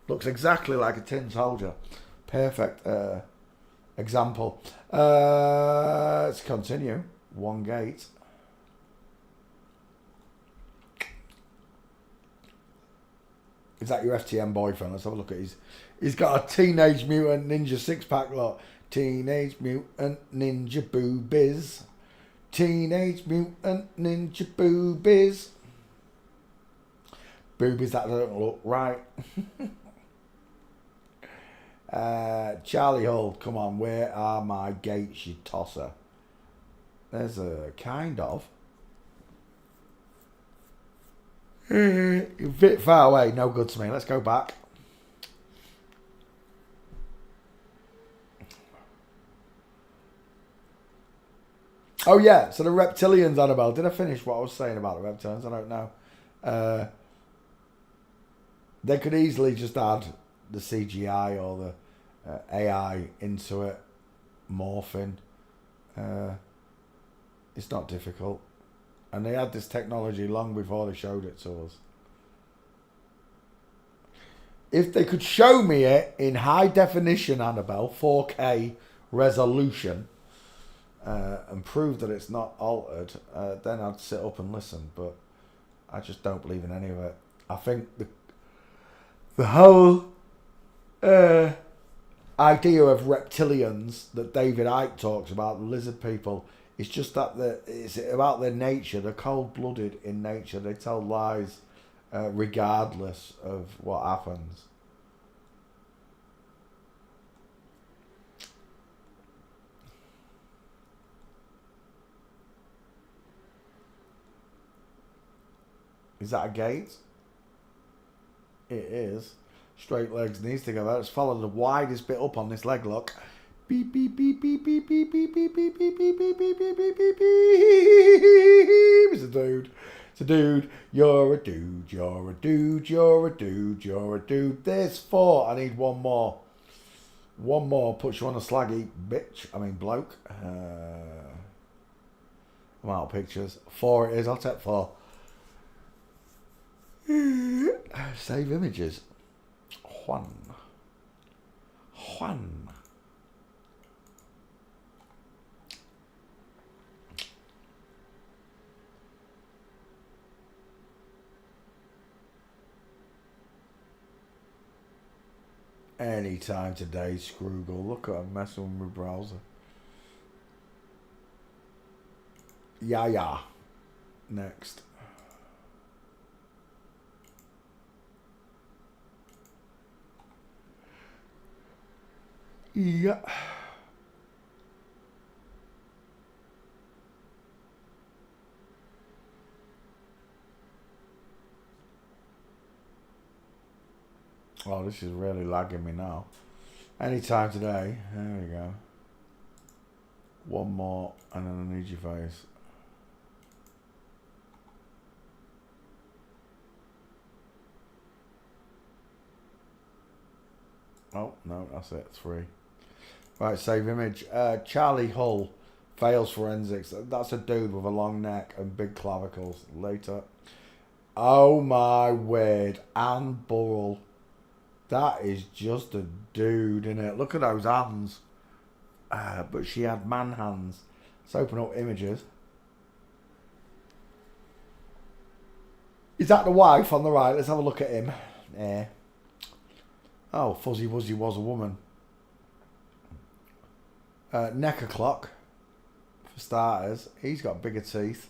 Looks exactly like a tin soldier. Perfect example. Let's continue. One gate. Is that your FTM boyfriend? Let's have a look at his. He's got a Teenage Mutant Ninja six-pack lot. Teenage Mutant Ninja boobies. Teenage Mutant Ninja boobies. Boobies that don't look right. Charlie Hull, come on, where are my gates, you tosser? There's a kind of. A bit far away, no good to me. Let's go back. Oh yeah, so the reptilians, Annabelle. Did I finish what I was saying about the reptilians? I don't know. They could easily just add the CGI or the AI into it, morphing. It's not difficult. And they had this technology long before they showed it to us. If they could show me it in high definition, Annabelle, 4K resolution, and prove that it's not altered, then I'd sit up and listen. But I just don't believe in any of it. I think the whole idea of reptilians that David Icke talks about, the lizard people, it's just that it's about their nature. They're cold-blooded in nature. They tell lies regardless of what happens. Is that a gate? It is. Straight legs, knees together. Let's follow the widest bit up on this leg, look. Beep, beep, beep, beep, beep, beep, beep, beep, beep, beep, beep, beep, beep, beep, beep, beep, beep. It's a dude. It's a dude. You're a dude. You're a dude. You're a dude. You're a dude. There's 4. I need one more. One more puts you on a slaggy bitch. I mean bloke. I'm out of pictures. 4 it is. I'll take 4. Save images. Juan. Anytime today, Scroogle. Look at him messing with my browser. Yeah. Next. Yeah. Oh, this is really lagging me now. Anytime today. There we go. One more, and then I need your face. Oh, no, that's it. 3. Right, save image. Charlie Hull fails forensics. That's a dude with a long neck and big clavicles. Later. Oh my word. Anne Burrell. That is just a dude, innit? Look at those hands. But she had man hands. Let's open up images. Is that the wife on the right? Let's have a look at him. Yeah. Oh, Fuzzy Wuzzy was a woman. Necker clock, for starters. He's got bigger teeth.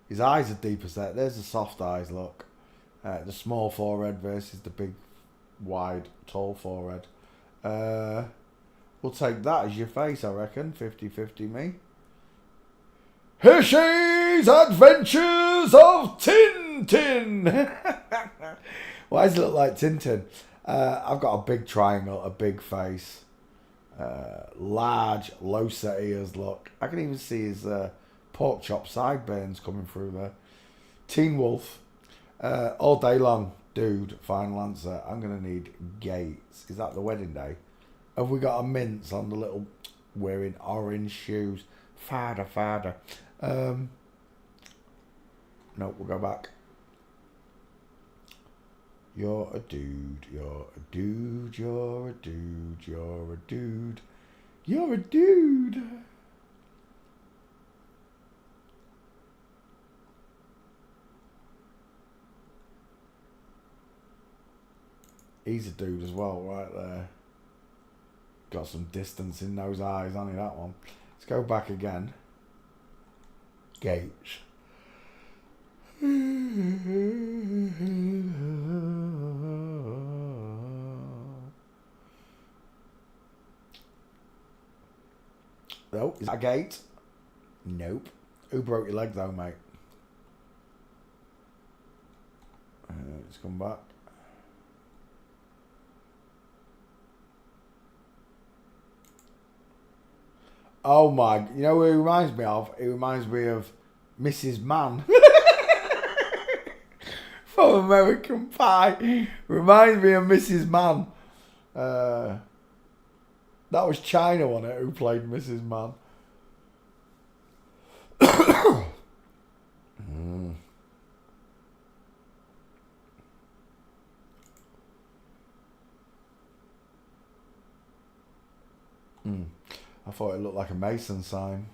His eyes are deeper set. There's the soft eyes, look. The small forehead versus the big, wide, tall forehead. We'll take that as your face, I reckon. 50-50 me. Hershey's Adventures of Tintin. Why does it look like Tintin? I've got a big triangle, a big face. Large, low set ears, look. I can even see his pork chop sideburns coming through there. Teen Wolf. All day long, dude, final answer. I'm going to need Gates. Is that the wedding day? Have we got a mince on the little wearing orange shoes? Father. No, we'll go back. You're a dude, you're a dude, you're a dude, you're a dude, you're a dude. He's a dude as well, right there. Got some distance in those eyes, only that one. Let's go back again. Gates. Oh, is that a gate? Nope. Who broke your leg though, mate? Let's come back. Oh my, you know who he reminds me of? He reminds me of Mrs. Mann. From American Pie. Reminds me of Mrs. Mann. That was China, wasn't it, who played Mrs. Mann? I thought it looked like a Mason sign.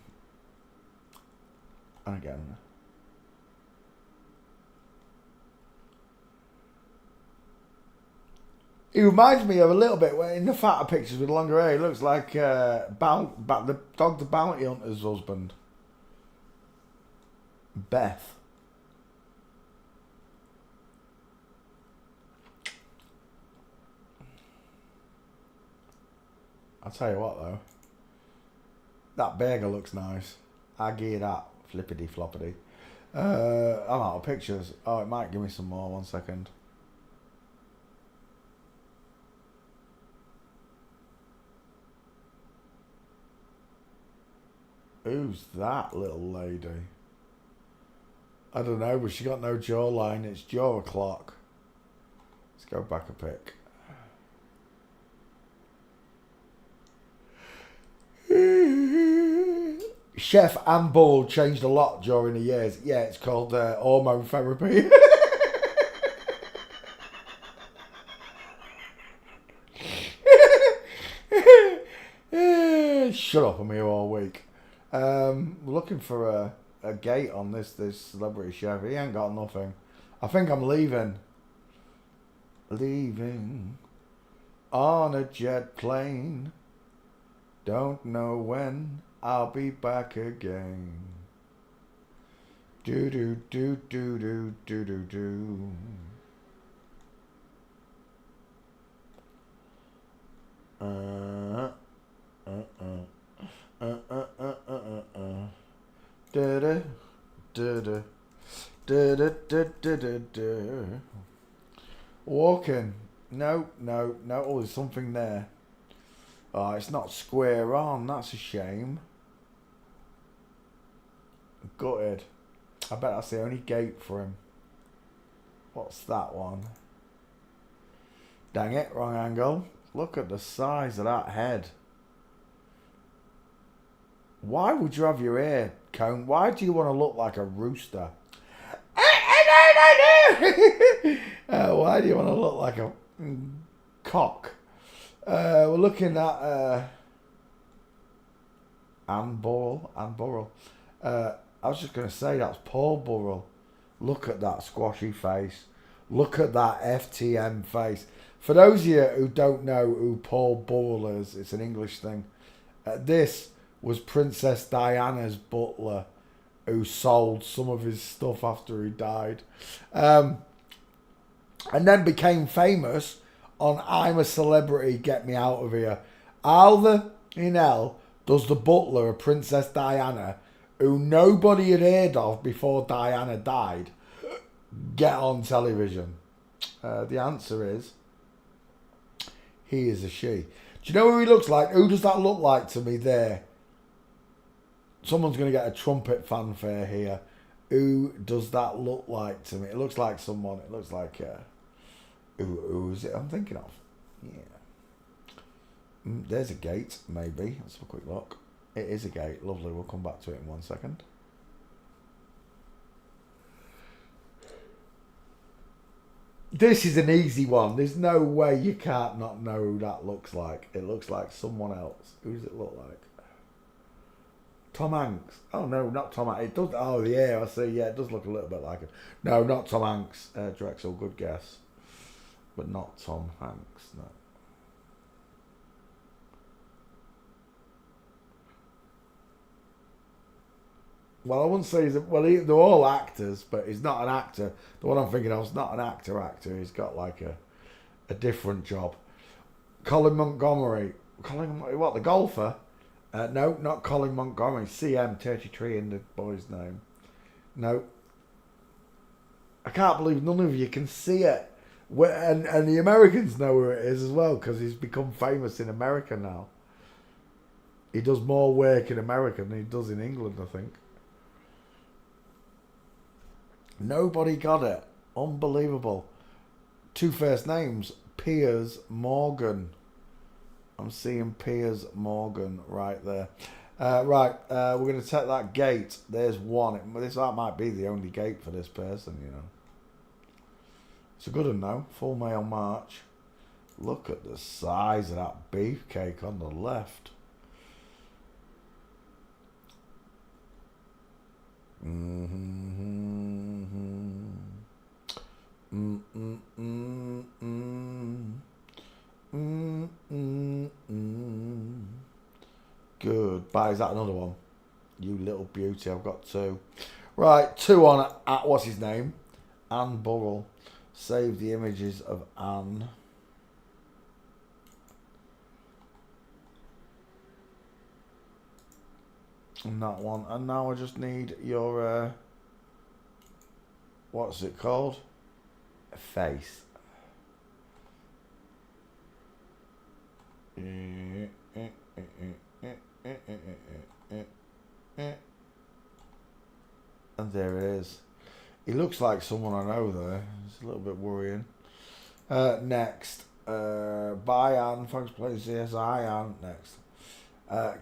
And again. He reminds me of a little bit in the fatter pictures with longer hair. He looks like the Dog the Bounty Hunter's husband, Beth. I'll tell you what though, that burger looks nice. I gear that flippity floppity. I'm out of pictures. Oh, it might give me some more. 1 second. Who's that little lady? I don't know, but she got no jawline. It's jaw o'clock. Let's go back a pic. Chef Anne Bull changed a lot during the years. Yeah, it's called hormone therapy. Shut up, I'm here all week. We're looking for a gate on this celebrity chef. He ain't got nothing. I think I'm leaving. Leaving on a jet plane. Don't know when I'll be back again. Do do do do do do do do. Walking. No. Oh, there's something there. Oh, it's not square on. That's a shame. Gutted. I bet that's the only gate for him. What's that one? Dang it, wrong angle. Look at the size of that head. Why would you have your hair comb? Why do you want to look like a rooster? Why do you want to look like a cock? We're looking at Anne Burrell. I was just going to say that's Paul Burrell. Look at that squashy face. Look at that FTM face. For those of you who don't know who Paul Burrell is, it's an English thing. This was Princess Diana's butler who sold some of his stuff after he died. And then became famous on I'm a Celebrity, Get Me Out of Here. How the hell does the butler of Princess Diana, who nobody had heard of before Diana died, get on television? The answer is, he is a she. Do you know who he looks like? Who does that look like to me there? Someone's going to get a trumpet fanfare here. Who does that look like to me? It looks like someone. It looks like... who is it I'm thinking of? Yeah. There's a gate, maybe. Let's have a quick look. It is a gate. Lovely. We'll come back to it in 1 second. This is an easy one. There's no way you can't not know who that looks like. It looks like someone else. Who does it look like? Tom Hanks. Oh, no, not Tom Hanks. It does. Oh, yeah, I see. Yeah, it does look a little bit like him. No, not Tom Hanks. Drexel, good guess. But not Tom Hanks, no. Well, I wouldn't say he's... they're all actors, but he's not an actor. The one I'm thinking of is not an actor. He's got like a different job. Colin Montgomery. What, the golfer? No, not Colin Montgomery. CM33 in the boy's name. No. I can't believe none of you can see it. And the Americans know who it is as well, because he's become famous in America now. He does more work in America than he does in England, I think. Nobody got it. Unbelievable. Two first names. Piers Morgan. I'm seeing Piers Morgan right there. We're going to take that gate. There's one. That might be the only gate for this person, you know. It's a good one, though. Full male march. Look at the size of that beefcake on the left. Goodbye. Is that another one? You little beauty. I've got two. Right, two on at what's his name? Anne Burrell. Save the images of Anne. And that one. And now I just need your what's it called? A face. And there it is. He looks like someone I know there. It's a little bit worrying. Next. Bye, Anne. Thanks for playing CSI, Anne. Next.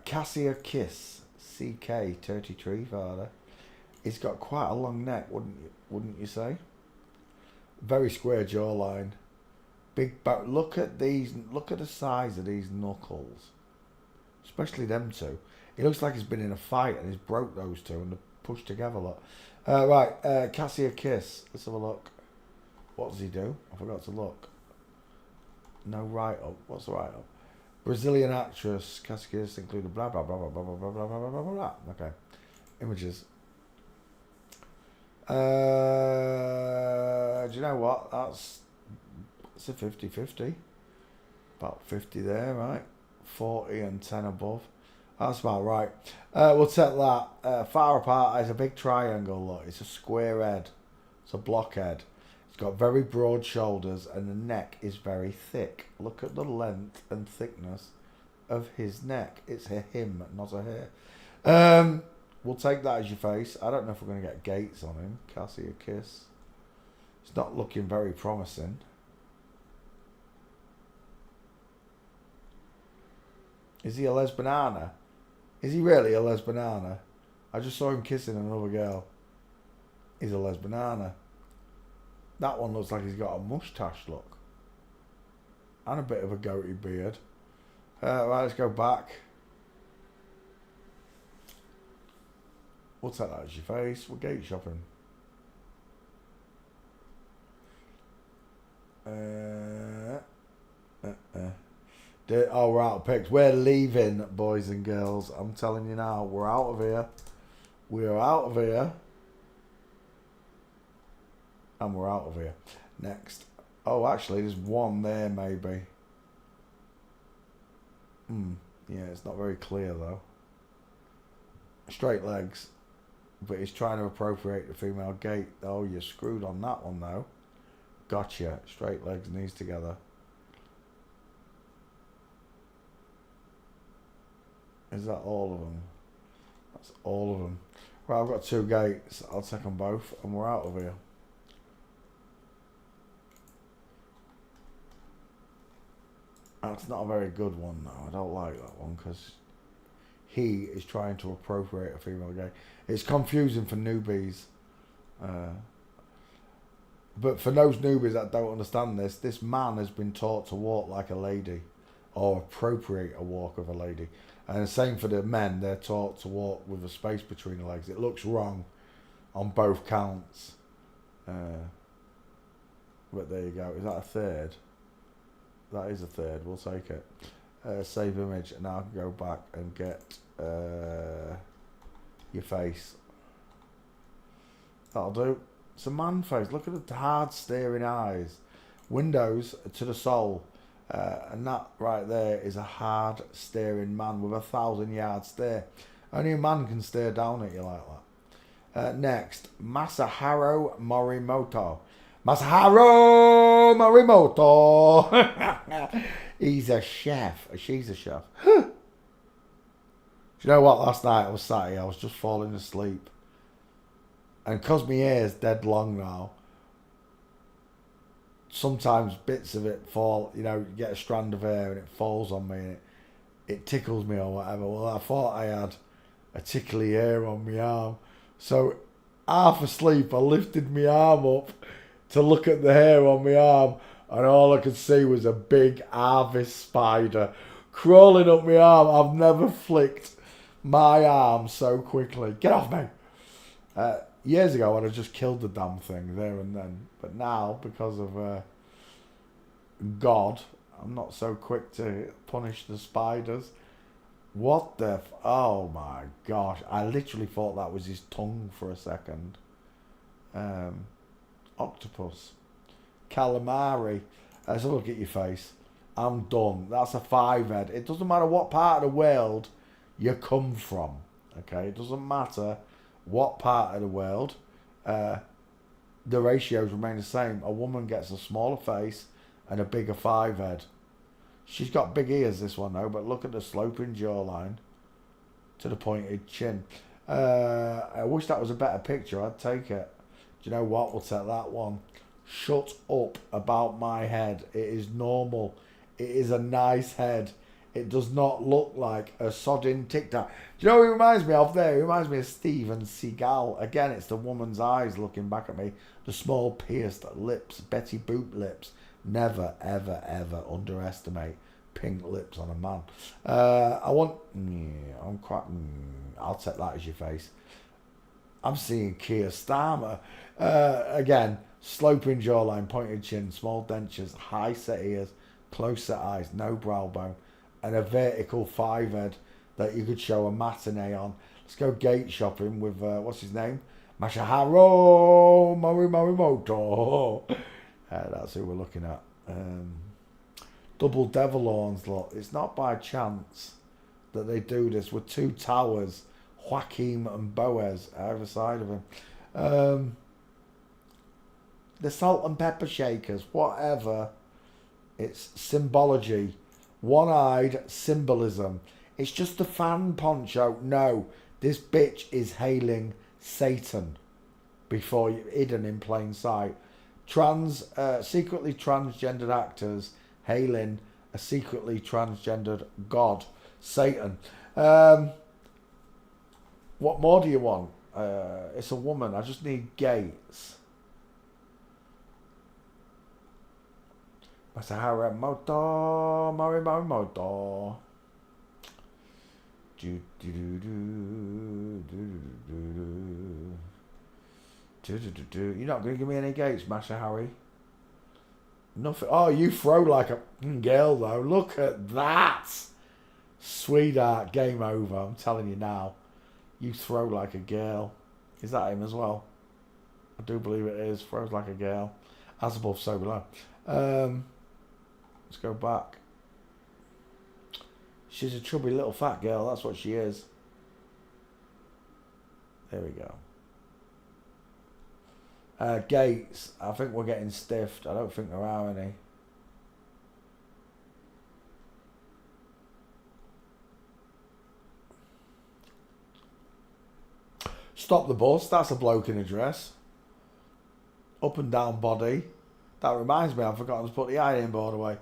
Cassia Kiss. CK33 father. He's got quite a long neck, wouldn't you say? Very square jawline. Big back. Look at these. Look at the size of these knuckles. Especially them two. He looks like he's been in a fight and he's broke those two and they're pushed together a lot. Right, Cassia Kiss. Let's have a look. What does he do? I forgot to look. No write-up. What's the write-up? Brazilian actress. Cassia Kiss included blah, blah, blah, blah, blah, blah, blah, blah, blah, blah, blah, blah. Okay. Images. Do you know what? It's a 50-50. About 50 there, right? 40 and 10 above. That's about right. We'll take that. Far apart is a big triangle. Look, it's a square head. It's a blockhead. It's got very broad shoulders and the neck is very thick. Look at the length and thickness of his neck. It's a him, not a hair. We'll take that as your face. I don't know if we're going to get gates on him. Cassia Kiss. It's not looking very promising. Is he a lesbiana? Is he really a lesbiana? I just saw him kissing another girl. He's a lesbiana. That one looks like he's got a moustache look. And a bit of a goatee beard. Right, let's go back. We'll take that as your face. We're gate shopping. Oh, we're out of picks. We're leaving, boys and girls. I'm telling you now, we're out of here. We're out of here. And we're out of here. Next. Oh, actually, there's one there, maybe. Yeah, it's not very clear, though. Straight legs. But he's trying to appropriate the female gait. Oh, you're screwed on that one, though. Gotcha. Straight legs, knees together. Is that all of them? That's all of them. Right, I've got two gates. I'll take them both and we're out of here. That's not a very good one, though. I don't like that one because he is trying to appropriate a female gay. It's confusing for newbies. But for those newbies that don't understand this man has been taught to walk like a lady or appropriate a walk of a lady. And the same for the men, they're taught to walk with a space between the legs. It looks wrong on both counts. But there you go. Is that a third? That is a third. We'll take it. Save image. And now I can go back and get your face. That'll do. It's a man face. Look at the hard staring eyes. Windows to the soul. And that right there is a hard staring man with 1,000-yard stare. Only a man can stare down at you like that. Next, Masahiro Morimoto. Masahiro Morimoto. He's a chef. She's a chef. Do you know what? Last night I was sat here. I was just falling asleep. And because my hair's dead long now, sometimes bits of it fall, you know, you get a strand of hair and it falls on me and it tickles me or whatever. Well, I thought I had a tickly hair on my arm. So, half asleep, I lifted my arm up to look at the hair on my arm and all I could see was a big harvest spider crawling up my arm. I've never flicked my arm so quickly. Get off me. Years ago, I'd have just killed the damn thing there and then. But now, because of God, I'm not so quick to punish the spiders. What the... oh my gosh. I literally thought that was his tongue for a second. Octopus. Calamari. Let's have a look at your face. I'm done. That's a 5-head. It doesn't matter what part of the world you come from. Okay? It doesn't matter what part of the world. The ratios remain the same. A woman gets a smaller face and a bigger 5-head. She's got big ears, this one, though, but look at the sloping jawline to the pointed chin. I wish that was a better picture. I'd take it. Do you know what? We'll take that one. Shut up about my head. It is normal. It is a nice head. It does not look like a sodding Tic Tac. Do you know who it reminds me of there? It reminds me of Steven Seagal. Again, it's the woman's eyes looking back at me. The small pierced lips. Betty Boop lips. Never, ever, ever underestimate pink lips on a man. I'll take that as your face. I'm seeing Keir Starmer. Again, sloping jawline, pointed chin, small dentures, high set ears, close set eyes, no brow bone, and a vertical 5-head that you could show a matinee on. Let's go gate shopping with, what's his name? Masahiro Morimoto. That's who we're looking at. Double devil horns, look. It's not by chance that they do this with 2 towers, Joaquin and Boaz either side of him. The salt and pepper shakers, whatever. It's symbology. One-eyed symbolism. It's just a fan poncho. No, this bitch is hailing Satan before you, hidden in plain sight. Secretly transgendered actors hailing a secretly transgendered god, Satan. What more do you want? It's a woman. I just need gates. Masahiro Morimoto. You're not going to give me any gates, Masahiro. Nothing. Oh, you throw like a girl, though. Look at that. Sweetheart, game over. I'm telling you now. You throw like a girl. Is that him as well? I do believe it is. Throws like a girl. As above, so below. Let's go back. She's a chubby little fat girl. That's what she is. There we go. Gates. I think we're getting stiffed. I don't think there are any. Stop the bus. That's a bloke in a dress. Up and down body. That reminds me, I've forgotten to put the ironing board away.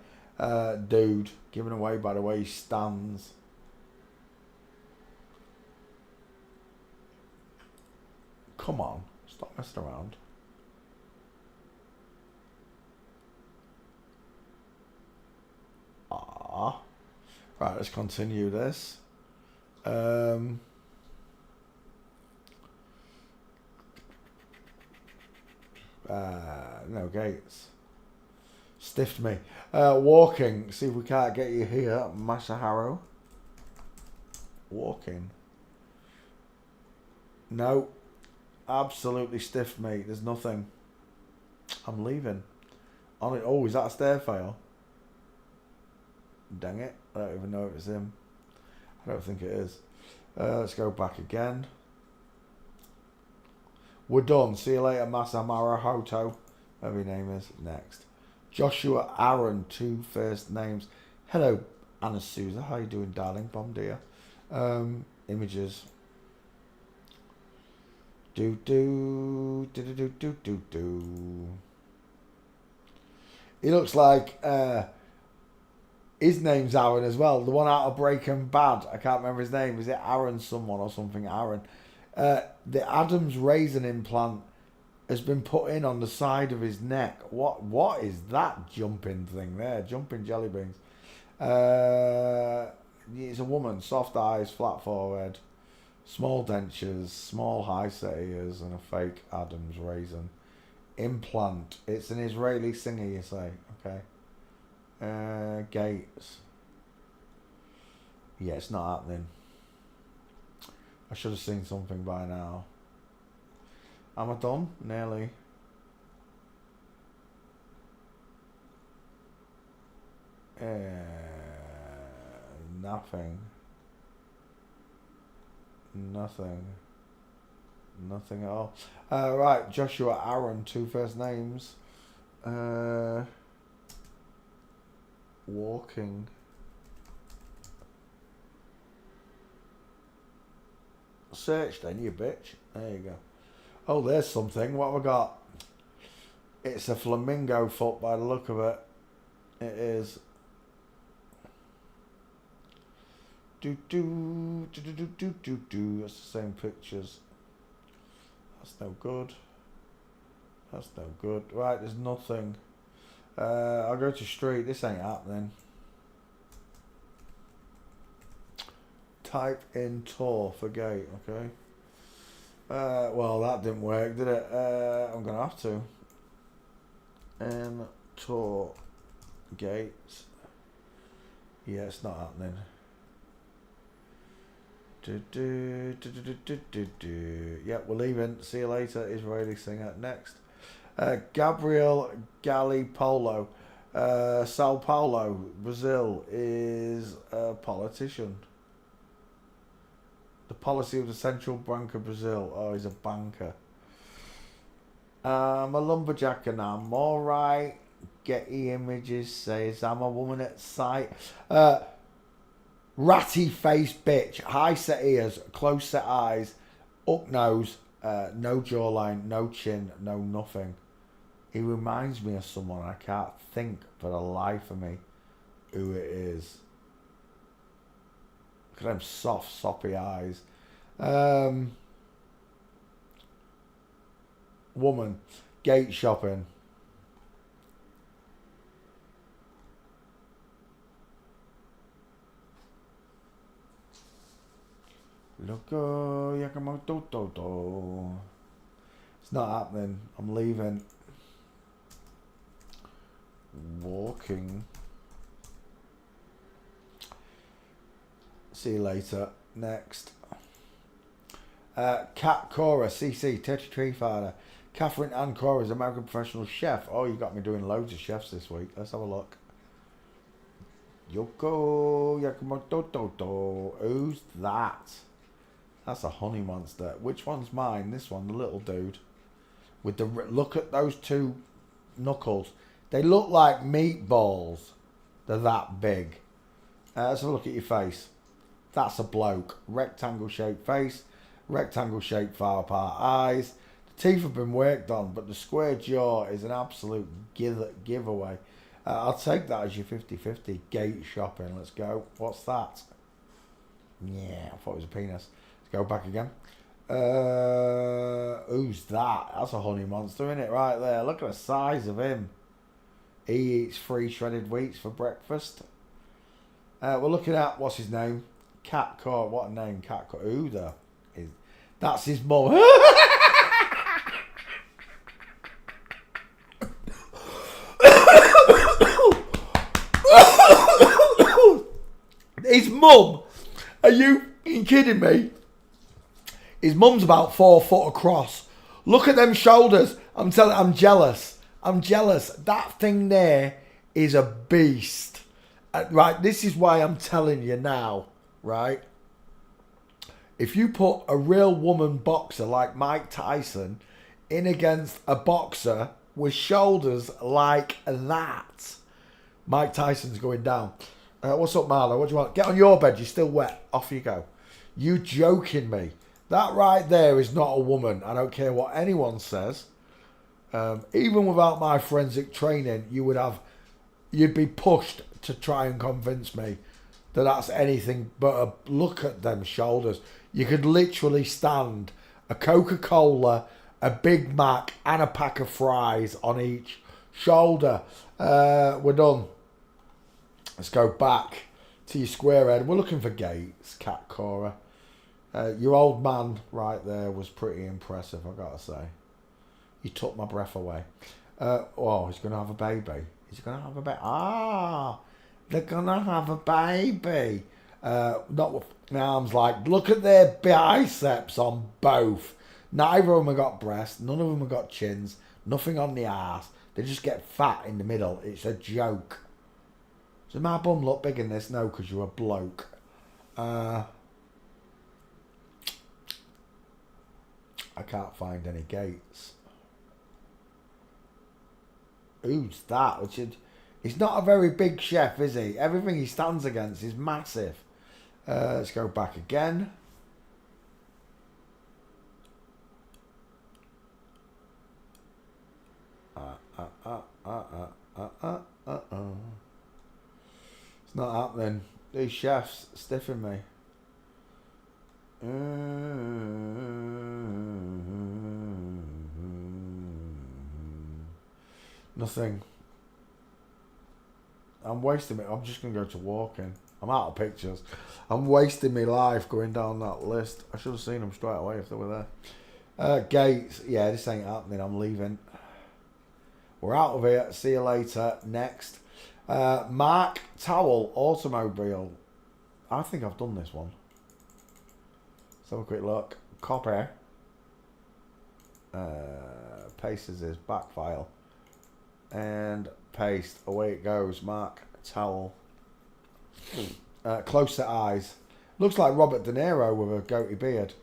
Dude, given away by the way he stands. Come on, stop messing around. Right, let's continue this. No gates. Stiffed me. Walking. See if we can't get you here, Masahiro. Walking. No. Absolutely stiffed me. There's nothing. I'm leaving. On it. Oh, is that a stair fail? Dang it. I don't even know if it's him. I don't think it is. Let's go back again. We're done. See you later, Masamara Hoto. Whatever your name is. Next. Joshua Aaron, 2 first names. Hello, Anna Souza. How you doing, darling? Bom dia. Images. Do. He looks like his name's Aaron as well. The one out of Breaking Bad. I can't remember his name. Is it Aaron someone or something? Aaron. The Adam's raisin implant has been put in on the side of his neck. What is that jumping thing there? Jumping jelly beans. It's a woman. Soft eyes, flat forehead. Small dentures, small high set ears, and a fake Adam's raisin. Implant. It's an Israeli singer, you say. Okay. Gates. Yeah, it's not happening. I should have seen something by now. Am I done? Nearly. Nothing. Nothing at all. Right, Joshua Aaron, 2 first names. Walking. Search then, you bitch. There you go. Oh, there's something. What have I got? It's a flamingo foot by the look of it. It is. That's the same pictures. That's no good. That's no good. Right, there's nothing. I'll go to street. This ain't happening. Type in tour for gate, okay? Well, that didn't work, did it? I'm going to have to. Tour gates. Yeah, it's not happening. Yeah, we're leaving. See you later. Israeli singer. Next. Gabriel Galipolo. Sao Paulo, Brazil, is a politician. The policy of the Central Bank of Brazil. Oh, he's a banker. I'm a lumberjack and I'm alright. Getty Images says I'm a woman at sight. Ratty faced bitch. High set ears, close set eyes, up nose, no jawline, no chin, no nothing. He reminds me of someone. I can't think for the life of me who it is. Look at them soft, soppy eyes. Woman, gate shopping. Loco Yakamoto. It's not happening. I'm leaving. Walking. See you later. Next. Kat Cora, CC, Tetry Tree Fighter. Catherine Ann Cora is American professional chef. Oh, you got me doing loads of chefs this week. Let's have a look. Yoko Yakamoto. Who's that? That's a honey monster. Which one's mine? This one, the little dude. With the look at those two knuckles. They look like meatballs. They're that big. Let's have a look at your face. That's a bloke. Rectangle shaped face. Rectangle shaped far apart eyes. The teeth have been worked on, but the square jaw is an absolute giveaway. I'll take that as your 50-50 gate shopping. Let's go. What's that? Yeah, I thought it was a penis. Let's go back again. Who's that? That's a honey monster, isn't it? Right there. Look at the size of him. He eats 3 shredded wheats for breakfast. We're looking at, what's his name? Cat Court. What a name, Cat Court. Who the is? That's his mum. His mum? Are you kidding me? His mum's about 4 foot across. Look at them shoulders. I'm jealous. I'm jealous. That thing there is a beast. Right, this is why I'm telling you now, right? If you put a real woman boxer like Mike Tyson in against a boxer with shoulders like that, Mike Tyson's going down. What's up, Marlo? What do you want? Get on your bed. You're still wet. Off you go. You joking me? That right there is not a woman. I don't care what anyone says. Even without my forensic training, you'd be pushed to try and convince me that that's anything but a look at them shoulders. You could literally stand a Coca-Cola, a Big Mac, and a pack of fries on each shoulder. We're done. Let's go back to your square head. We're looking for gates, Cat Cora. Your old man right there was pretty impressive, I gotta say. He took my breath away. Oh, he's gonna have a baby. He's gonna have a baby. Ah, they're gonna have a baby. Not with my arms like, look at their biceps on both. Neither of them have got breasts. None of them have got chins. Nothing on the arse. They just get fat in the middle. It's a joke. Does my bum look big in this? No, because you're a bloke. I can't find any gates. Who's that? He's not a very big chef, is he? Everything he stands against is massive. Let's go back again. It's not happening. These chefs stiffing me. Nothing. I'm wasting it. I'm just going to go to walking. I'm out of pictures. I'm wasting my life going down that list. I should have seen them straight away if they were there. Gates. Yeah, this ain't happening. I'm leaving. We're out of here. See you later. Next. Mark Towell, Automobile. I think I've done this one. Let's have a quick look. Copy. Paste as his back file. And paste. Away it goes. Mark Towell. Close set eyes. Looks like Robert De Niro with a goatee beard.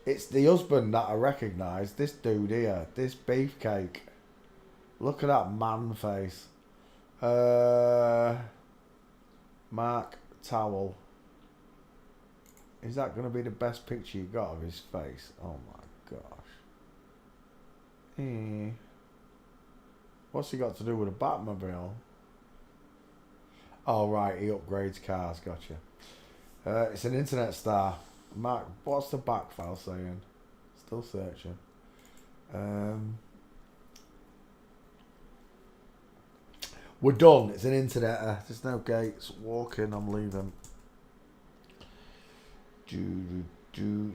It's the husband that I recognise. This dude here. This beefcake. Look at that man face. Mark Towell. Is that going to be the best picture you got of his face? Oh my gosh. What's he got to do with a Batmobile? Oh right, he upgrades cars. Gotcha. It's an internet star. Mark, what's the back file saying? Still searching. We're done. It's an internet. There's no gates. Walking. I'm leaving.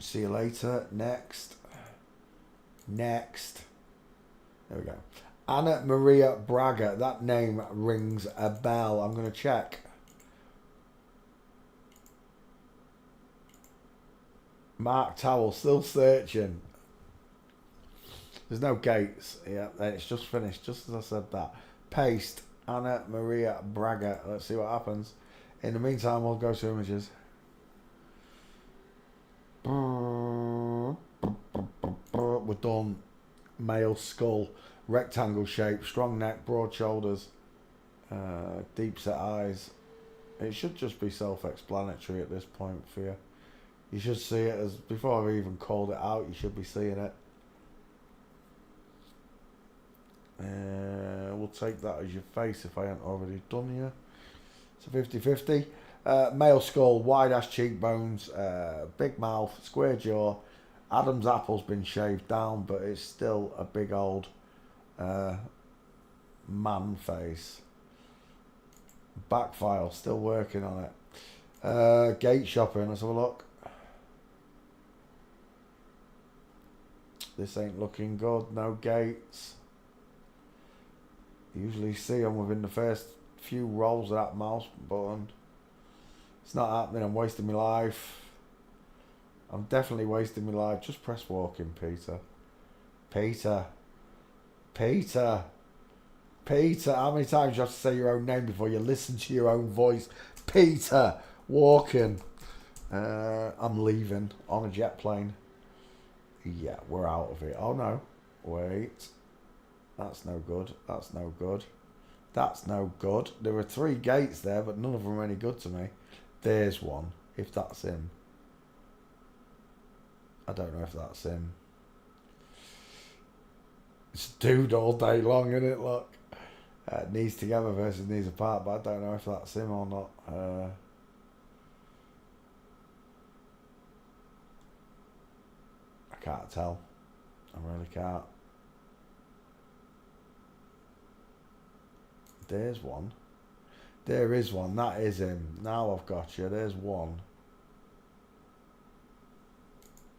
See you later. Next. There we go. Anna Maria Braga. That name rings a bell. I'm going to check. Mark Towell. Still searching. There's no gates. Yeah, it's just finished. Just as I said that. Paste. Anna Maria Braga. Let's see what happens. In the meantime, we'll go to images. We're done. Male skull. Rectangle shape. Strong neck. Broad shoulders. Deep set eyes. It should just be self-explanatory at this point for you. You should see it as... Before I've even called it out, you should be seeing it. We'll take that as your face if I haven't already done you. It's a 50-50. Male skull, wide ass cheekbones, big mouth, square jaw. Adam's apple's been shaved down, but it's still a big old man face. Back file, still working on it. Gate shopping, let's have a look. This ain't looking good, no gates. Usually see them within the first few rolls of that mouse button. It's not happening. I'm wasting my life. I'm definitely wasting my life. Just press walking, Peter. Peter. How many times do you have to say your own name before you listen to your own voice? Peter. Walking. I'm leaving on a jet plane. Yeah, we're out of it. Oh no. Wait. That's no good. That's no good. That's no good. There were 3 gates there, but none of them are any good to me. There's one, if that's him. I don't know if that's him. It's a dude all day long, isn't it? Look. Knees together versus knees apart, but I don't know if that's him or not. I can't tell. I really can't. There's one. There is one. That is him. Now I've got you. There's one.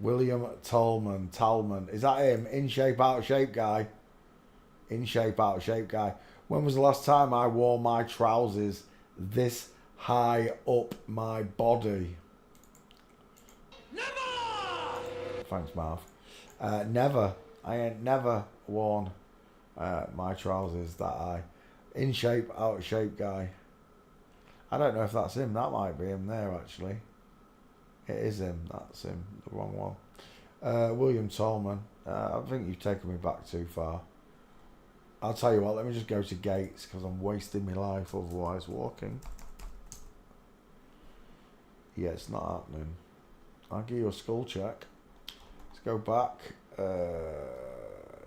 William Talman. Is that him? In shape, out of shape guy. In shape, out of shape guy. When was the last time I wore my trousers this high up my body? Never! Thanks, Marv. Never. I ain't never worn my trousers that high. In shape, out of shape guy. I don't know if that's him. That might be him there, actually. It is him. That's him. The wrong one. William Tolman. I think you've taken me back too far. I'll tell you what. Let me just go to Gates because I'm wasting my life otherwise walking. Yeah, it's not happening. I'll give you a skull check. Let's go back.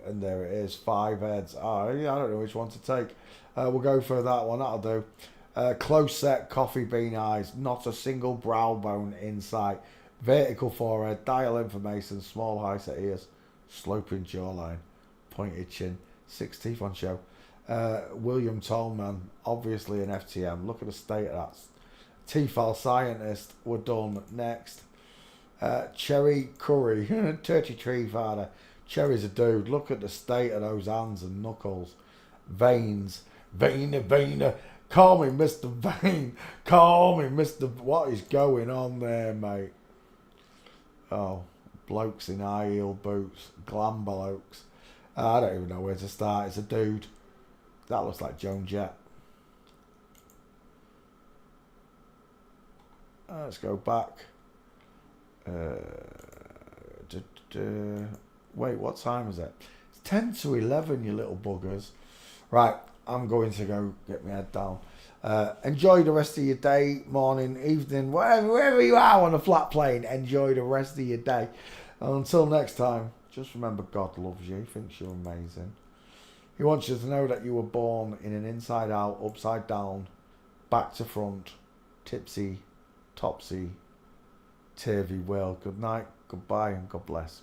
And there it is. 5 heads. Oh, yeah, I don't know which one to take. We'll go for that one. That'll do. Close set coffee bean eyes, not a single brow bone in sight, vertical forehead, dial information, small high set ears, sloping jawline, pointed chin, 6 teeth on show. William Tolman, obviously an FTM. Look at the state of that. Tefal scientist, we're done. Next. Cherry Curry, Turkey Tree Father. Cherry's a dude. Look at the state of those hands and knuckles. Veins. Veiner. Call me Mr. Vane. Call me Mr. What is going on there, mate? Oh, blokes in high heel boots. Glam blokes. I don't even know where to start. It's a dude. That looks like Joan Jett. Let's go back. Wait, what time is it? It's 10 to 11, you little buggers. Right, I'm going to go get my head down. Enjoy the rest of your day, morning, evening, wherever you are on a flat plane. Enjoy the rest of your day. And until next time, just remember God loves you. He thinks you're amazing. He wants you to know that you were born in an inside out, upside down, back to front, tipsy, topsy, turvy world. Good night, goodbye, and God bless.